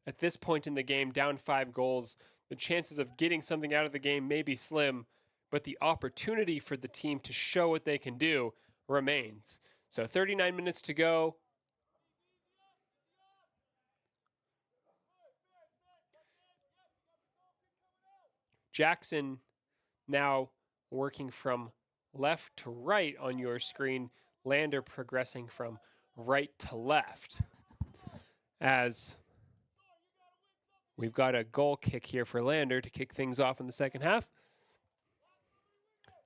At this point in the game, down 5 goals, the chances of getting something out of the game may be slim, but the opportunity for the team to show what they can do remains. So 39 minutes to go. Jackson now working from left to right on your screen. Lander progressing from right to left. As we've got a goal kick here for Lander to kick things off in the second half.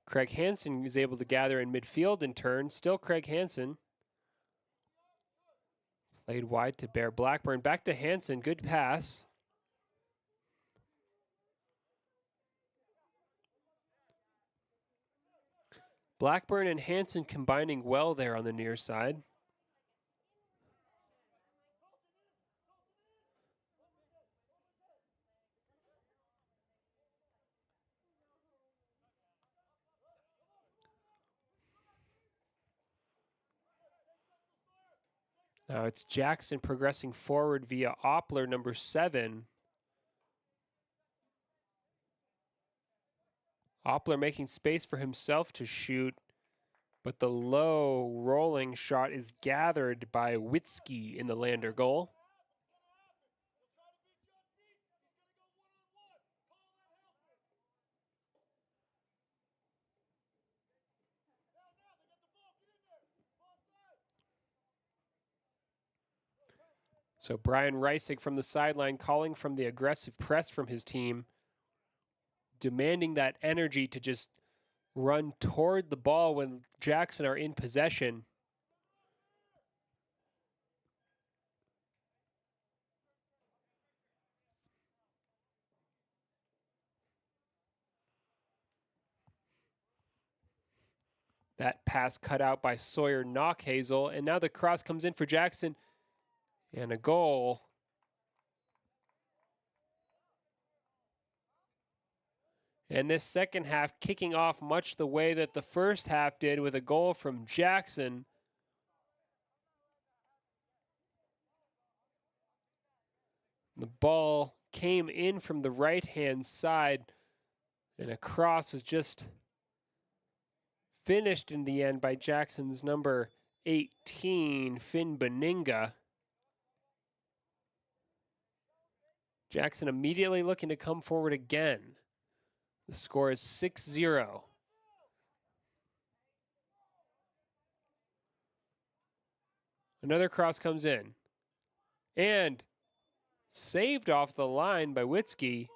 Craig Hansen is able to gather in midfield and turn. Still Craig Hansen. Played wide to Bear Blackburn. Back to Hansen. Good pass. Blackburn and Hansen combining well there on the near side. Now it's Jackson progressing forward via Oppler, number 7. Oppler making space for himself to shoot, but the low rolling shot is gathered by Witzke in the Lander goal. So Brian Reisig from the sideline calling from the aggressive press from his team, demanding that energy to just run toward the ball when Jackson are in possession. That pass cut out by Sawyer Knockhazel, and now the cross comes in for Jackson, and a goal. And this second half kicking off much the way that the first half did, with a goal from Jackson. The ball came in from the right-hand side, and a cross was just finished in the end by Jackson's number 18, Finn Beninga. Jackson immediately looking to come forward again. The score is 6-0. Another cross comes in. And saved off the line by Witzke.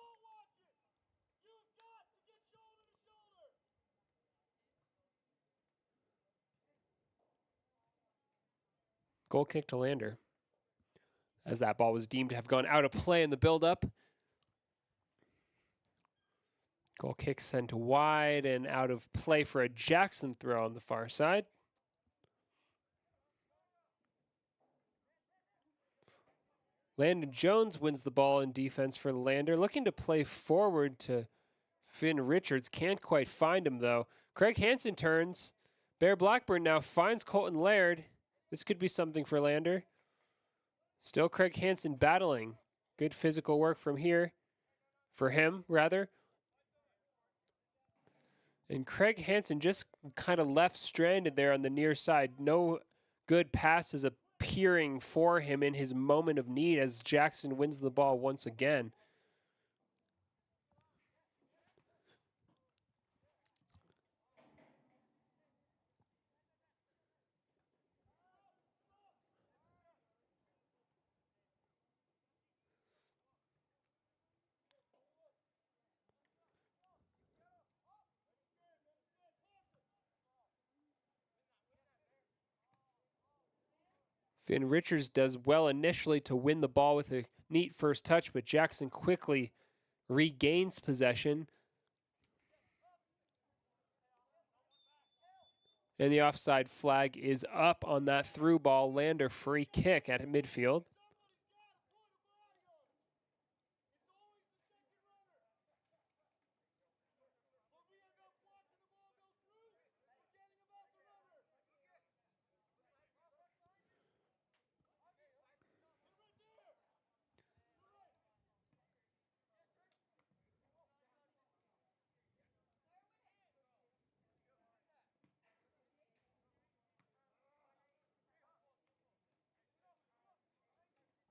Goal kick to Lander, as that ball was deemed to have gone out of play in the build-up. Goal kick sent wide and out of play for a Jackson throw on the far side. Landon Jones wins the ball in defense for Lander, looking to play forward to Finn Richards. Can't quite find him, though. Craig Hansen turns. Bear Blackburn now finds Colton Laird. This could be something for Lander. Still Craig Hansen battling. Good physical work from here. For him, rather. And Craig Hansen just kind of left stranded there on the near side. No good passes appearing for him in his moment of need as Jackson wins the ball once again. Finn Richards does well initially to win the ball with a neat first touch, but Jackson quickly regains possession. And the offside flag is up on that through ball. Lander free kick at midfield.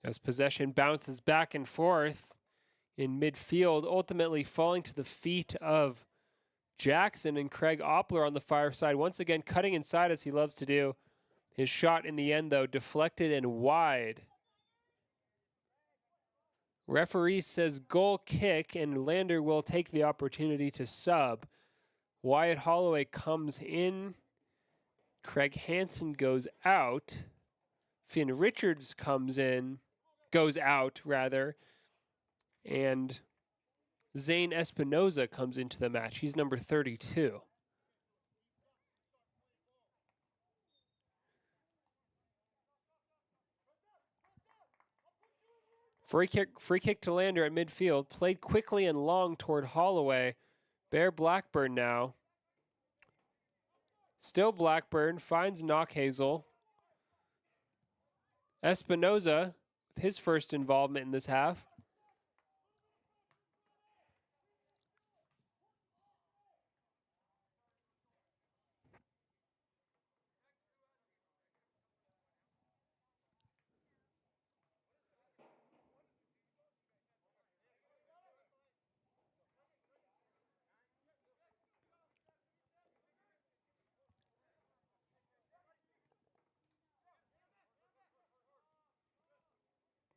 As possession bounces back and forth in midfield, ultimately falling to the feet of Jackson, and Craig Oppler on the far side, once again cutting inside as he loves to do. His shot in the end, though, deflected and wide. Referee says goal kick, and Lander will take the opportunity to sub. Wyatt Holloway comes in. Craig Hansen goes out. Finn Richards goes out, and Zane Espinoza comes into the match. He's number 32. Free kick to Lander at midfield. Played quickly and long toward Holloway. Bear Blackburn now. Still Blackburn. Finds Knockhazel. Espinoza, with his first involvement in this half.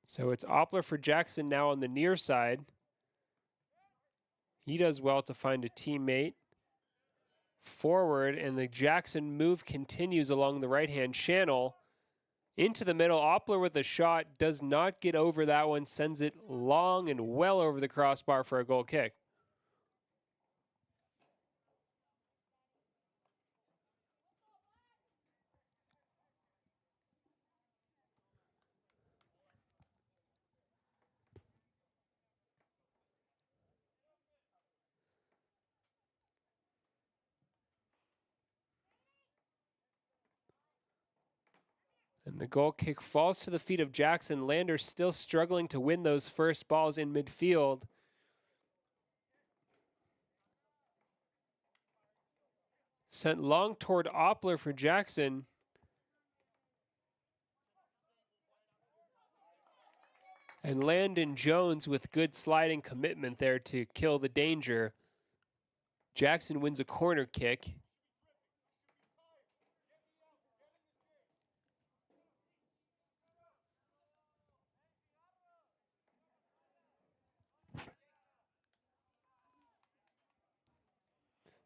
So it's Oppler for Jackson now on the near side. He does well to find a teammate. Forward, and the Jackson move continues along the right-hand channel. Into the middle, Oppler with a shot, does not get over that one, sends it long and well over the crossbar for a goal kick. And the goal kick falls to the feet of Jackson. Lander still struggling to win those first balls in midfield. Sent long toward Oppler for Jackson. And Landon Jones with good sliding commitment there to kill the danger. Jackson wins a corner kick.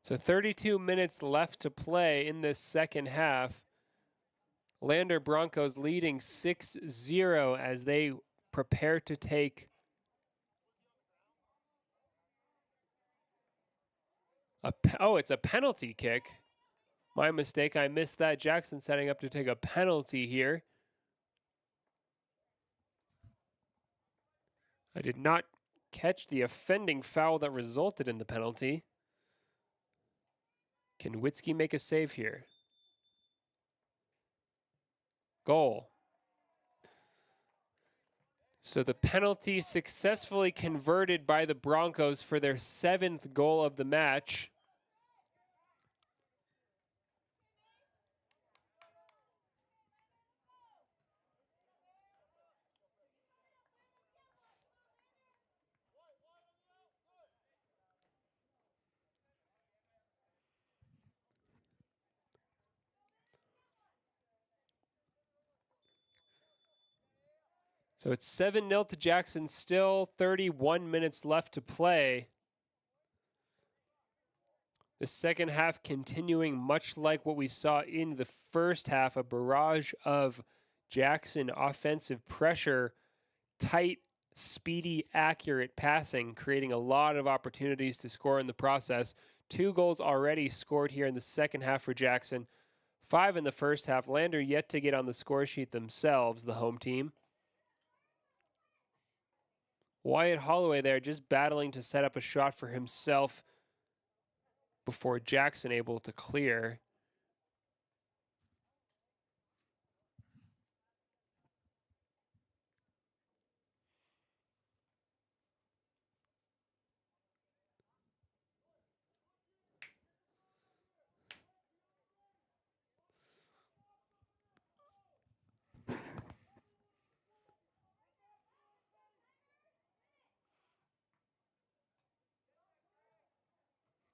So 32 minutes left to play in this second half. Lander Broncos leading 6-0 as they prepare to take it's a penalty kick. My mistake, I missed that. Jackson setting up to take a penalty here. I did not catch the offending foul that resulted in the penalty. Can Witzke make a save here? Goal. So the penalty successfully converted by the Broncos for their 7th goal of the match. So it's 7-0 to Jackson, still 31 minutes left to play. The second half continuing much like what we saw in the first half, a barrage of Jackson offensive pressure, tight, speedy, accurate passing, creating a lot of opportunities to score in the process. 2 goals already scored here in the second half for Jackson, 5 in the first half. Lander yet to get on the score sheet themselves, the home team. Wyatt Holloway there just battling to set up a shot for himself before Jackson able to clear.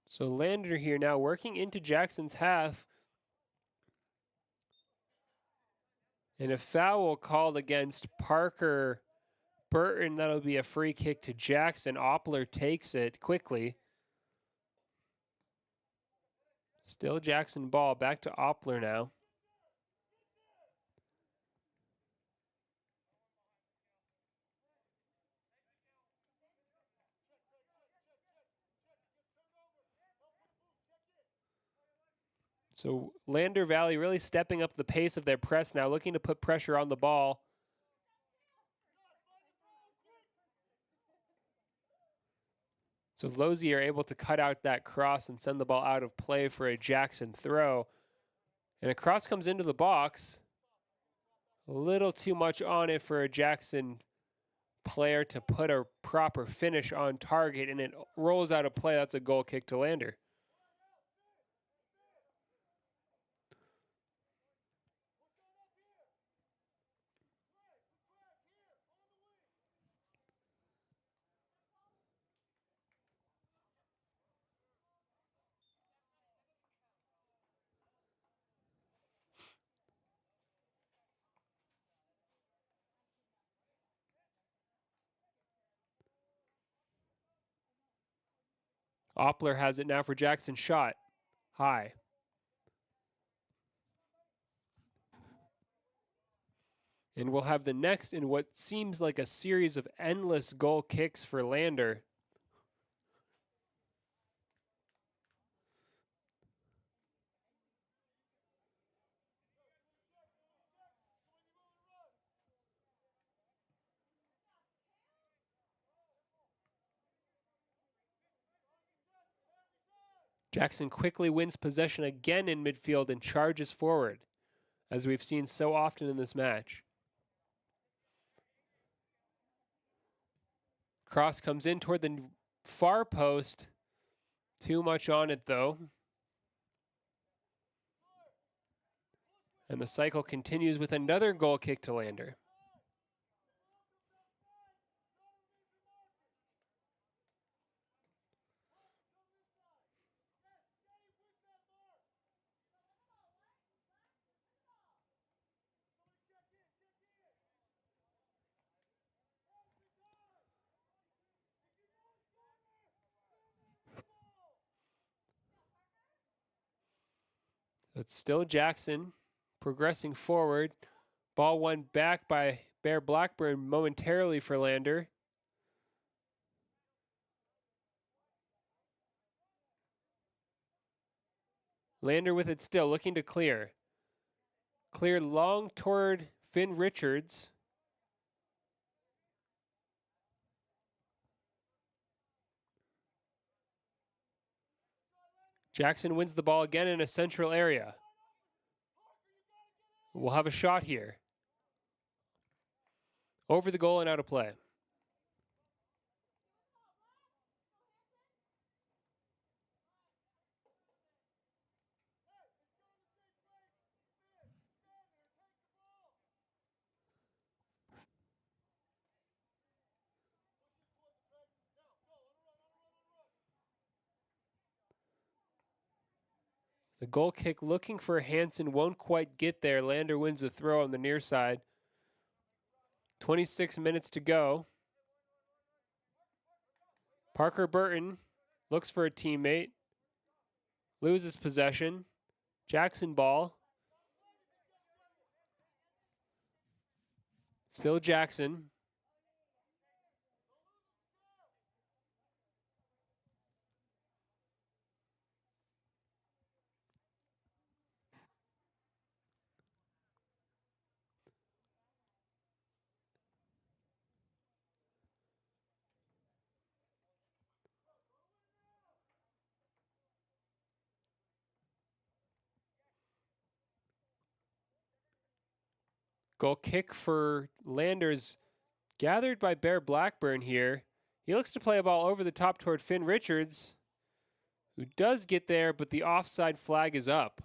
So Lander here now working into Jackson's half. And a foul called against Parker Burton. That'll be a free kick to Jackson. Oppler takes it quickly. Still Jackson ball. Back to Oppler now. So Lander Valley really stepping up the pace of their press now, looking to put pressure on the ball. So Losey are able to cut out that cross and send the ball out of play for a Jackson throw. And a cross comes into the box. A little too much on it for a Jackson player to put a proper finish on target, and it rolls out of play. That's a goal kick to Lander. Oppler has it now for Jackson. Shot high. And we'll have the next in what seems like a series of endless goal kicks for Lander. Jackson quickly wins possession again in midfield and charges forward, as we've seen so often in this match. Cross comes in toward the far post. Too much on it, though. And the cycle continues with another goal kick to Lander. It's still Jackson progressing forward. Ball won back by Bear Blackburn momentarily for Lander. Lander with it still, looking to clear. Clear long toward Finn Richards. Jackson wins the ball again in a central area. We'll have a shot here. Over the goal and out of play. The goal kick looking for Hansen won't quite get there. Lander wins the throw on the near side. 26 minutes to go. Parker Burton looks for a teammate. Loses possession. Jackson ball. Still Jackson. Goal kick for Landers, gathered by Bear Blackburn here. He looks to play a ball over the top toward Finn Richards, who does get there, but the offside flag is up.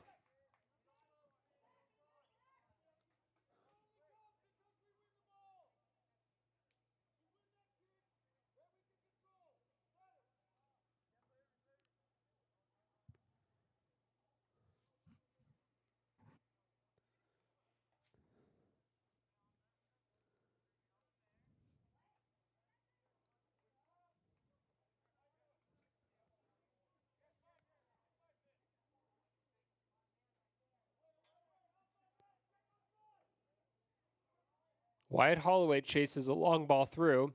Wyatt Holloway chases a long ball through.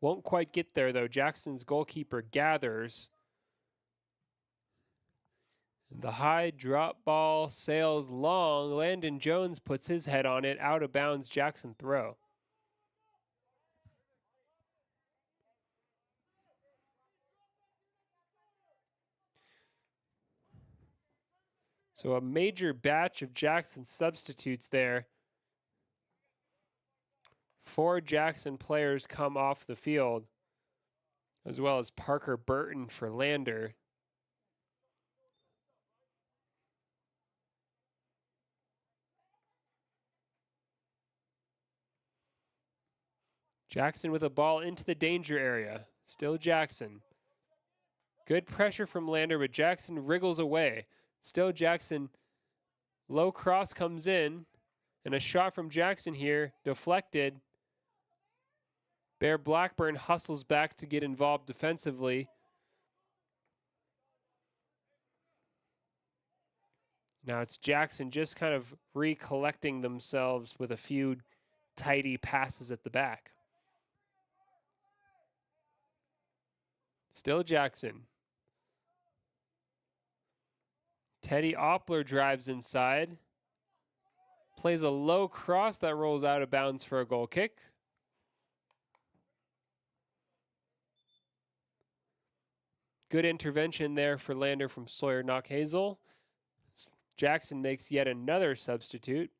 Won't quite get there, though. Jackson's goalkeeper gathers. The high drop ball sails long. Landon Jones puts his head on it. Out of bounds, Jackson throw. So a major batch of Jackson substitutes there. 4 Jackson players come off the field, as well as Parker Burton for Lander. Jackson with a ball into the danger area. Still Jackson. Good pressure from Lander, but Jackson wriggles away. Still Jackson. Low cross comes in, and a shot from Jackson here, deflected. Bear Blackburn hustles back to get involved defensively. Now it's Jackson just kind of recollecting themselves with a few tidy passes at the back. Still Jackson. Teddy Oppler drives inside. Plays a low cross that rolls out of bounds for a goal kick. Good intervention there for Lander from Sawyer Knockhazel. Jackson makes yet another substitute.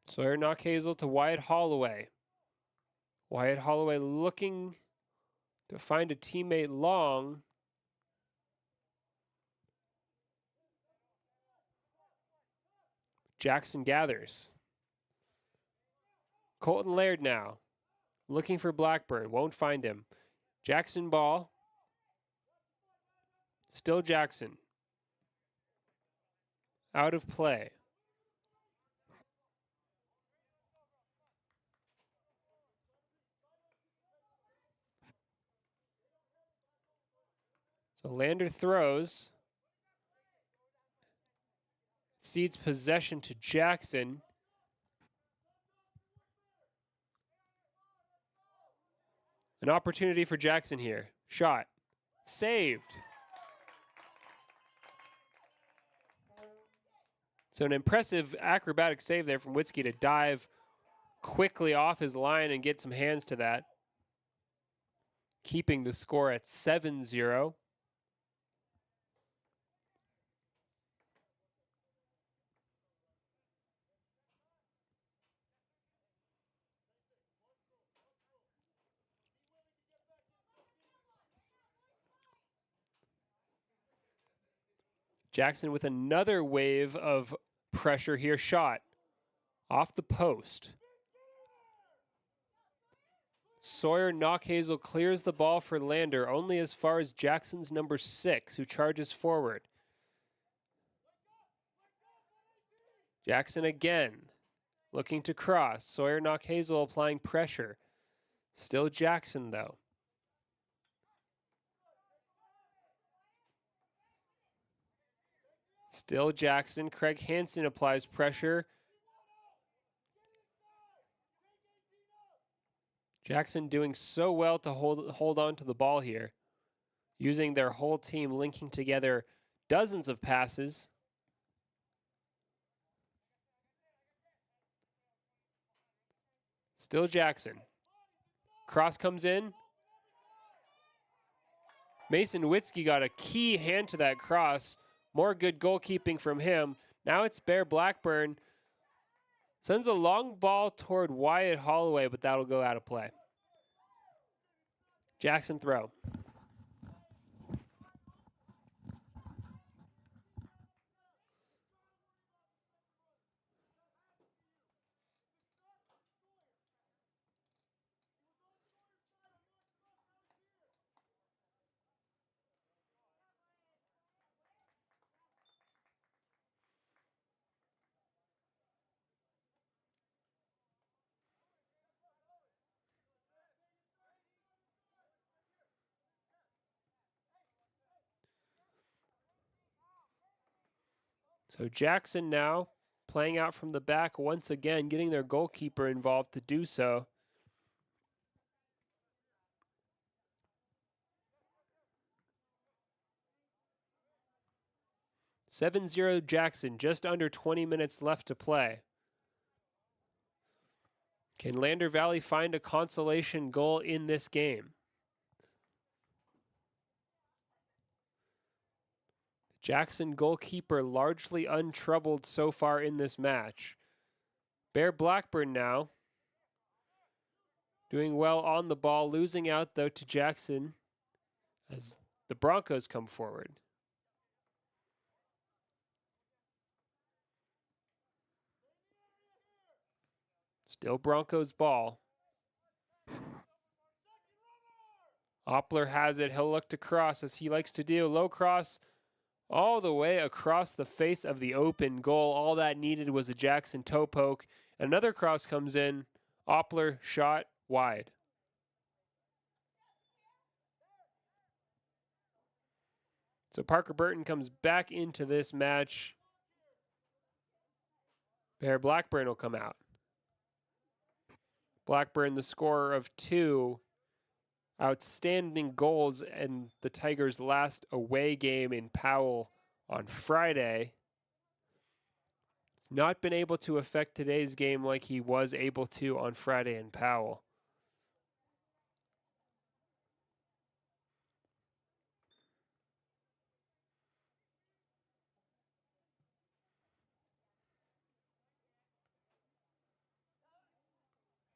Sawyer Knockhazel to Wyatt Holloway. Wyatt Holloway looking to find a teammate long. Jackson gathers. Colton Laird now. Looking for Blackburn. Won't find him. Jackson ball. Still Jackson. Out of play. So Lander throws. Cedes possession to Jackson. An opportunity for Jackson here. Shot. Saved. So an impressive acrobatic save there from Witzke to dive quickly off his line and get some hands to that. Keeping the score at 7-0. Jackson with another wave of pressure here. Shot off the post. Sawyer Knockhazel clears the ball for Lander only as far as Jackson's number 6, who charges forward. Jackson again looking to cross. Sawyer Knockhazel applying pressure. Still Jackson though. Still Jackson. Craig Hansen applies pressure. Jackson doing so well to hold on to the ball here. Using their whole team, linking together dozens of passes. Still Jackson. Cross comes in. Mason Witzke got a key hand to that cross. More good goalkeeping from him. Now it's Bear Blackburn. Sends a long ball toward Wyatt Holloway, but that'll go out of play. Jackson throw. So Jackson now playing out from the back once again, getting their goalkeeper involved to do so. 7-0 Jackson, just under 20 minutes left to play. Can Lander Valley find a consolation goal in this game? Jackson goalkeeper largely untroubled so far in this match. Bear Blackburn now. Doing well on the ball, losing out though to Jackson as the Broncos come forward. Still Broncos ball. Oppler has it. He'll look to cross as he likes to do. Low cross all the way across the face of the open goal. All that needed was a Jackson toe poke. Another cross comes in. Oppler shot wide. So Parker Burton comes back into this match. Bear Blackburn will come out. Blackburn, the scorer of 2 outstanding goals in the Tigers' last away game in Powell on Friday. He's not been able to affect today's game like he was able to on Friday in Powell.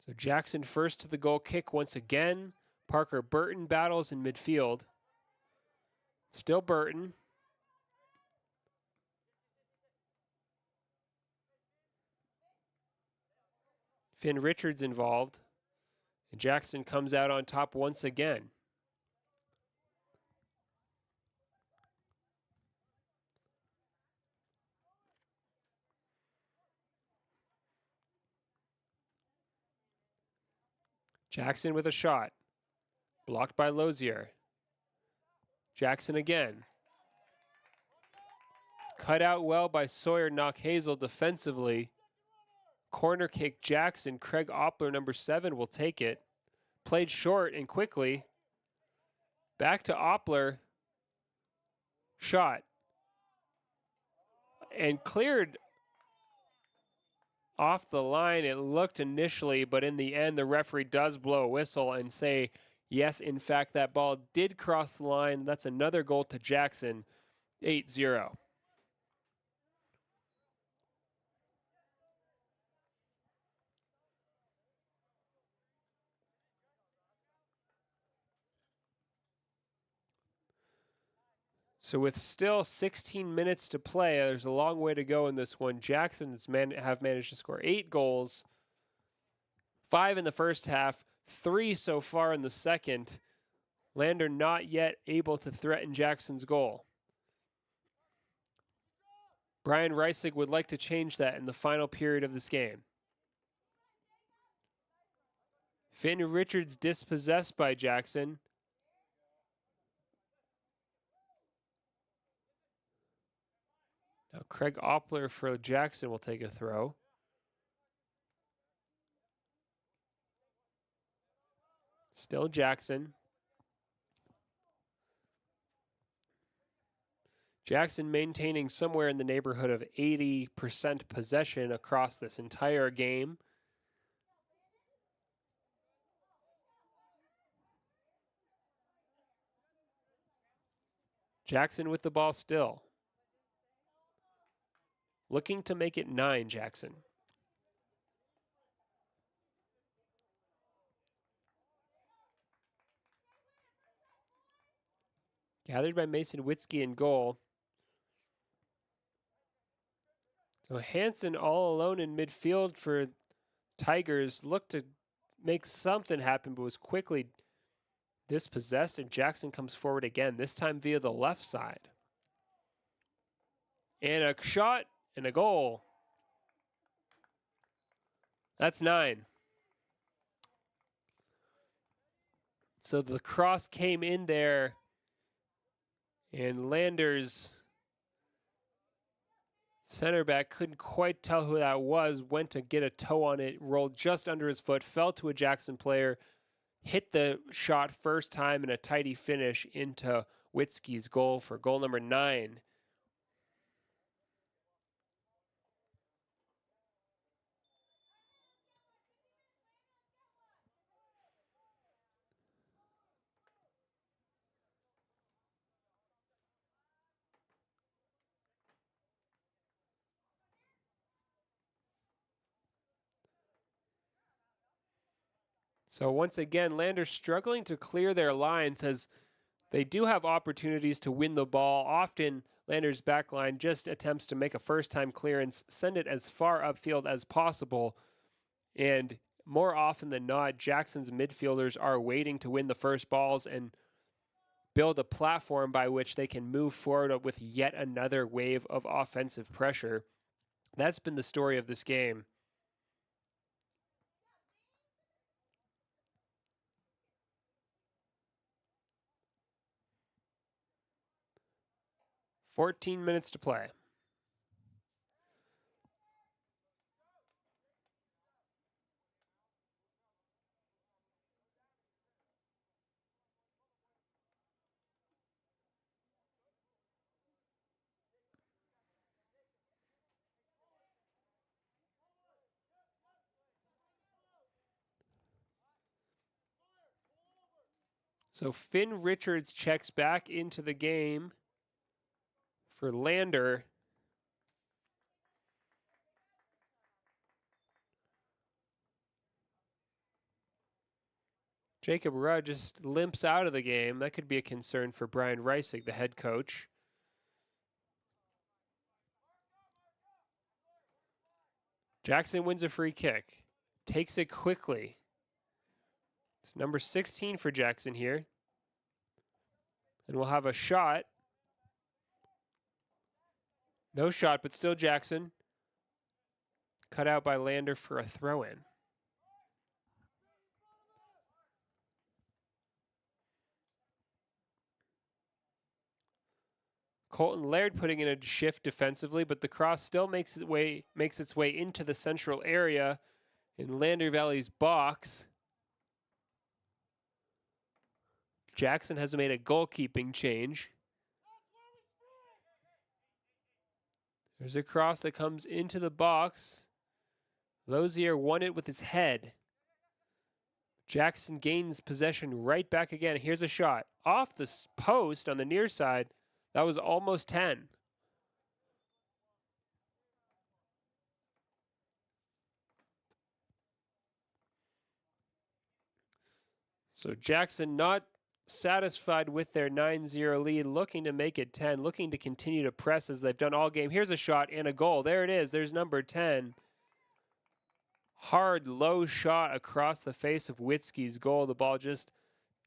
So Jackson first to the goal kick once again. Parker Burton battles in midfield. Still Burton. Finn Richards involved. And Jackson comes out on top once again. Jackson with a shot. Blocked by Lozier. Jackson again. Cut out well by Sawyer Knockhazel defensively. Corner kick Jackson. Craig Oppler, number 7, will take it. Played short and quickly. Back to Oppler. Shot. And cleared off the line, it looked initially, but in the end, the referee does blow a whistle and say, yes, in fact, that ball did cross the line. That's another goal to Jackson, 8-0. So with still 16 minutes to play, there's a long way to go in this one. Jackson's have managed to score 8 goals, 5 in the first half, 3 so far in the second. Lander not yet able to threaten Jackson's goal. Brian Reisig would like to change that in the final period of this game. Finn Richards dispossessed by Jackson. Now Craig Oppler for Jackson will take a throw. Still Jackson. Jackson maintaining somewhere in the neighborhood of 80% possession across this entire game. Jackson with the ball still. Looking to make it 9, Jackson. Gathered by Mason Witzke in goal. So Hansen all alone in midfield for Tigers. Looked to make something happen, but was quickly dispossessed, and Jackson comes forward again, this time via the left side. And a shot. And a goal. That's 9. So the cross came in there, and Lander's center back couldn't quite tell who that was, went to get a toe on it, rolled just under his foot, fell to a Jackson player, hit the shot first time, and a tidy finish into Witzke's goal for goal number 9. So once again, Lander struggling to clear their lines as they do have opportunities to win the ball. Often, Lander's back line just attempts to make a first-time clearance, send it as far upfield as possible, and more often than not, Jackson's midfielders are waiting to win the first balls and build a platform by which they can move forward with yet another wave of offensive pressure. That's been the story of this game. "14 minutes to play." So Finn Richards checks back into the game for Lander. Jacob Rudd just limps out of the game. That could be a concern for Brian Reisig, the head coach. Jackson wins a free kick. Takes it quickly. It's number 16 for Jackson here. And we'll have a shot. No shot, but still Jackson. Cut out by Lander for a throw-in. Colton Laird putting in a shift defensively, but the cross still makes its way into the central area in Lander Valley's box. Jackson has made a goalkeeping change. There's a cross that comes into the box. Lozier won it with his head. Jackson gains possession right back again. Here's a shot. Off the post on the near side. That was almost 10. So Jackson not satisfied with their 9-0 lead, looking to make it 10, looking to continue to press as they've done all game. Here's a shot and a goal. There it is. There's number 10. Hard, low shot across the face of Witzke's goal. The ball just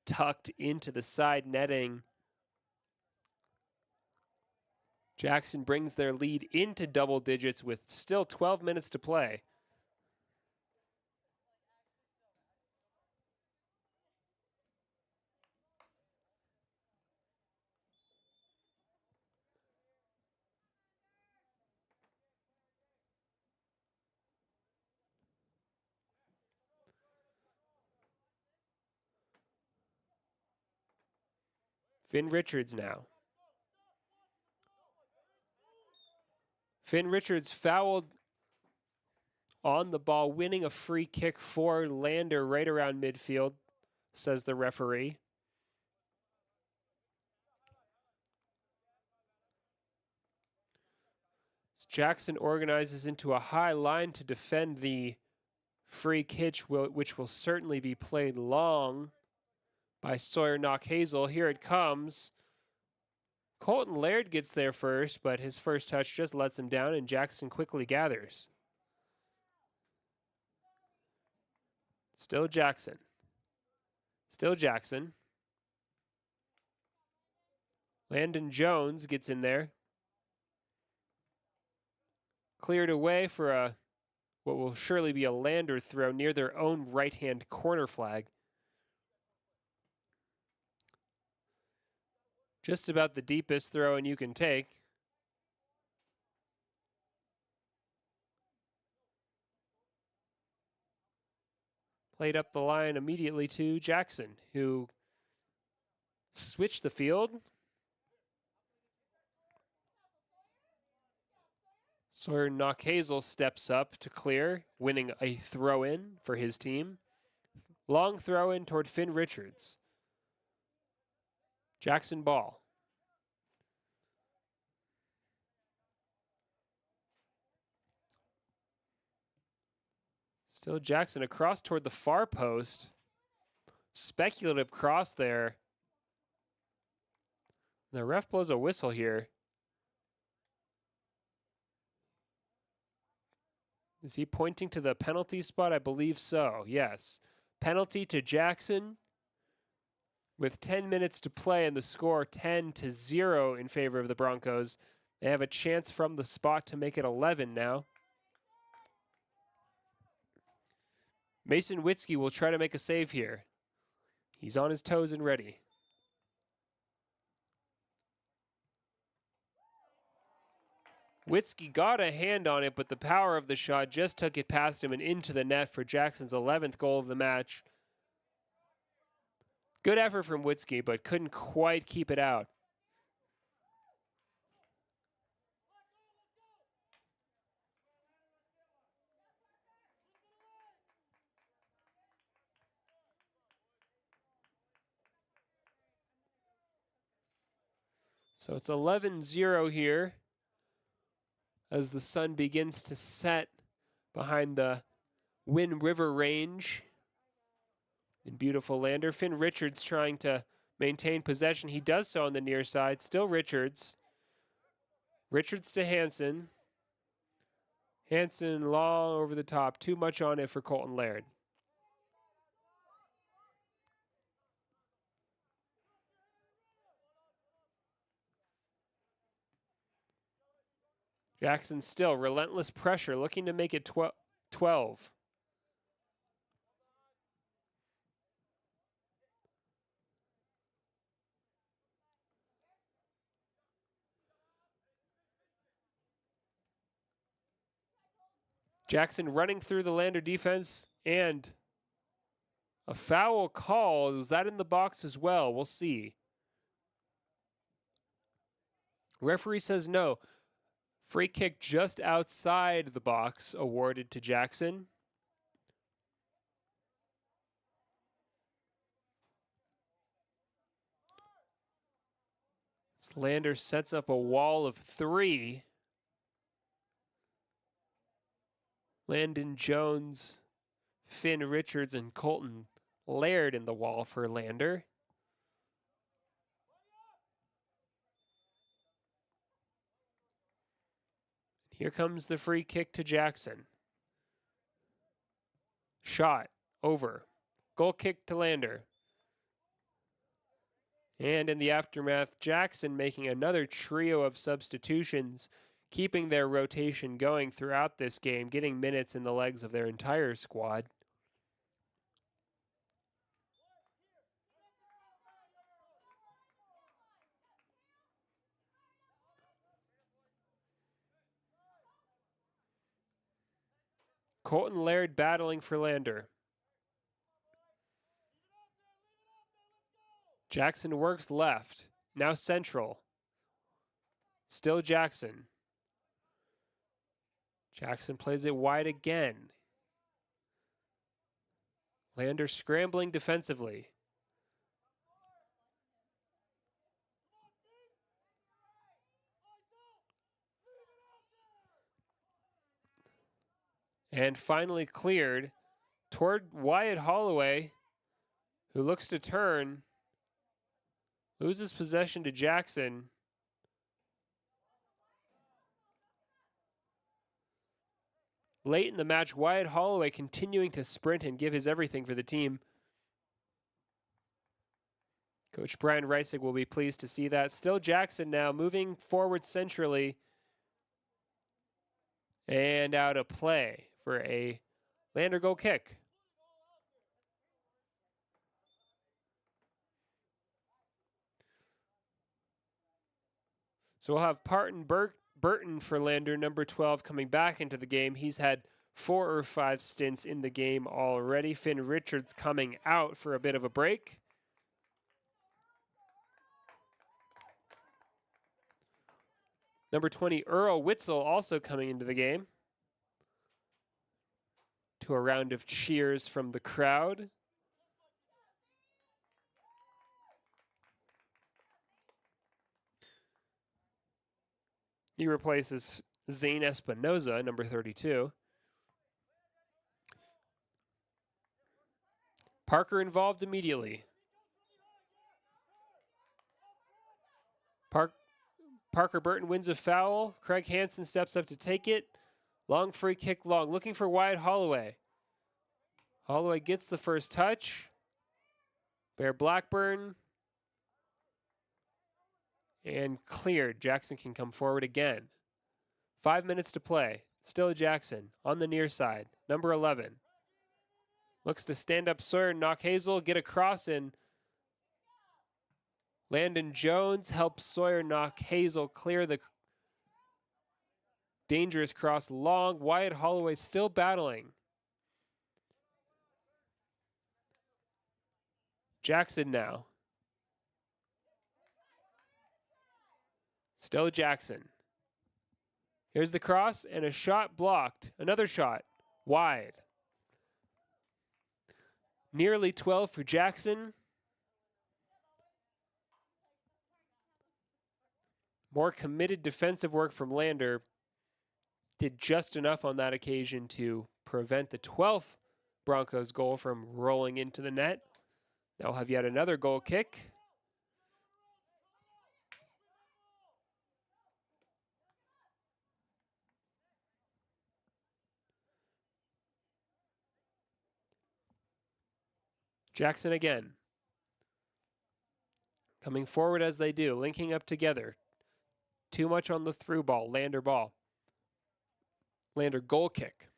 tucked into the side netting. Jackson brings their lead into double digits with still 12 minutes to play. Finn Richards now. Finn Richards fouled on the ball, winning a free kick for Lander right around midfield, says the referee. Jackson organizes into a high line to defend the free kick, which will certainly be played long by Sawyer Knockhazel. Here it comes. Colton Laird gets there first, but his first touch just lets him down, and Jackson quickly gathers. Still Jackson. Still Jackson. Landon Jones gets in there. Cleared away for what will surely be a Lander throw near their own right-hand corner flag. Just about the deepest throw-in you can take. Played up the line immediately to Jackson, who switched the field. Sawyer Knockhazel steps up to clear, winning a throw-in for his team. Long throw-in toward Finn Richards. Jackson ball. Still Jackson across toward the far post. speculative cross there. The ref blows a whistle here. Is he pointing to the penalty spot? I believe so, yes. Penalty to Jackson with 10 minutes to play and the score 10-0 in favor of the Broncos. They have a chance from the spot to make it 11 now. Mason Witzke will try to make a save here. He's on his toes and ready. Witzke got a hand on it, but the power of the shot just took it past him and into the net for Jackson's 11th goal of the match. Good effort from Witzke, but couldn't quite keep it out. So it's 11-0 here as the sun begins to set behind the Wind River Range in beautiful Lander. Finn Richards trying to maintain possession. He does so on the near side. Still Richards. Richards to Hansen. Hansen long over the top. Too much on it for Colton Laird. Jackson still relentless pressure, looking to make it 12. Jackson running through the Lander defense, and a foul call. Was that in the box as well? We'll see. Referee says no. Free kick just outside the box awarded to Jackson. Lander sets up a wall of 3. Landon Jones, Finn Richards, and Colton Laird in the wall for Lander. Here comes the free kick to Jackson. Shot over. Goal kick to Lander. And in the aftermath, Jackson making another trio of substitutions, keeping their rotation going throughout this game, getting minutes in the legs of their entire squad. Colton Laird battling for Lander. Jackson works left. Now central. Still Jackson. Jackson plays it wide again. Lander scrambling defensively. And finally cleared toward Wyatt Holloway, who looks to turn. Loses possession to Jackson. Late in the match, Wyatt Holloway continuing to sprint and give his everything for the team. Coach Brian Reisig will be pleased to see that. Still Jackson now moving forward centrally. And out of play for a Lander goal kick. So we'll have Burton for Lander, number 12, coming back into the game. He's had 4 or 5 stints in the game already. Finn Richards coming out for a bit of a break. Number 20, Earl Witzel, also coming into the game. To a round of cheers from the crowd. He replaces Zane Espinoza, number 32. Parker involved immediately. Parker Burton wins a foul. Craig Hansen steps up to take it. Long free kick long, looking for Wyatt Holloway. Holloway gets the first touch. Bear Blackburn. And cleared. Jackson can come forward again. 5 minutes to play. Still Jackson on the near side. Number 11. Looks to stand up Sawyer, knock Hazel, get across, and Landon Jones helps Sawyer knock Hazel clear the dangerous cross long. Wyatt Holloway still battling. Jackson now. Still Jackson. Here's the cross and a shot blocked. Another shot. Wide. Nearly 12 for Jackson. More committed defensive work from Lander. Did just enough on that occasion to prevent the 12th Broncos goal from rolling into the net. Now we'll have yet another goal kick. Jackson again. Coming forward as they do, linking up together. Too much on the through ball, Lander ball. Lander goal kick.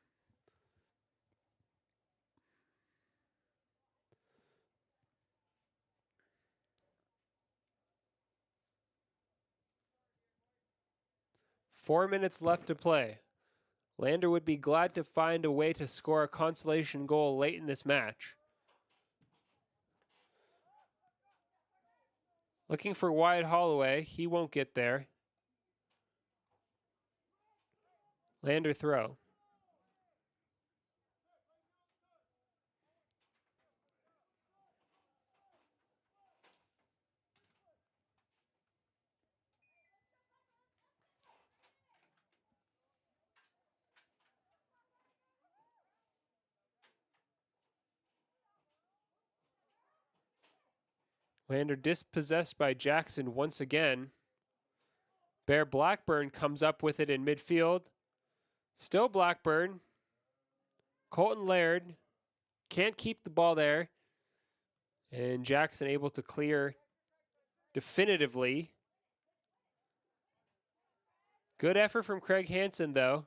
Four minutes left to play. Lander would be glad to find a way to score a consolation goal late in this match. Looking for Wyatt Holloway. He won't get there. Lander throw. Lander dispossessed by Jackson once again. Bear Blackburn comes up with it in midfield. Still Blackburn. Colton Laird can't keep the ball there. And Jackson able to clear definitively. Good effort from Craig Hansen, though.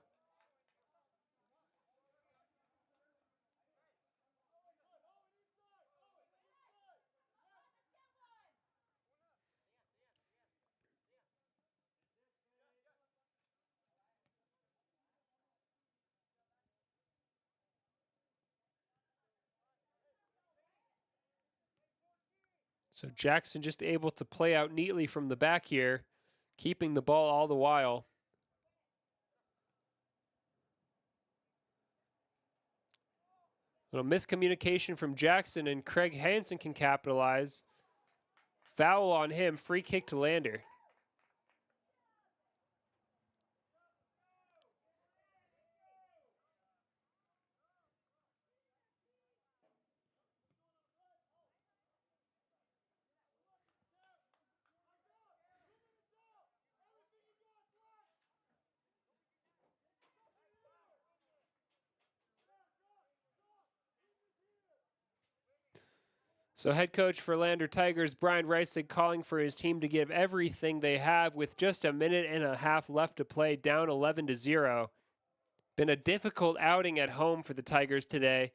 So Jackson just able to play out neatly from the back here, keeping the ball all the while. Little miscommunication from Jackson, and Craig Hansen can capitalize. Foul on him, free kick to Lander. So head coach for Lander Tigers, Brian Reisig, calling for his team to give everything they have with just a minute and a half left to play, down 11-0. Been a difficult outing at home for the Tigers today.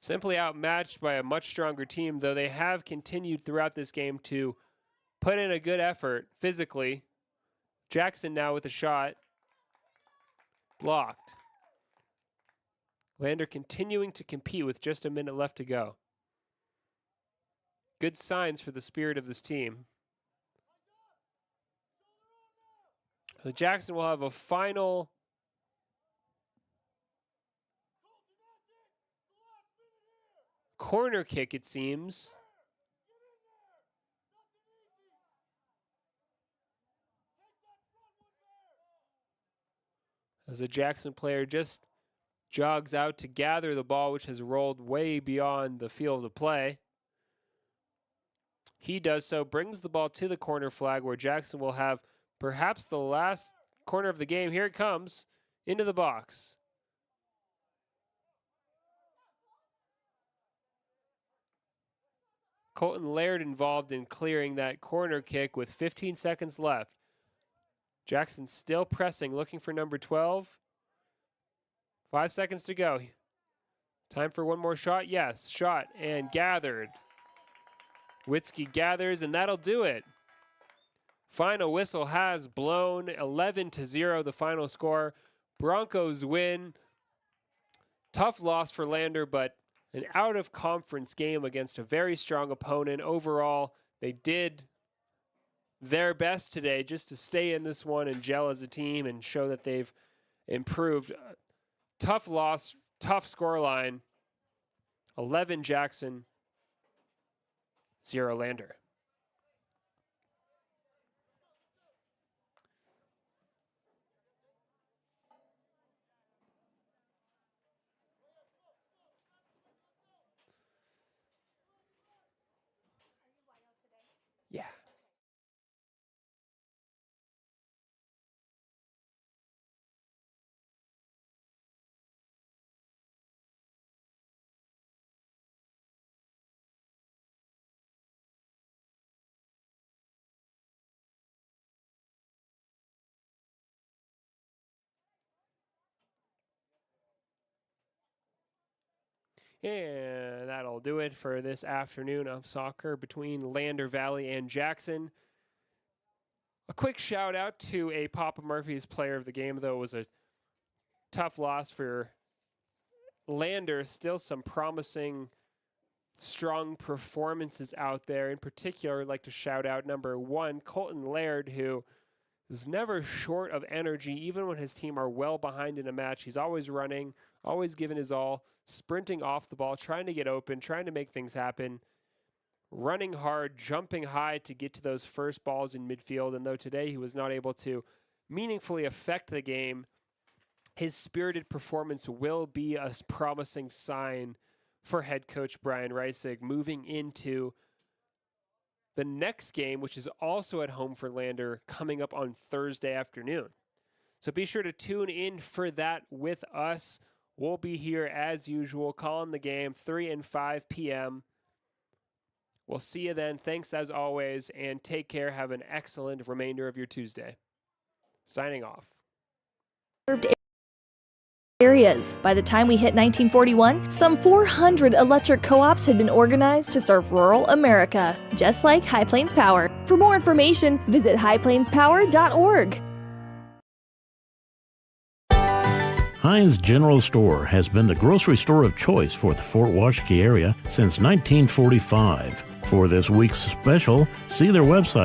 Simply outmatched by a much stronger team, though they have continued throughout this game to put in a good effort physically. Jackson now with a shot. Blocked. Lander continuing to compete with just a minute left to go. Good signs for the spirit of this team. So Jackson will have a final corner kick, it seems. As a Jackson player just jogs out to gather the ball, which has rolled way beyond the field of play. He does so, brings the ball to the corner flag where Jackson will have perhaps the last corner of the game. Here it comes into the box. Colton Laird involved in clearing that corner kick with 15 seconds left. Jackson still pressing, looking for number 12. 5 seconds to go. Time for one more shot. Yes, shot and gathered. Witzke gathers, and that'll do it. Final whistle has blown. 11-0, the final score. Broncos win. Tough loss for Lander, but an out-of-conference game against a very strong opponent. Overall, they did their best today just to stay in this one and gel as a team and show that they've improved. Tough loss, tough scoreline. 11 Jackson, 0 Lander. Yeah. And that'll do it for this afternoon of soccer between Lander Valley and Jackson. A quick shout out to a Papa Murphy's player of the game, though it was a tough loss for Lander. Still some promising, strong performances out there. In particular, I'd like to shout out number 1, Colton Laird, who is never short of energy, even when his team are well behind in a match. He's always running, always giving his all, sprinting off the ball, trying to get open, trying to make things happen, running hard, jumping high to get to those first balls in midfield. And though today he was not able to meaningfully affect the game, his spirited performance will be a promising sign for head coach Brian Reisig moving into the next game, which is also at home for Lander, coming up on Thursday afternoon. So be sure to tune in for that with us. We'll be here as usual, calling the game 3 and 5 p.m. We'll see you then. Thanks as always, and take care. Have an excellent remainder of your Tuesday. Signing off. Areas. By the time we hit 1941, some 400 electric co-ops had been organized to serve rural America, just like High Plains Power. For more information, visit highplainspower.org. Heinz General Store has been the grocery store of choice for the Fort Washakie area since 1945. For this week's special, see their website